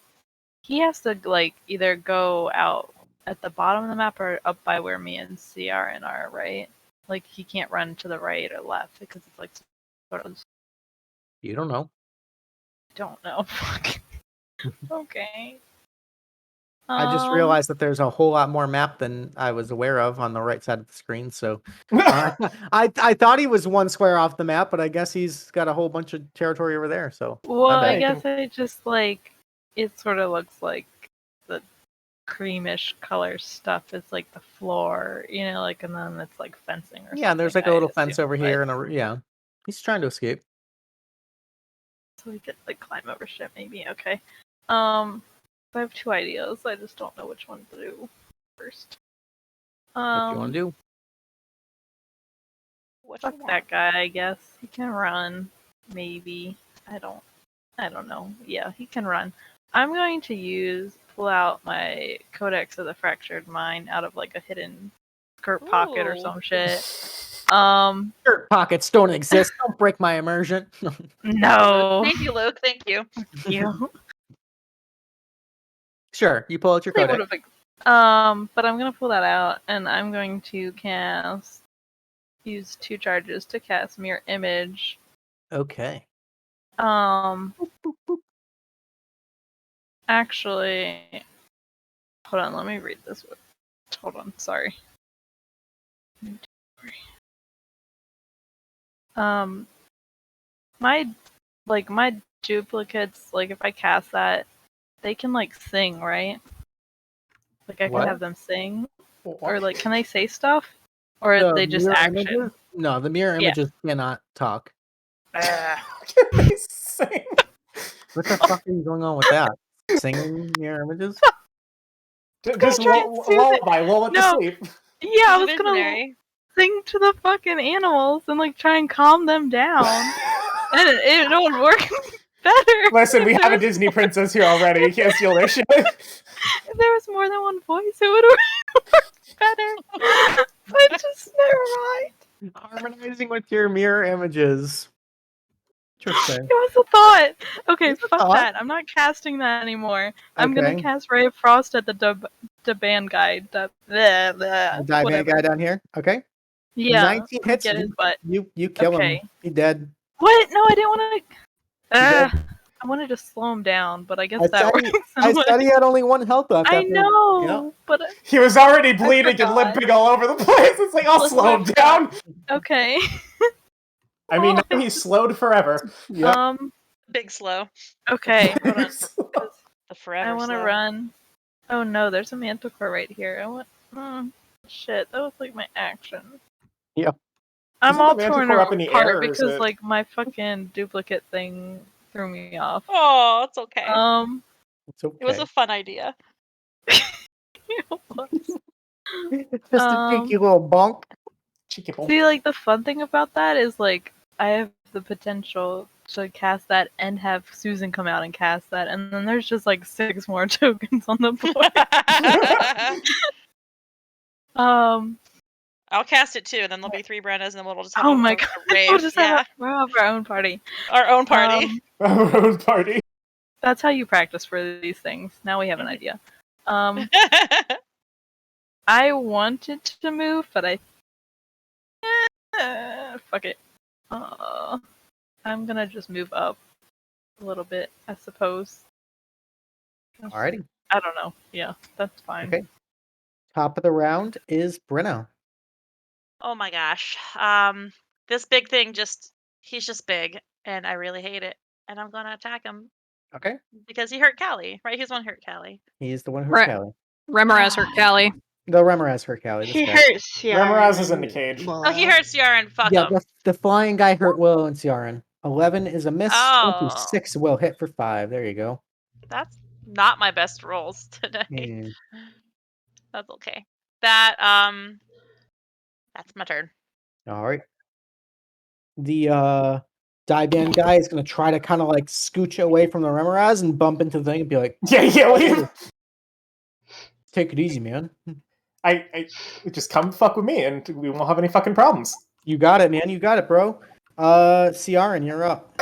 He has to like either go out at the bottom of the map or up by where me and Ciarenne are, right? Like he can't run to the right or left because it's like photos. You don't know. Don't know. Fuck. Okay. I just realized that there's a whole lot more map than I was aware of on the right side of the screen. So I thought he was one square off the map, but I guess he's got a whole bunch of territory over there. So Well, I bad. guess I just like it sort of looks like the creamish color stuff is like the floor, you know, like, and then it's like fencing or something. Yeah, there's like a little I fence assume, over but- here, and yeah, he's trying to escape. So we could like climb over shit, maybe. Okay. I have two ideas. I just don't know which one to do first. What do you want to do? Fuck that guy. I guess he can run. Maybe. I don't know. Yeah, he can run. I'm going to pull out my Codex of the Fractured Mind out of like a hidden skirt pocket or Ooh. some shit. Shirt pockets don't exist. Don't break my immersion. No. Thank you, Luke. Thank you. You. Sure, you pull out your They codex. would've, but I'm gonna pull that out, and I'm going to use 2 charges to cast Mirror Image. Okay. Actually, hold on, let me read this. Hold on, sorry. My duplicates, like if I cast that, they can like sing, right? Like I What? can have them sing, or like can they say stuff, or The they just mirror action? images? No, the mirror Yeah. images cannot talk. Sing. What the fuck is going on with that? Singing mirror images? Just try and soothe it. lullaby, lull it to No. sleep. Yeah, I was gonna Visionary. sing to the fucking animals and like try and calm them down, and it would work better. Listen, we If have there a Disney princess here already. You can't steal their shit. If there was more than one voice, it would work better. But just never mind. Harmonizing with your mirror images. Interesting. It was a thought. Okay, It's a fuck thought. that. I'm not casting that anymore. I'm gonna Okay. cast Ray of Frost at the band guy. The dive guy down here. Okay. Yeah. 19 hits. Get his butt. You kill Okay. him. He dead. What? No, I didn't want dead. to. I wanted to slow him down, but I guess I that said works. I said he had only 1 health left. I after- know, but He was already bleeding and forgot. limping all over the place. It's like, I'll Listen, slow I him forgot. down. Okay. I mean, now he's slowed forever. Yep. Big slow. Okay, hold on. 'Cause The forever I want to slow. run. Oh no, there's a manticore right here. I want. Shit, that was like my action. Yep. I'm Isn't all the torn manticore up in the air, apart or is because it- like my fucking duplicate thing threw me off. Oh, it's okay. It's okay. It was a fun idea. It was. Just a cheeky little bonk. Cheeky bolt. See, like the fun thing about that is like I have the potential to cast that and have Susan come out and cast that, and then there's just like 6 more tokens on the board. I'll cast it too, and then there'll be 3 Brennas, and then we'll just have Oh a, my a god, rave. we'll just Yeah, we'll have our own party. our own party. Our own party. That's how you practice for these things. Now we have an idea. I wanted to move, but I fuck it. I'm gonna just move up a little bit, I suppose. Alrighty. I don't know. Yeah, that's fine. Okay. Top of the round is Brenna. Oh my gosh. This big thing he's just big, and I really hate it. And I'm gonna attack him Okay. because he hurt Callie, right? He's the one who hurt Callie. He's the one who's Right. Callie. Remoraz hurt Callie. The Remoraz hurt Callie. This He guy. hurts Ciarenne. Remoraz is in the cage. Oh, he hurt Ciarenne. Fuck Yeah, him. the flying guy hurt Willow and Ciarenne. 11 is a miss. Oh. 26 will hit for 5. There you go. That's not my best rolls today. Mm. That's okay. That's my turn. All right. The Diban guy is going to try to kind of like scooch away from the Remoraz and bump into the thing and be like, Yeah, leave. take it easy, man. I just come fuck with me, and we won't have any fucking problems. You got it, man. You got it, bro. Ciarenne, you're up.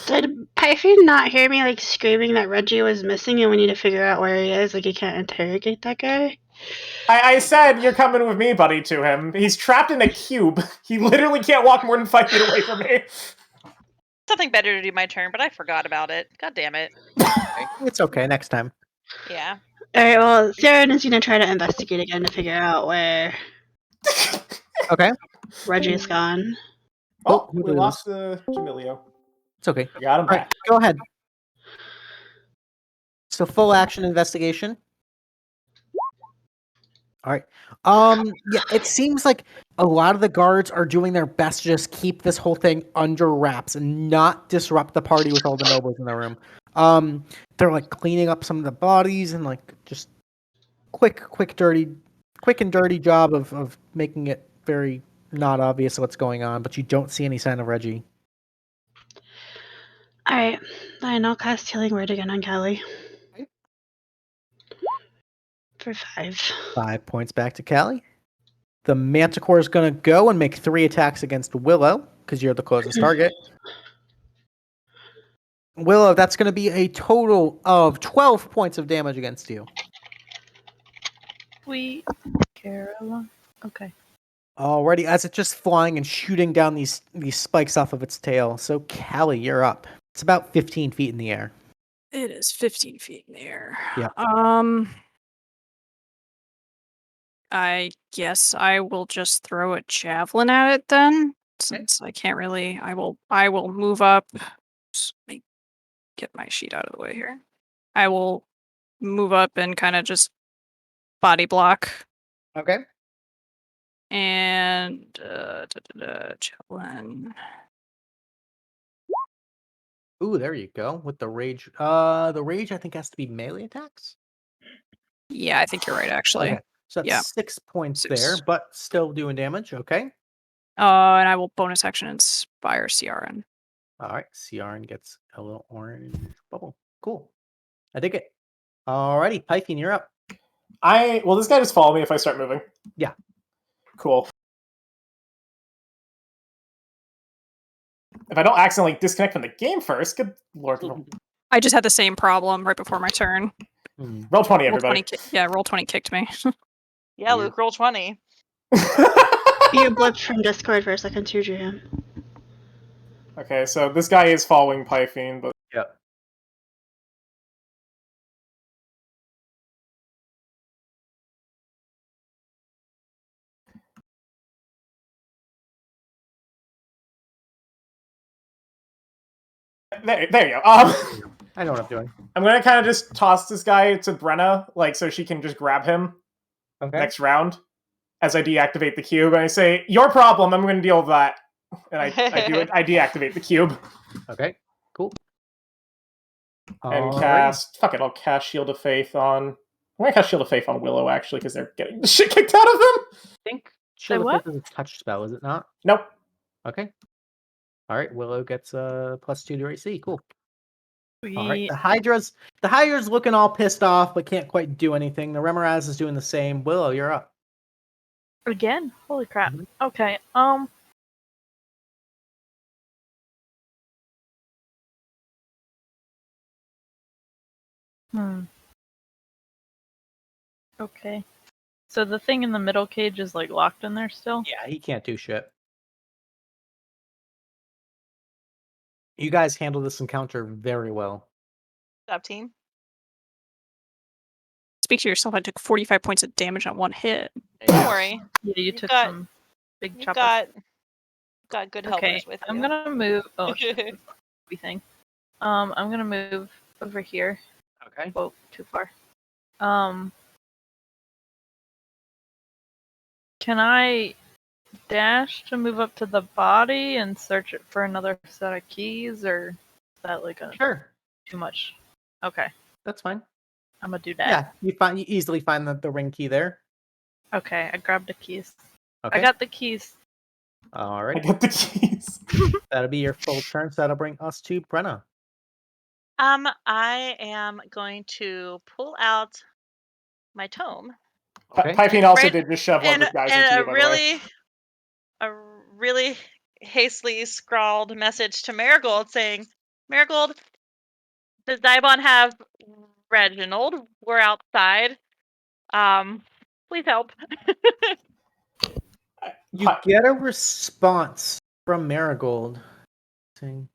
Did Pyfean not hear me like screaming that Reggie was missing and we need to figure out where he is? Like, you can't interrogate that guy? I said, you're coming with me, buddy, to him. He's trapped in a cube. He literally can't walk more than 5 feet away from me. Something better to do my turn, but I forgot about it. God damn it. It's okay. Next time. Yeah. Alright, well, Ciarenne is gonna try to investigate again to figure out where Okay. Reggie's gone. Oh, who we did lost the Jmillyo. It's okay. I got him All right, back. go ahead. So full action investigation. All right. Yeah, it seems like a lot of the guards are doing their best to just keep this whole thing under wraps and not disrupt the party with all the nobles in the room. They're like cleaning up some of the bodies and like just quick and dirty job of making it very not obvious what's going on, but you don't see any sign of Reggie. Alright, then I'll cast Healing Word again on Callie. Okay. For 5. 5 points back to Callie. The Manticore is going to go and make 3 attacks against Willow, because you're the closest target. Willow, that's going to be a total of 12 points of damage against you. Sweet Caroline. Okay. Alrighty, as it's just flying and shooting down these spikes off of its tail. So, Callie, you're up. It's about 15 feet in the air. It is 15 feet in the air. Yeah. I guess I will just throw a javelin at it then, since I can't really. I will move up. Just let me get my sheet out of the way here. I will move up and kind of just body block Okay. and javelin. Ooh, there you go. With the rage. The rage, I think, has to be melee attacks. Yeah, I think you're right, actually. Okay. So that's Yeah. 6 points 6. there, but still doing damage. Okay. And I will bonus action inspire Ciarenne. All right. Ciarenne gets a little orange bubble. Cool. I dig it. Alrighty. Pyfean, you're up. Will this guy just follow me if I start moving? Yeah. Cool. If I don't accidentally disconnect from the game first, good lord. I just had the same problem right before my turn. Roll 20, Roll everybody. 20 roll 20 kicked me. Yeah, Luke, roll 20. You blipped from Discord for a second too, Jam. Okay, so this guy is following Pyfean, but Yep. there you go. I know what I'm doing. I'm gonna kind of just toss this guy to Brenna, like so she can just grab him Okay. next round as I deactivate the cube, and I say, "Your problem. I'm going to deal with that." And I do it. I deactivate the cube Okay. Cool. and Alrighty. cast. Fuck it. I'll cast Shield of Faith on. I'm gonna cast Shield of Faith on Willow actually because they're getting the shit kicked out of them. I think Shield of what? Faith is a touch spell, is it not? Nope. Okay. All right. Willow gets a +2 to AC. Cool. All right. Sweet. The Hydra's looking all pissed off, but can't quite do anything. The Remoraz is doing the same. Willow, you're up. Again? Holy crap. Mhm. Okay. Okay. So the thing in the middle cage is like locked in there still? Yeah, he can't do shit. You guys handle this encounter very well. Job, team. Speak to yourself, I took 45 points of damage on one hit. Don't worry. Yeah, you You've took got- some big You've choppers. got good Okay, helpers with you. I'm gonna move. Oh shit, that's not a thing. I'm gonna move over here. Okay. Whoa, too far. Can I dash to move up to the body and search it for another set of keys, or is that like Sure. too much? Okay, That's fine. I'm gonna do that. Yeah, you easily find the ring key there. Okay, I grabbed the keys. Okay. I got the keys. All I right. get the keys. That'll be your full turn. So that'll bring us to Brenna. I am going to pull out my tome Okay. Pyfean also Right, did just shove one of and his guys into you, by the way. a really hastily scrawled message to Marigold saying, "Marigold, does Dibon have Reginald? We're outside. Please help." You get a response from Marigold saying,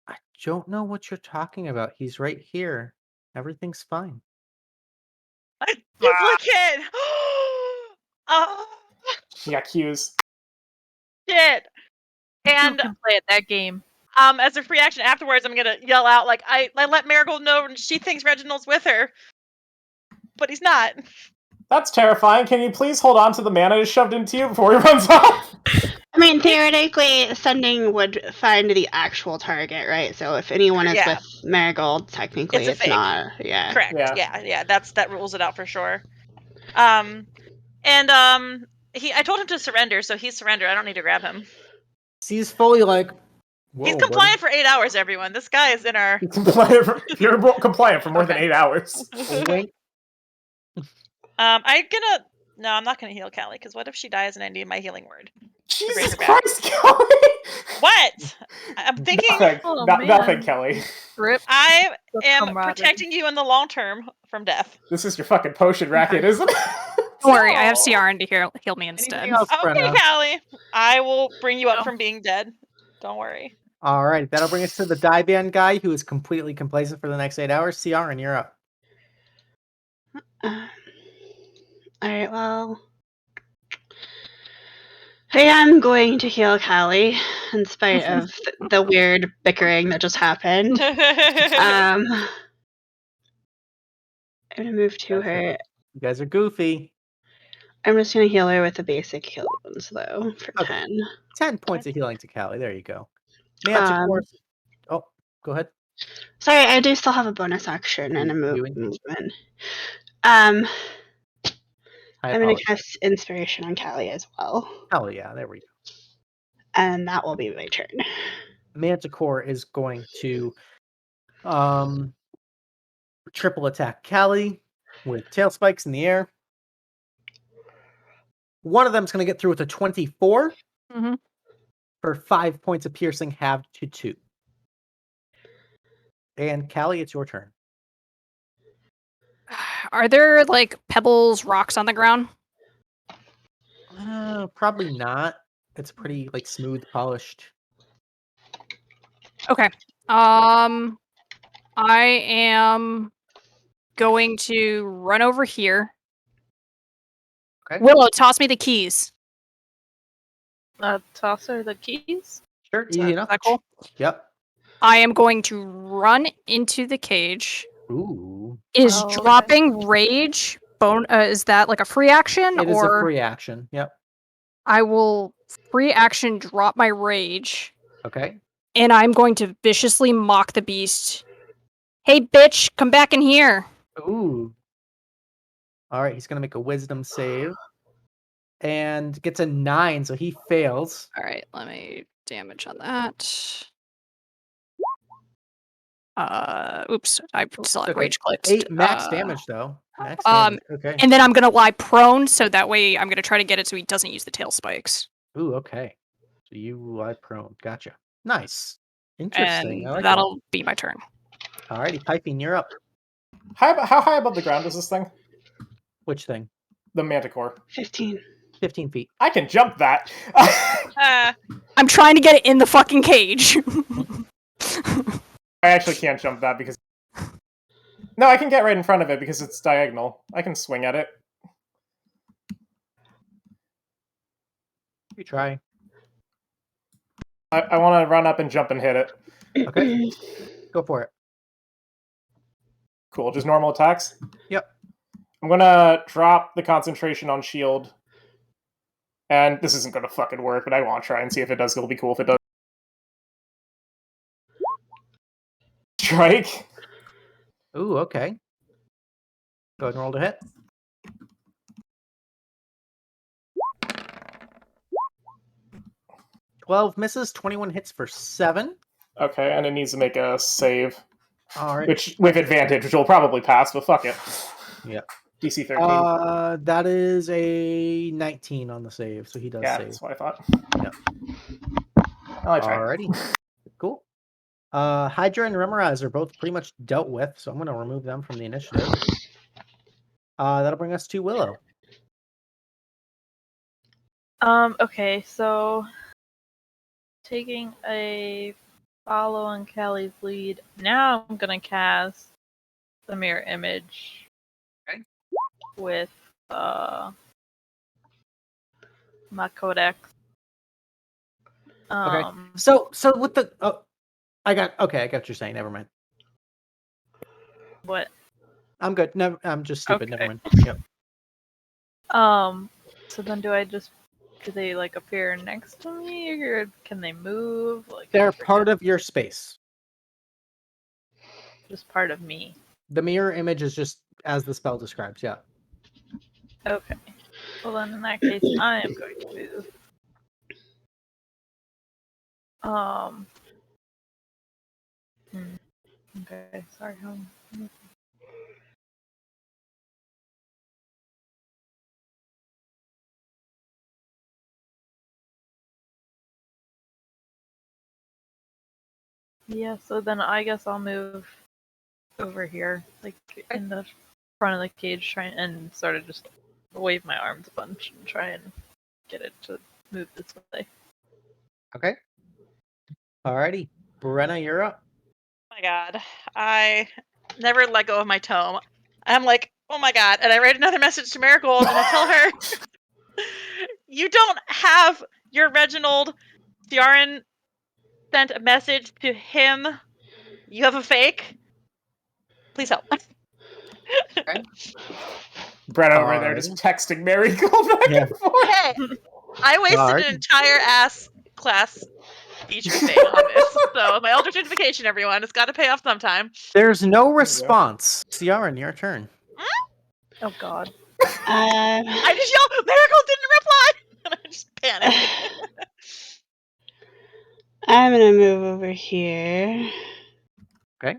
"I don't know what you're talking about. He's right here. Everything's fine." Duplicate. Oh She got cues. shit! You And can play at that game. as a free action afterwards, I'm gonna yell out like I let Marigold know and she thinks Reginald's with her, but he's not. That's terrifying. Can you please hold on to the mana shoved into you before he runs off? I mean, theoretically, sending would find the actual target, right? So if anyone is Yeah. with Marigold, technically It's a it's fake. not. Yeah. Correct. Yeah. Yeah. That rules it out for sure. I told him to surrender, so he's surrendered. I don't need to grab him. He's fully like, whoa, He's buddy. compliant for 8 hours, everyone. This guy is in our. You're compliant for more than Okay. 8 hours. Wink. No, I'm not gonna heal Callie, because what if she dies and I need my healing word? Jesus her back. Christ, Kelly! What? I'm thinking Nothing, Oh, nothing, man. Kelly. Rip. I the am camaraderie. protecting you in the long term from death. This is your fucking potion racket, isn't it? Don't worry, I have No. Ciarenne to heal me instead. Anything else, Okay, Brenna? Callie. I will bring you up No. from being dead. Don't worry. All right, that'll bring us to the die band guy who is completely complacent for the next 8 hours. Ciarenne, you're up. Alright, well. I am going to heal Callie, in spite of the weird bickering that just happened. I'm gonna move to her. You guys are goofy. I'm just gonna heal her with the basic heal wounds, though, for Okay. 10. 10 points of healing to Callie. There you go. Manticore. Oh, go ahead. Sorry, I do still have a bonus action and a You indeed. movement. I I'm gonna apologize. cast Inspiration on Callie as well. Hell yeah, there we go. And that will be my turn. Manticore is going to triple attack Callie with tail spikes in the air. One of them's going to get through with a 24. Mhm. for 5 points of piercing, halved to 2. And Callie, it's your turn. Are there like pebbles, rocks on the ground? Probably not. It's pretty like smooth, polished. Okay. I am going to run over here. Okay. Willow, toss me the keys. Toss her the keys. Sure, Is easy that- enough. is that cool? Yep. I am going to run into the cage. Ooh. Is Oh, okay. dropping rage is that like a free action? It is a or free action. Yep. I will free action drop my rage, Okay. and I'm going to viciously mock the beast. Hey, bitch, come back in here. Ooh. All right, he's gonna make a wisdom save, and gets a 9, so he fails. All right, let me damage on that. Oops, I still had Okay. rage clicked. 8 max damage though. Max um, damage. Okay. And then I'm gonna lie prone, so that way I'm gonna try to get it so he doesn't use the tail spikes. Ooh, okay. So you lie prone. Gotcha. Nice. Interesting. And I like that'll be my turn. that. Alrighty, Pyfean, you're up. How high above the ground is this thing? Which thing? The Manticore. 15. 15 feet. I can jump that. I'm trying to get it in the fucking cage. I actually can't jump that because... No, I can get right in front of it because it's diagonal. I can swing at it. You try. I want to run up and jump and hit it. Okay. Go for it. Cool, just normal attacks? Yep. I'm gonna drop the concentration on shield. And this isn't gonna fucking work, but I want to try and see if it does. It'll be cool if it does. Strike. Ooh, okay. Go ahead and roll to hit. $12 misses, 21 hits for 7. Okay, and it needs to make a save. Alright. Which, with advantage, which will probably pass, but fuck it. Yeah. DC 13. That is a 19 on the save, so he does Yeah, save. that's what I thought. Yep. I try. Alrighty. Cool. Hydra and Remorize are both pretty much dealt with, so I'm going to remove them from the initiative. That'll bring us to Willow. Okay, so taking a follow on Callie's lead, now I'm gonna cast the mirror image. Okay. With my codex. Okay. So with the I got what you're saying. Never mind. What? I'm good. Never. I'm just stupid. Okay. Never mind. Yep. So then do they like appear next to me, or can they move? Like, They're part of your space. just part of me. The mirror image is just as the spell describes. Yeah. Okay. Well then, in that case, I am going to move. Okay. Sorry. Yeah. So then I guess I'll move over here, like in the front of the cage, and sort of just wave my arms a bunch and try and get it to move this way. Okay. Alrighty. Brenna, you're up. Oh my god. I never let go of my tome. I'm like, oh my god. And I write another message to Marigold and I tell her, you don't have your Reginald. Ciarenne sent a message to him. You have a fake. Please help. Okay. Brenna over there just texting Marigold back and forth. Hey, I wasted an entire ass class feature thing on this. So my Eldritch Unification, everyone, it's got to pay off sometime. There's no response. Ciarenne, your turn. Oh god. I just yelled, Marigold didn't reply! And I just panicked. I'm gonna move over here. Okay.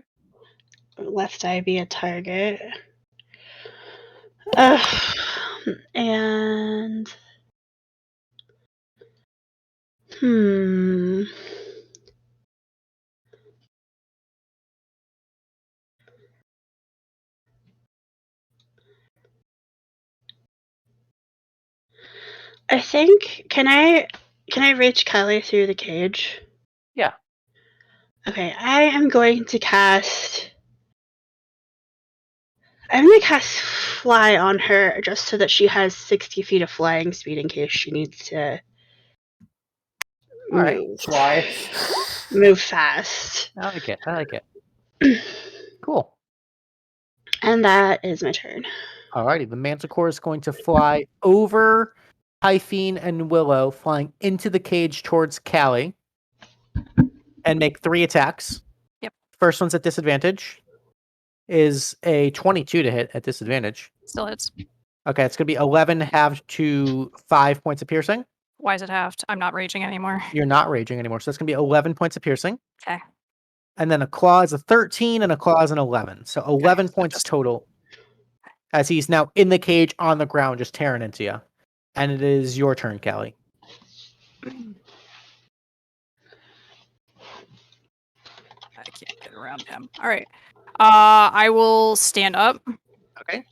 Lest I be a target. And I think can I reach Callie through the cage? Yeah. Okay, I am going to cast. I'm gonna cast Fly on her just so that she has 60 feet of flying speed in case she needs to Alright. move. Fly. Move fast. I like it. I like it. Cool. And that is my turn. Alrighty, the Manticore is going to fly over Pyfean and Willow, flying into the cage towards Callie, and make 3 attacks. Yep. First one's at disadvantage. Is a 22 to hit at disadvantage. Still hits. Okay, it's going to be 11 halved to 5 points of piercing. Why is it halved? I'm not raging anymore. You're not raging anymore, so that's going to be 11 points of piercing. Okay. And then a claw is a 13 and a claw is an 11. So 11 so points just- total. As he's now in the cage on the ground, just tearing into you. And it is your turn, Callie. I can't get around him. All right. I will stand up. Okay.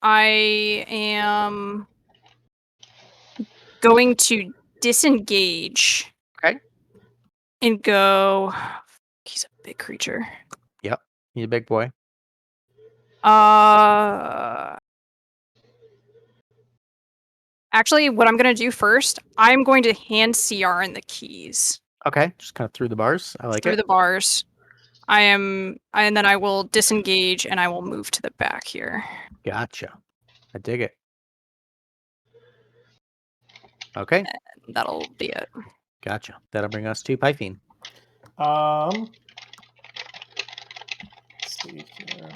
I am going to disengage. Okay. And go. He's a big creature. Yep. He's a big boy. Actually, what I'm going to do first, I'm going to hand Ciarenne the keys. Okay. Just kind of through the bars. I like through it. the bars. And then I will disengage and I will move to the back here. Gotcha. I dig it. Okay. That'll be it. Gotcha. That'll bring us to Pyfean. Let's see here.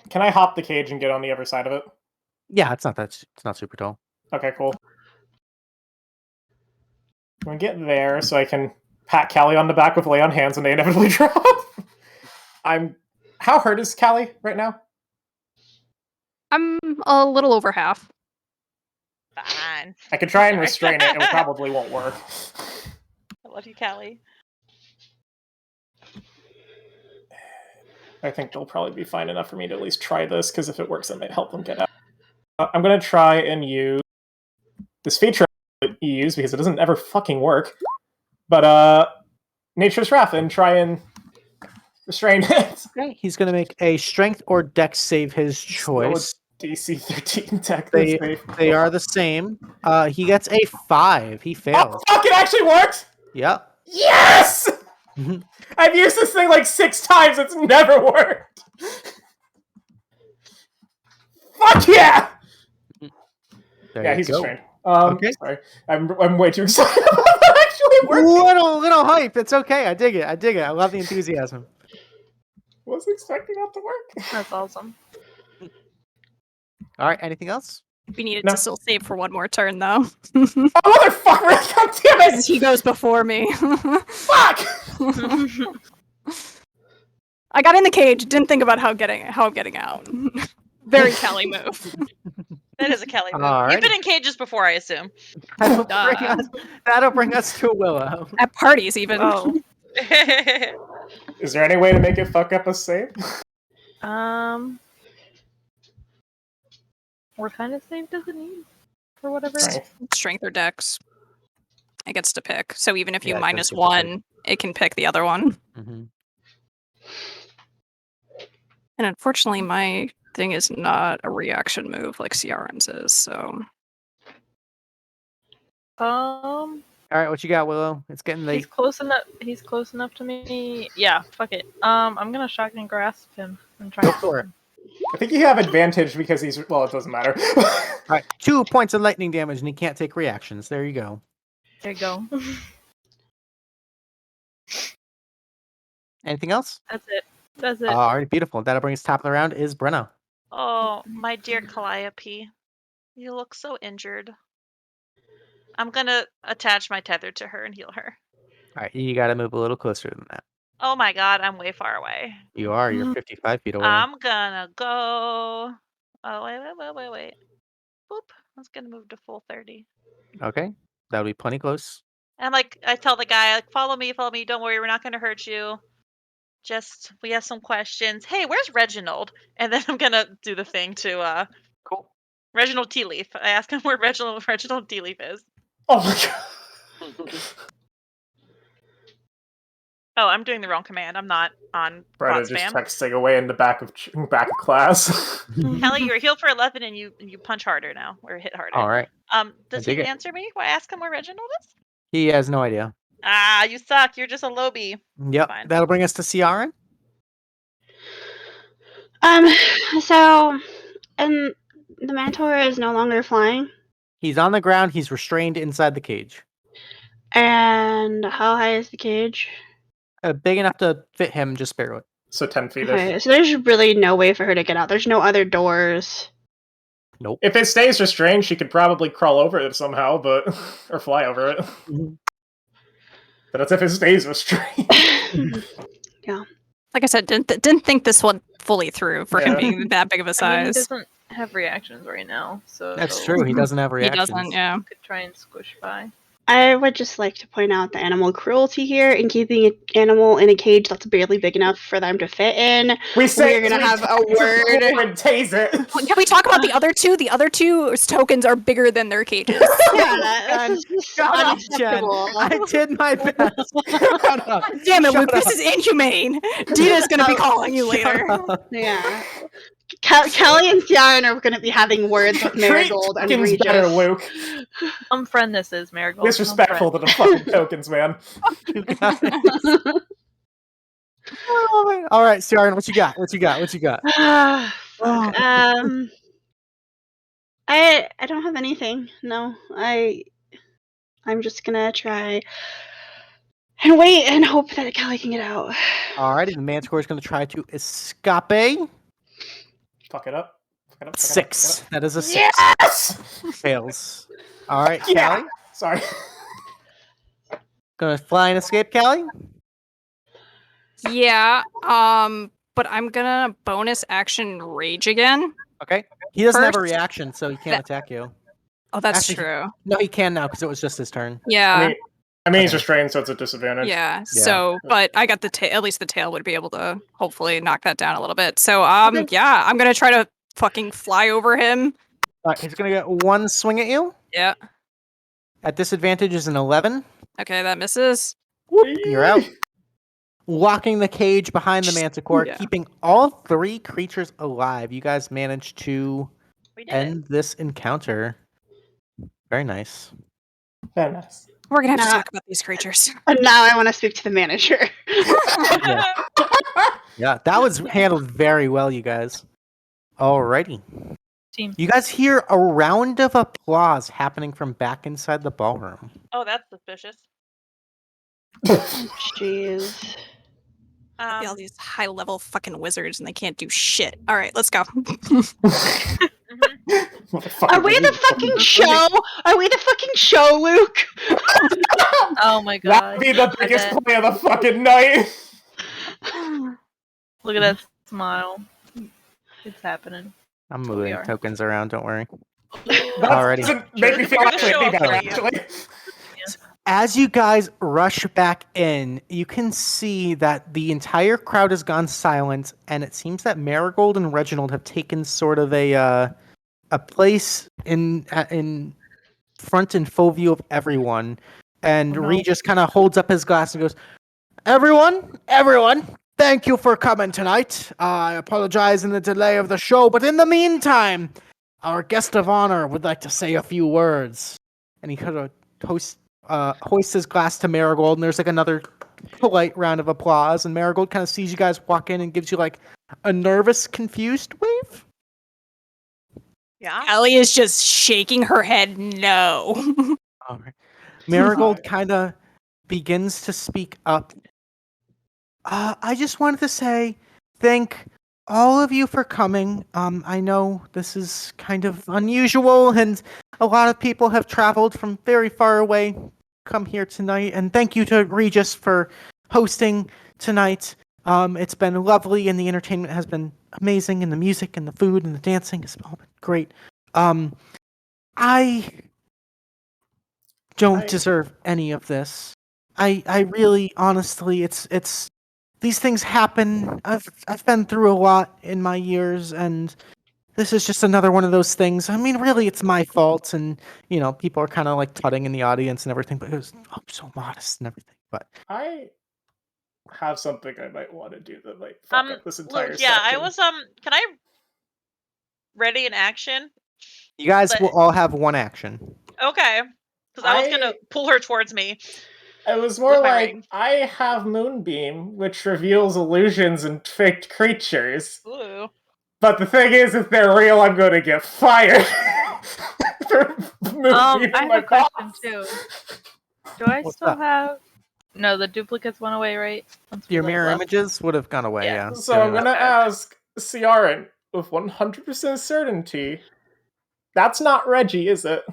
Can I hop the cage and get on the other side of it? Yeah, it's not super tall. Okay, cool. I'm gonna get there so I can pat Callie on the back with lay on hands when they inevitably drop. How hurt is Callie right now? I'm a little over half. Fine. I could try and restrain it. It probably won't work. I love you, Callie. I think they'll probably be fine enough for me to at least try this, because if it works, it might help them get out. I'm going to try and use this feature that you use, because it doesn't ever fucking work. But, Nature's Wrath, and try and restrain it. Okay. He's going to make a strength or dex save his choice. DC 13 tech. They are the same. He gets a 5. He fails. Oh, fuck, it actually worked! Yep. Yes! I've used this thing like 6 times, it's never worked! Fuck yeah! There He's you go. restrained. Okay. Sorry. I'm way too excited about that actually working. Little hype. It's okay. I dig it. I love the enthusiasm. Wasn't expecting that to work. That's awesome. All right. Anything else? We needed No. to still save for one more turn, though. Oh, motherfucker! God damn it! He goes before me. Fuck! I got in the cage. Didn't think about how I'm getting out. Very Callie move. That is a Callie move. Alrighty. You've been in cages before, I assume. That'll bring us to Willow. At parties, even. Oh. Is there any way to make it fuck up a save? What kind of save does it need? For whatever. Right. Strength or dex. It gets to pick. So even if you Yeah, it minus does get to pick. 1, it can pick the other one. Mm-hmm. And unfortunately, my thing is not a reaction move like Ciarenne's is, so... All right. What you got, Willow? It's getting late. He's close enough to me. Yeah, fuck it. I'm gonna shotgun grasp him and try. Go for it. I think you have advantage because he's... Well, it doesn't matter. All right. 2 points of lightning damage, and he can't take reactions. There you go. There you go. Anything else? That's it. All right. Beautiful. That'll bring us top of the round is Brenna. Oh, my dear Calliope. You look so injured. I'm gonna attach my tether to her and heal her. All right. You got to move a little closer than that. Oh my god, I'm way far away. You are. You're 55 feet away. I'm gonna go... Oh, wait. Boop. I was gonna move to full 30. Okay. That'll be plenty close. And, I tell the guy, follow me, don't worry, we're not gonna hurt you. we have some questions. Hey, where's Reginald? And then I'm gonna do the thing to Cool. Reginald Tealeaf. I ask him where Reginald Tealeaf is. Oh my god. Oh, I'm doing the wrong command. I'm not on Brenna bot just spam. texting away in the back of class. Callie, you're healed for 11, and you punch harder now, or hit harder. All right. Does dig he it. answer me when I ask him where Reginald is? He has no idea. Ah, you suck. You're just a lobby. Yep. Fine. That'll bring us to Ciarenne. So, and the Manticore is no longer flying. He's on the ground. He's restrained inside the cage. And how high is the cage? Big enough to fit him, just barely. So 10 feet. Okay, so there's really no way for her to get out. There's no other doors. Nope. If it stays restrained, she could probably crawl over it somehow, but or fly over it. But that's if it stays restrained. Like I said, didn't think this one fully through for him Yeah. being that big of a I mean, he size. doesn't have reactions right now, so That's true. He doesn't have He reactions. doesn't, yeah. could try and squish by. I would just like to point out the animal cruelty here in keeping an animal in a cage that's barely big enough for them to fit in. We say We're gonna have a word. and tase it. Can we talk about the other two? The other two tokens are bigger than their cages. Yeah, this is just Shut up, Jen. unacceptable. I did my best. Shut up. Damn it, Shut Luke, this up. is inhumane. Dina's gonna be calling you later. Yeah. Callie and Ciarenne are going to be having words with Marigold and Tokens Regis. better, Luke. Unfriend this is Marigold. Disrespectful to the fucking tokens, man. You guys. All right, Ciarenne, what you got? What you got? Fuck. I don't have anything. No, I'm just gonna try and wait and hope that Callie can get out. Alrighty, the Manticore is going to try to escape. Fuck it up. 6. That is a 6. Yes! Fails. All right, Yeah. Callie. Sorry. Gonna fly and escape, Callie. Yeah, but I'm gonna bonus action rage again. Okay. He doesn't have a First- reaction, so he can't attack you. Oh, that's Actually, true. No, he can now because it was just his turn. Yeah. I mean, he's Okay. restrained, so it's a disadvantage. Yeah. So, but I got the tail. At least the tail would be able to hopefully knock that down a little bit. So, yeah, I'm gonna try to fucking fly over him. All right, he's gonna get one swing at you. Yeah. At disadvantage is an 11. Okay, that misses. You're out. Locking the cage behind the Manticore, Yeah. keeping all 3 creatures alive. You guys managed to We did it. end this encounter. Very nice. Very nice. We're gonna have to Nah. talk about these creatures. And now I want to speak to the manager. Yeah, that was handled very well, you guys. Alrighty. Team. You guys hear a round of applause happening from back inside the ballroom. Oh, that's suspicious. Jeez. All these high level fucking wizards and they can't do shit. All right, let's go. Are we the fucking show? Are we the fucking show, Luke? Oh my god. That'd be the biggest play of the fucking night. Look at that smile. It's happening. I'm we moving are. tokens around, don't worry. That Alrighty. doesn't make me feel We're gonna actually show any off better, for you. actually. As you guys rush back in, you can see that the entire crowd has gone silent, and it seems that Marigold and Reginald have taken sort of a place in front and full view of everyone. And Oh, no. Regis kind of holds up his glass and goes, Everyone, thank you for coming tonight. I apologize in the delay of the show, but in the meantime, our guest of honor would like to say a few words." And he kind of hoists his glass to Marigold, and there's like another polite round of applause. And Marigold kind of sees you guys walk in and gives you like a nervous, confused wave. Yeah. Ellie is just shaking her head no. All right. Marigold kind of begins to speak up. I just wanted to say thank all of you for coming. I know this is kind of unusual, and a lot of people have traveled from very far away to come here tonight. And thank you to Regis for hosting tonight. It's been lovely, and the entertainment has been amazing, and the music and the food and the dancing has all been great. I don't deserve any of this. I really, honestly, it's these things happen. I've been through a lot in my years, and this is just another one of those things. I mean, really, it's my fault, and people are kind of like tutting in the audience and everything. But it was so modest and everything. But I have something I might want to do that might fuck up this entire Luke, yeah, I section. was can I ready in action? you guys will all have one action. Okay, because I was gonna pull her towards me. It was more with my like, ring. I have Moonbeam, which reveals illusions and faked creatures. Ooh. But the thing is, if they're real, I'm going to get fired. For Moonbeam I have my a question boss. too. Do I What's still that? have? No, the duplicates went away, right? Once we Your mirror left. images would have gone away. Yeah. So I'm going to ask Ciarenne with 100% certainty. That's not Reggie, is it?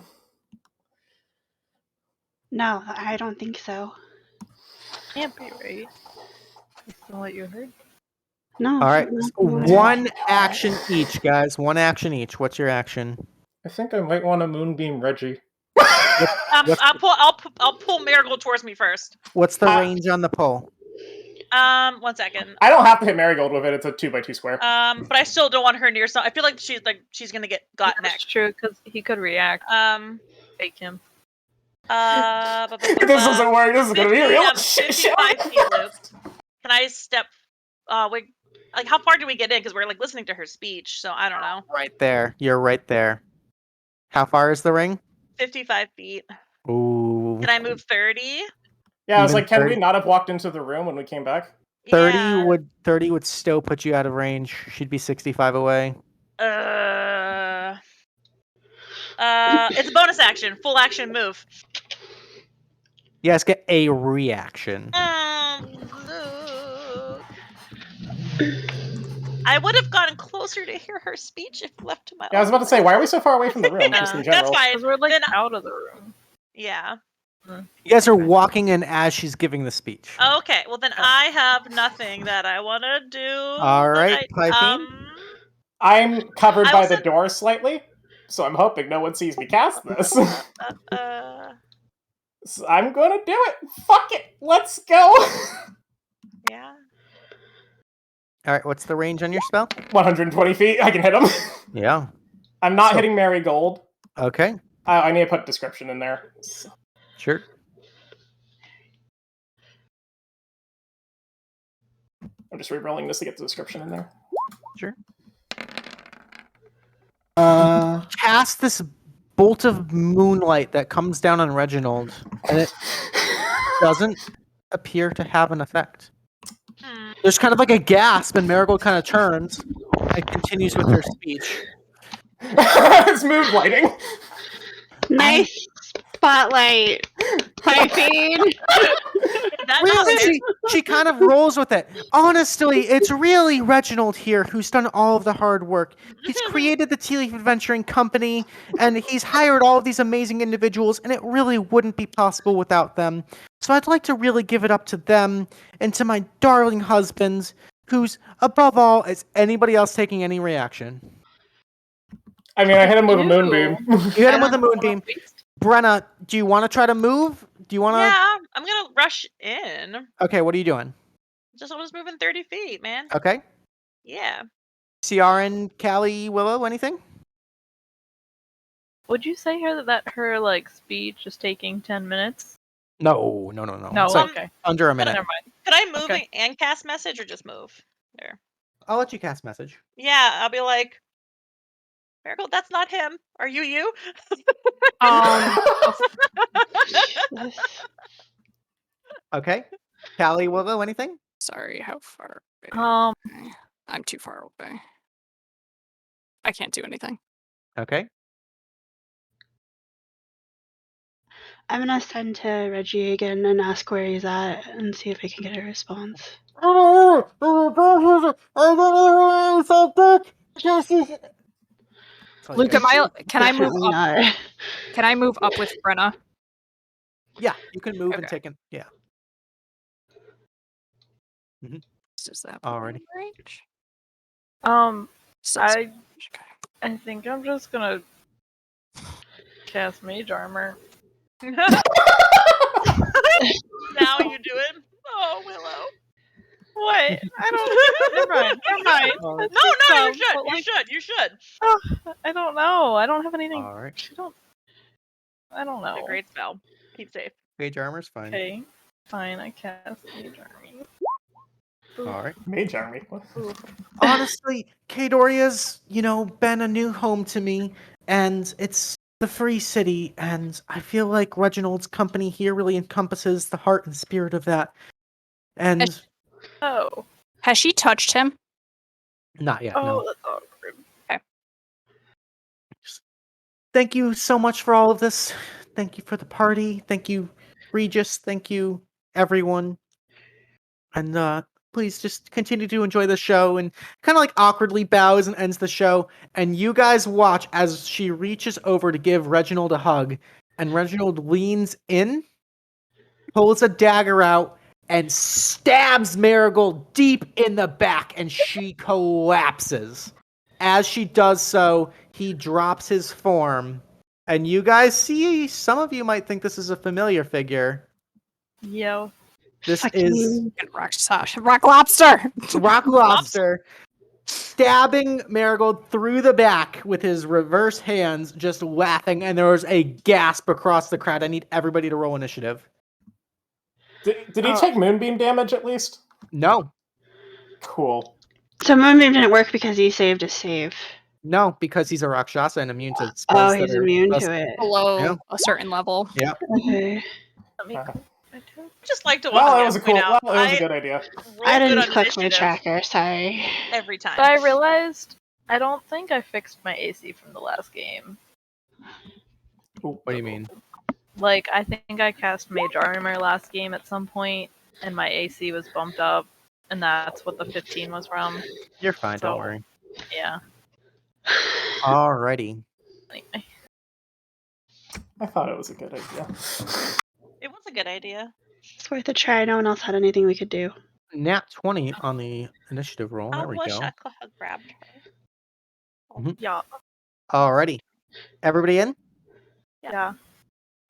No, I don't think so. Can't be right. Based on what you heard. No. All right. not One action each, guys. One action each. What's your action? I think I might want to Moonbeam Reggie. I'll pull Marigold towards me first. What's the range on the pull? 1 second. I don't have to hit Marigold with it. It's a 2x2 square. But I still don't want her near. So I feel like she's gonna get got That's next. true, because he could react. Fake him. If this doesn't work, this is gonna be real. 55 feet, Luke. Can I step? Wait. Like, how far do we get in? Because we're like listening to her speech. So I don't know. Right there. You're right there. How far is the ring? 55 feet. Ooh. Can I move 30? Yeah, I was Even like, can 30? we not have walked into the room when we came back? 30 Yeah. would still put you out of range. She'd be 65 away. It's a bonus action. Full action move. You guys get a reaction. Luke. I would have gotten closer to hear her speech if left to my own. Yeah, I was about to say, why are we so far away from the room? Just in general. That's fine. Because we're like Then out of the room. Yeah. You guys are walking in as she's giving the speech. Okay. Well, then I have nothing that I want to do. All right, Pyfean. I'm covered by the door slightly, so I'm hoping no one sees me cast this. So I'm gonna do it. Fuck it. Let's go. Yeah. All right, what's the range on your spell? 120 feet. I can hit him. Yeah. I'm not hitting Marigold. Okay. I need to put description in there. Sure. I'm just re-rolling this to get the description in there. Sure. Cast this bolt of moonlight that comes down on Reginald, and it doesn't appear to have an effect. There's kind of like a gasp, and Marigold kind of turns and continues with her speech. It's moonlighting. Nice spotlight, Pyfean. Really, she kind of rolls with it. Honestly, it's really Reginald here who's done all of the hard work. He's created the Tealeaf Adventuring Company, and he's hired all of these amazing individuals, and it really wouldn't be possible without them. So I'd like to really give it up to them and to my darling husband, who's, above all, is anybody else taking any reaction? I mean, I hit him with a moonbeam. You hit him with a moonbeam. Brenna, do you want to try to move? Do you want to? Yeah, I'm gonna rush in. Okay, what are you doing? I was moving 30 feet, man. Okay. Yeah. Ciarenne, Callie, Willow, anything? Would you say here that her like speech is taking 10 minutes? No. No, It's like okay. under a minute. Never mind. Could I move Okay. and cast message, or just move? There. I'll let you cast message. Yeah, I'll be like, Miracle, that's not him. Are you? Okay. Callie, Willow, anything? Sorry, how far away? Um, I'm too far away. I can't do anything. Okay. I'm gonna send to Reggie again and ask where he's at and see if I can get a response. Luke, can I move Definitely up? not. Can I move up with Brenna? Yeah, you can move and Okay. take it. Yeah. Does that Alrighty. range? I Okay. I think I'm just gonna cast Mage Armor. Now you do it. Oh, Willow. What? I don't. Never mind. Never mind. Oh. That's No, just you dumb, should. but, like, You should. I don't know. I don't have anything. All right. I don't A know. great spell. Keep safe. Mage armor's fine. Okay, fine. I cast Mage Army. All right. Mage Army. What? Honestly, Kadoria's, been a new home to me, and it's the free city, and I feel like Reginald's company here really encompasses the heart and spirit of that. And Oh. Has she touched him? not yet, Oh, no. that's awkward. Thank you so much for all of this. Thank you for the party. Thank you, Regis. Thank you, everyone. And please just continue to enjoy the show, and kind of like awkwardly bows and ends the show. And you guys watch as she reaches over to give Reginald a hug, and Reginald leans in, pulls a dagger out, and stabs Marigold deep in the back, and she collapses. As she does so, he drops his form, and you guys see, some of you might think this is a familiar figure. Yo. This Fuck is you. Rock lobster. Rock Lobster stabbing Marigold through the back with his reverse hands, just laughing, and there was a gasp across the crowd. I need everybody to roll initiative. Did he take moonbeam damage at least? No. Cool. So Moonbeam didn't work because he saved a save. No, because he's a Rakshasa and immune to spells. Oh, that he's are immune less- to it. Below Yeah. a certain level. Yeah. Okay. Let me. Uh, Just like to Well, once it was a again cool. point Well, out, it was a good idea. roll I good didn't on click my initiative tracker, sorry. every time. But I realized I don't think I fixed my AC from the last game. What do you mean? Like, I think I cast Mage Armor last game at some point, and my AC was bumped up, and that's what the 15 was from. You're fine, So- don't worry. Yeah. Alrighty. Anyway. I thought it was a good idea. It was a good idea. It's worth a try. No one else had anything we could do. Nat 20 on the initiative roll. I There we wish go. I could have grabbed her. Yeah. Alrighty. Everybody in? Yeah.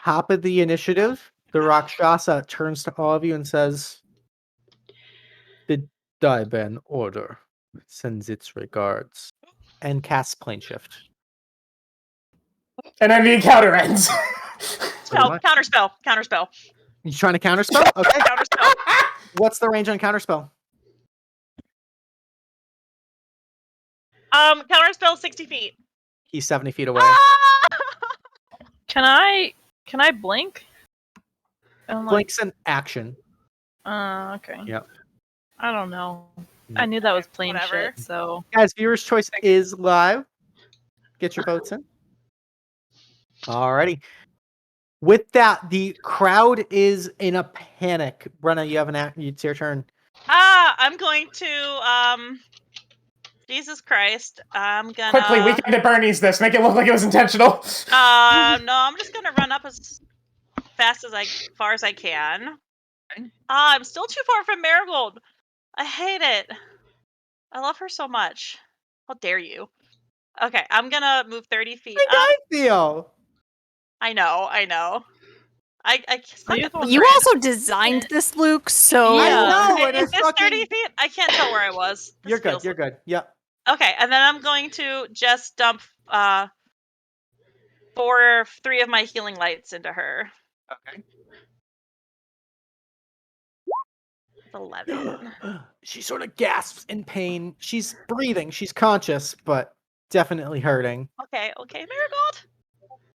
Top of the initiative, the Rakshasa turns to all of you and says, "The Daiben Order sends its regards," and casts Plane Shift. And then the encounter ends. Spell, much. counterspell. You trying to counterspell? Okay. Counterspell. What's the range on counterspell? Counterspell 60 feet. He's 70 feet away. Ah! Can I blink? I'm like, Blink's an action. okay. Yep. I don't know. Mm. I knew that was plain Whatever. shit, so. Guys, viewer's choice is live. Get your votes in. Alrighty. With that, the crowd is in a panic. Brenna, you have an act. It's your turn. I'm going to, Jesus Christ. I'm gonna... Quickly, Weekend at Bernie's this. Make it look like it was intentional. No, I'm just gonna run up as far as I can. Okay. I'm still too far from Marigold. I hate it. I love her so much. How dare you? Okay, I'm gonna move 30 feet How up. I feel. I know. I You also designed this, Luke, so I Yeah. know, and If it's it's fucking- 30 feet, I can't tell where I was. This You're good. feels- You're good. Yep. Okay, and then I'm going to just dump 3 of my healing lights into her. Okay. It's 11. She sort of gasps in pain. She's breathing. She's conscious, but definitely hurting. Okay, Marigold.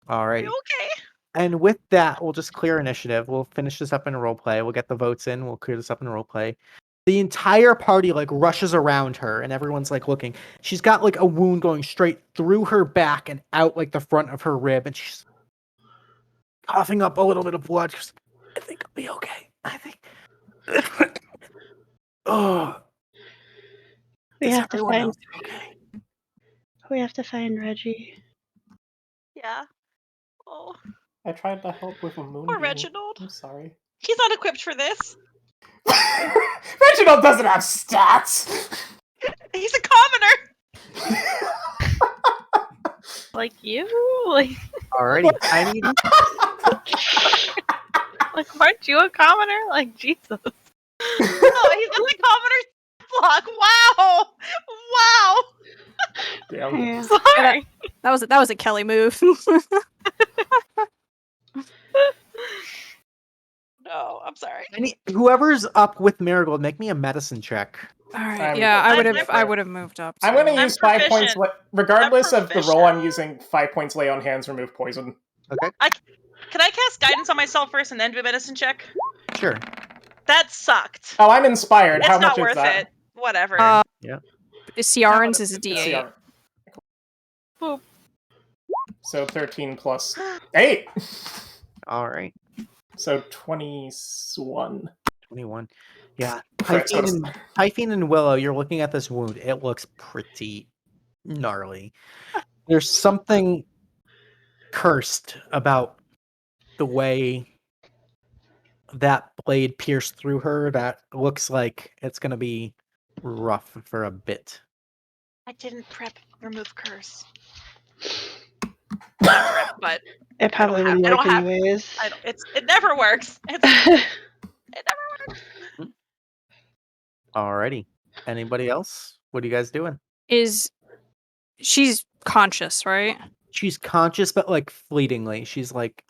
All Are right. you okay? And with that, we'll just clear initiative. We'll finish this up in a role play. We'll get the votes in. We'll clear this up in a role play. The entire party rushes around her, and everyone's looking. She's got a wound going straight through her back and out the front of her rib, and she's coughing up a little bit of blood. She's I think I'll be okay. I think. Oh, We is have to everyone find. else okay? We have to find Reggie. Yeah. Oh, I tried to help with a moon. poor Reginald. I'm sorry. He's not equipped for this. Reginald doesn't have stats. He's a commoner. Like you? Like, Alrighty, I need. aren't you a commoner? Like, Jesus. No, he's got the commoner block. Wow. Wow. Damn. Yeah. Sorry. That was a Kelly move. No, I'm sorry. Whoever's up with Marigold, make me a medicine check. All right. I'm- Yeah, I would I'm have. I would have moved up. I'm going to too. use 5 points. proficient. Regardless I'm of the roll, I'm proficient. using 5 points lay on hands, remove poison. Okay, Can I cast guidance on myself first and then do a medicine check? sure. That sucked. Oh, I'm inspired. That's How not much worth is that? it. Whatever. Ciarenne's is a It's D8. CR. Boop. So 13 plus 8. All right, So 21. 21. Yeah, Correct, so Pyfean and Willow, you're looking at this wound. It looks pretty gnarly. There's something cursed about the way that blade pierced through her that looks like it's going to be rough for a bit. I didn't prep remove curse. Not prep, but It probably have- wouldn't I work don't have- anyways. it never works. It never works. Alrighty. Anybody else? What are you guys doing? She's conscious, right? She's conscious, but like fleetingly. She's like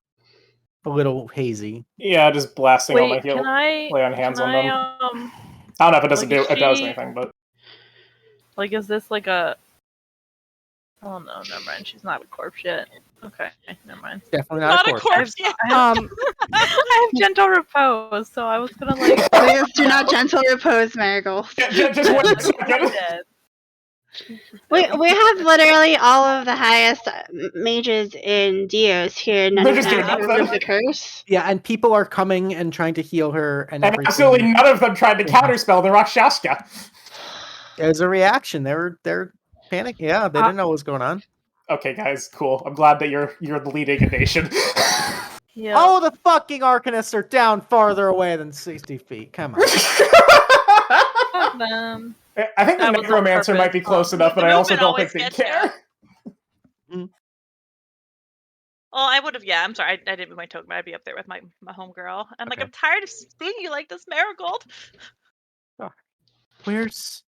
a little hazy. Yeah, just blasting on my Wait, heel. can I lay on hands can on I, them. I don't know if it doesn't like, it does she- anything, but like, is this like a? Oh no, never mind. She's not a corpse yet. Okay, never mind. Definitely Not not, a a corpse. corpse yet. I have gentle repose, so I was gonna like. Please do not gentle repose, Marigold. just wait a second. dead. We have literally all of the highest mages in Dios here. None They're of just them doing have nothing. removed the curse. Yeah, and people are coming and trying to heal her and And everything. absolutely none of them tried to counterspell the Rakshashka. There's a reaction. They're panicking. Yeah, they didn't know what was going on. Okay, guys, cool. I'm glad that you're leading a nation. Yeah. Oh, the fucking Arcanists are down farther away than 60 feet. Come on. Fuck them. I think the That was on Necromancer might be purpose. close enough, but The I also movement don't think always they gets care. Well, I would have. Yeah, I'm sorry. I didn't move my token, but I'd be up there with my homegirl. I'm like, Okay. I'm tired of seeing you like this, Marigold. Where's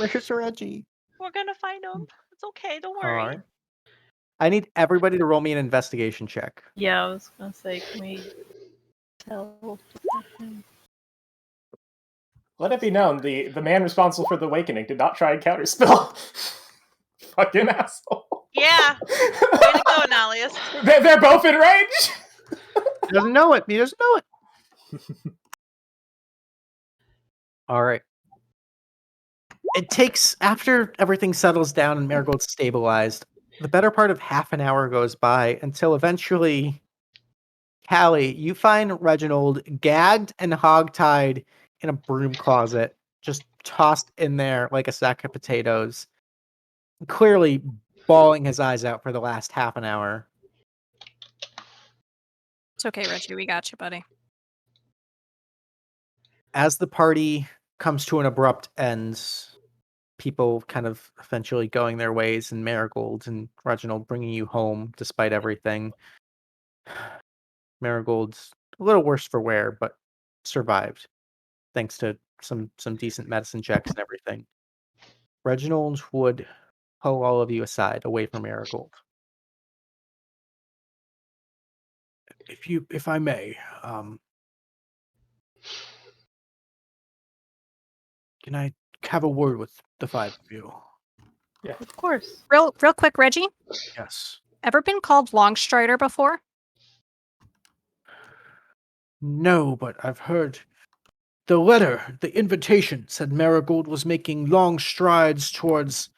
Reggie? We're gonna find him. It's okay. Don't worry. Alright. I need everybody to roll me an investigation check. Yeah, I was gonna say, can we tell? Let it be known, the man responsible for the awakening did not try and counterspell. Fucking asshole. Yeah. Way to go, Nalius. They're both in range. He doesn't know it. He doesn't know it. All right. It takes, after everything settles down and Marigold's stabilized, the better part of half an hour goes by until eventually, Callie, you find Reginald gagged and hogtied in a broom closet, just tossed in there like a sack of potatoes, clearly bawling his eyes out for the last half an hour. It's okay, Reggie. We got you, buddy. As the party comes to an abrupt end, people kind of eventually going their ways, and Marigold and Reginald bringing you home despite everything. Marigold's a little worse for wear, but survived thanks to some decent medicine checks and everything. Reginald would pull all of you aside, away from Marigold. If I may, can I have a word with the five of you? Of course. Real quick, Reggie. Yes. Ever been called Longstrider before? No, but I've heard the letter, the invitation said Marigold was making long strides towards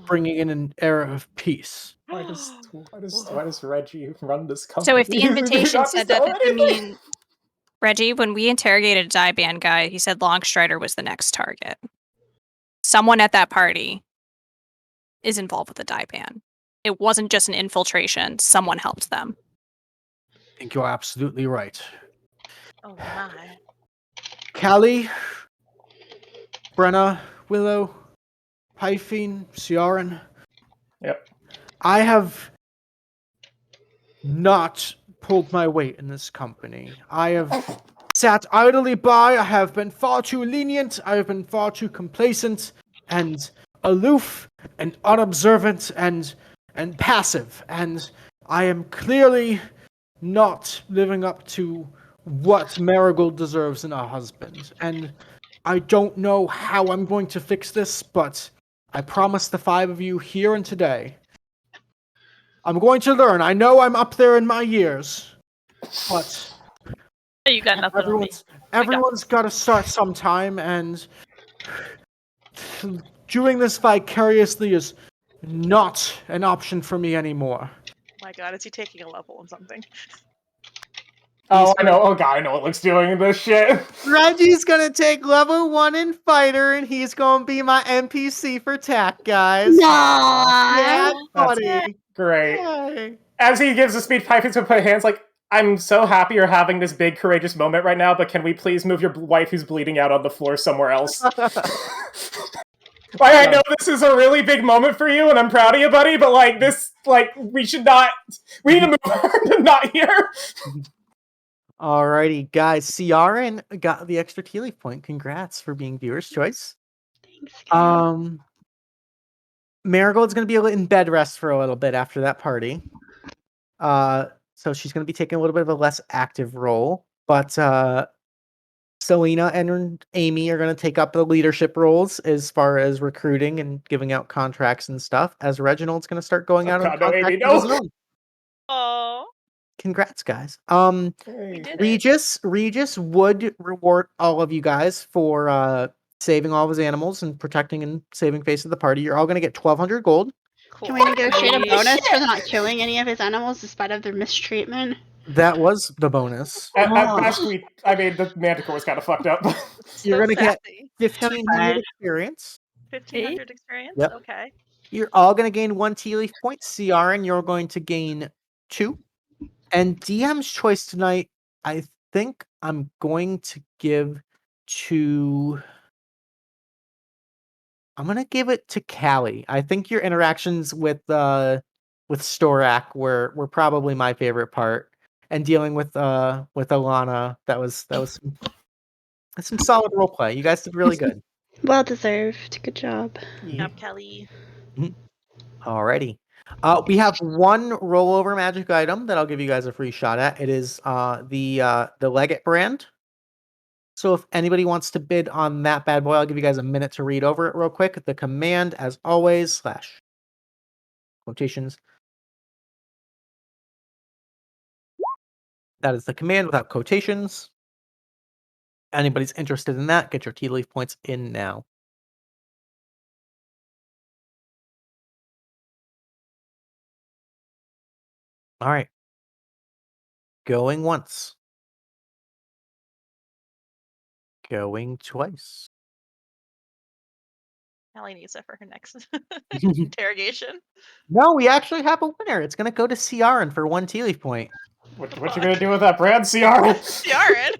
bringing in an era of peace. Why does Reggie run this company? So if the Does he invitation not said sell that, does it anything? mean Reggie, when we interrogated a die band guy, he said Longstrider was the next target. Someone at that party is involved with the die band. It wasn't just an infiltration. Someone helped them. I think you're absolutely right. Oh my. Callie, Brenna, Willow, Pyfean, Ciarenne. Yep. I have not pulled my weight in this company. I have sat idly by. I have been far too lenient. I have been far too complacent and aloof and unobservant and passive. And I am clearly not living up to what Marigold deserves in a husband. And I don't know how I'm going to fix this, but I promise the 5 of you here and today, I'm going to learn. I know I'm up there in my years, but You got nothing on me. everyone's got to start sometime, and doing this vicariously is not an option for me anymore. My God, is he taking a level on something? Oh, I know. Oh god, I know what Luke's doing this shit. Reggie's gonna take level 1 in fighter, and he's gonna be my NPC for TAC, guys. Yeah, That's buddy. great. Yay. As he gives the speed pipe, he's gonna put hands like, I'm so happy you're having this big, courageous moment right now, but can we please move your wife who's bleeding out on the floor somewhere else? Like, I know this is a really big moment for you, and I'm proud of you, buddy, but, like, this, like, we need to move her to not here. Alrighty, guys. Ciarenne got the extra Tealeaf point. Congrats for being viewer's choice. Thanks, guys. Marigold's gonna be in bed rest for a little bit after that party. So she's gonna be taking a little bit of a less active role. But Selena and Amy are gonna take up the leadership roles as far as recruiting and giving out contracts and stuff. As Reginald's gonna start going out on God, no, Amy, contracts of his no. own. Oh, Congrats, guys. we did it. Regis would reward all of you guys for saving all of his animals and protecting and saving face of the party. You're all gonna get 1,200 gold. Cool. Can we negotiate a Holy bonus shit. for not killing any of his animals despite of their mistreatment? That was the bonus. At best, the Manticore was kind of fucked up. You're So gonna get sassy. 1,500 experience. 1,500 experience? Yep. Okay. You're all gonna gain 1 Tealeaf point. Ciarenne, you're going to gain 2. And DM's choice tonight, I think I'm going to give to. I'm gonna give it to Callie. I think your interactions with Storak were probably my favorite part, and dealing with Alana, that's some solid role play. You guys did really good. Well deserved. Good job. Yep, Kelly. Alrighty. We have one rollover magic item that I'll give you guys a free shot at. It is the Legate brand. So if anybody wants to bid on that bad boy, I'll give you guys a minute to read over it real quick. The command, as always, / quotations. That is the command without quotations. Anybody's interested in that, get your Tealeaf points in now. All right. Going once. Going twice. Kelly needs it for her next interrogation. No, we actually have a winner. It's going to go to Ciarenne for 1 Tealeaf point. What you gonna do with that brand, Ciarenne? Ciarenne.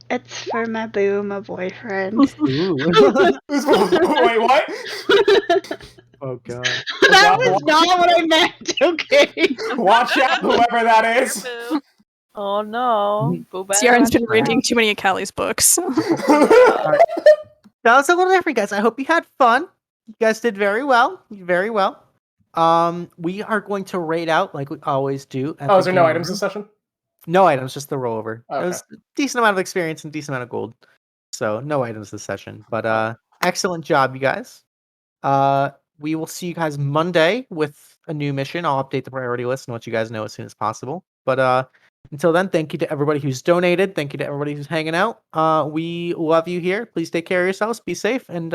It's for my boo, my boyfriend. Ooh. Wait, what? Oh, God. That was not what I meant, okay? Watch out, whoever that is. Oh no. Ciarenne's been reading too many of Callie's books. That was a little different, guys. I hope you had fun. You guys did very well. Very well. We are going to rate out like we always do. Oh, is there no items this session? No items, just the rollover. Okay. It was a decent amount of experience and decent amount of gold. So no items this session. But excellent job, you guys. We will see you guys Monday with a new mission. I'll update the priority list and let you guys know as soon as possible. But until then, thank you to everybody who's donated. Thank you to everybody who's hanging out. We love you here. Please take care of yourselves. Be safe, and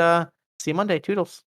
see you Monday. Toodles.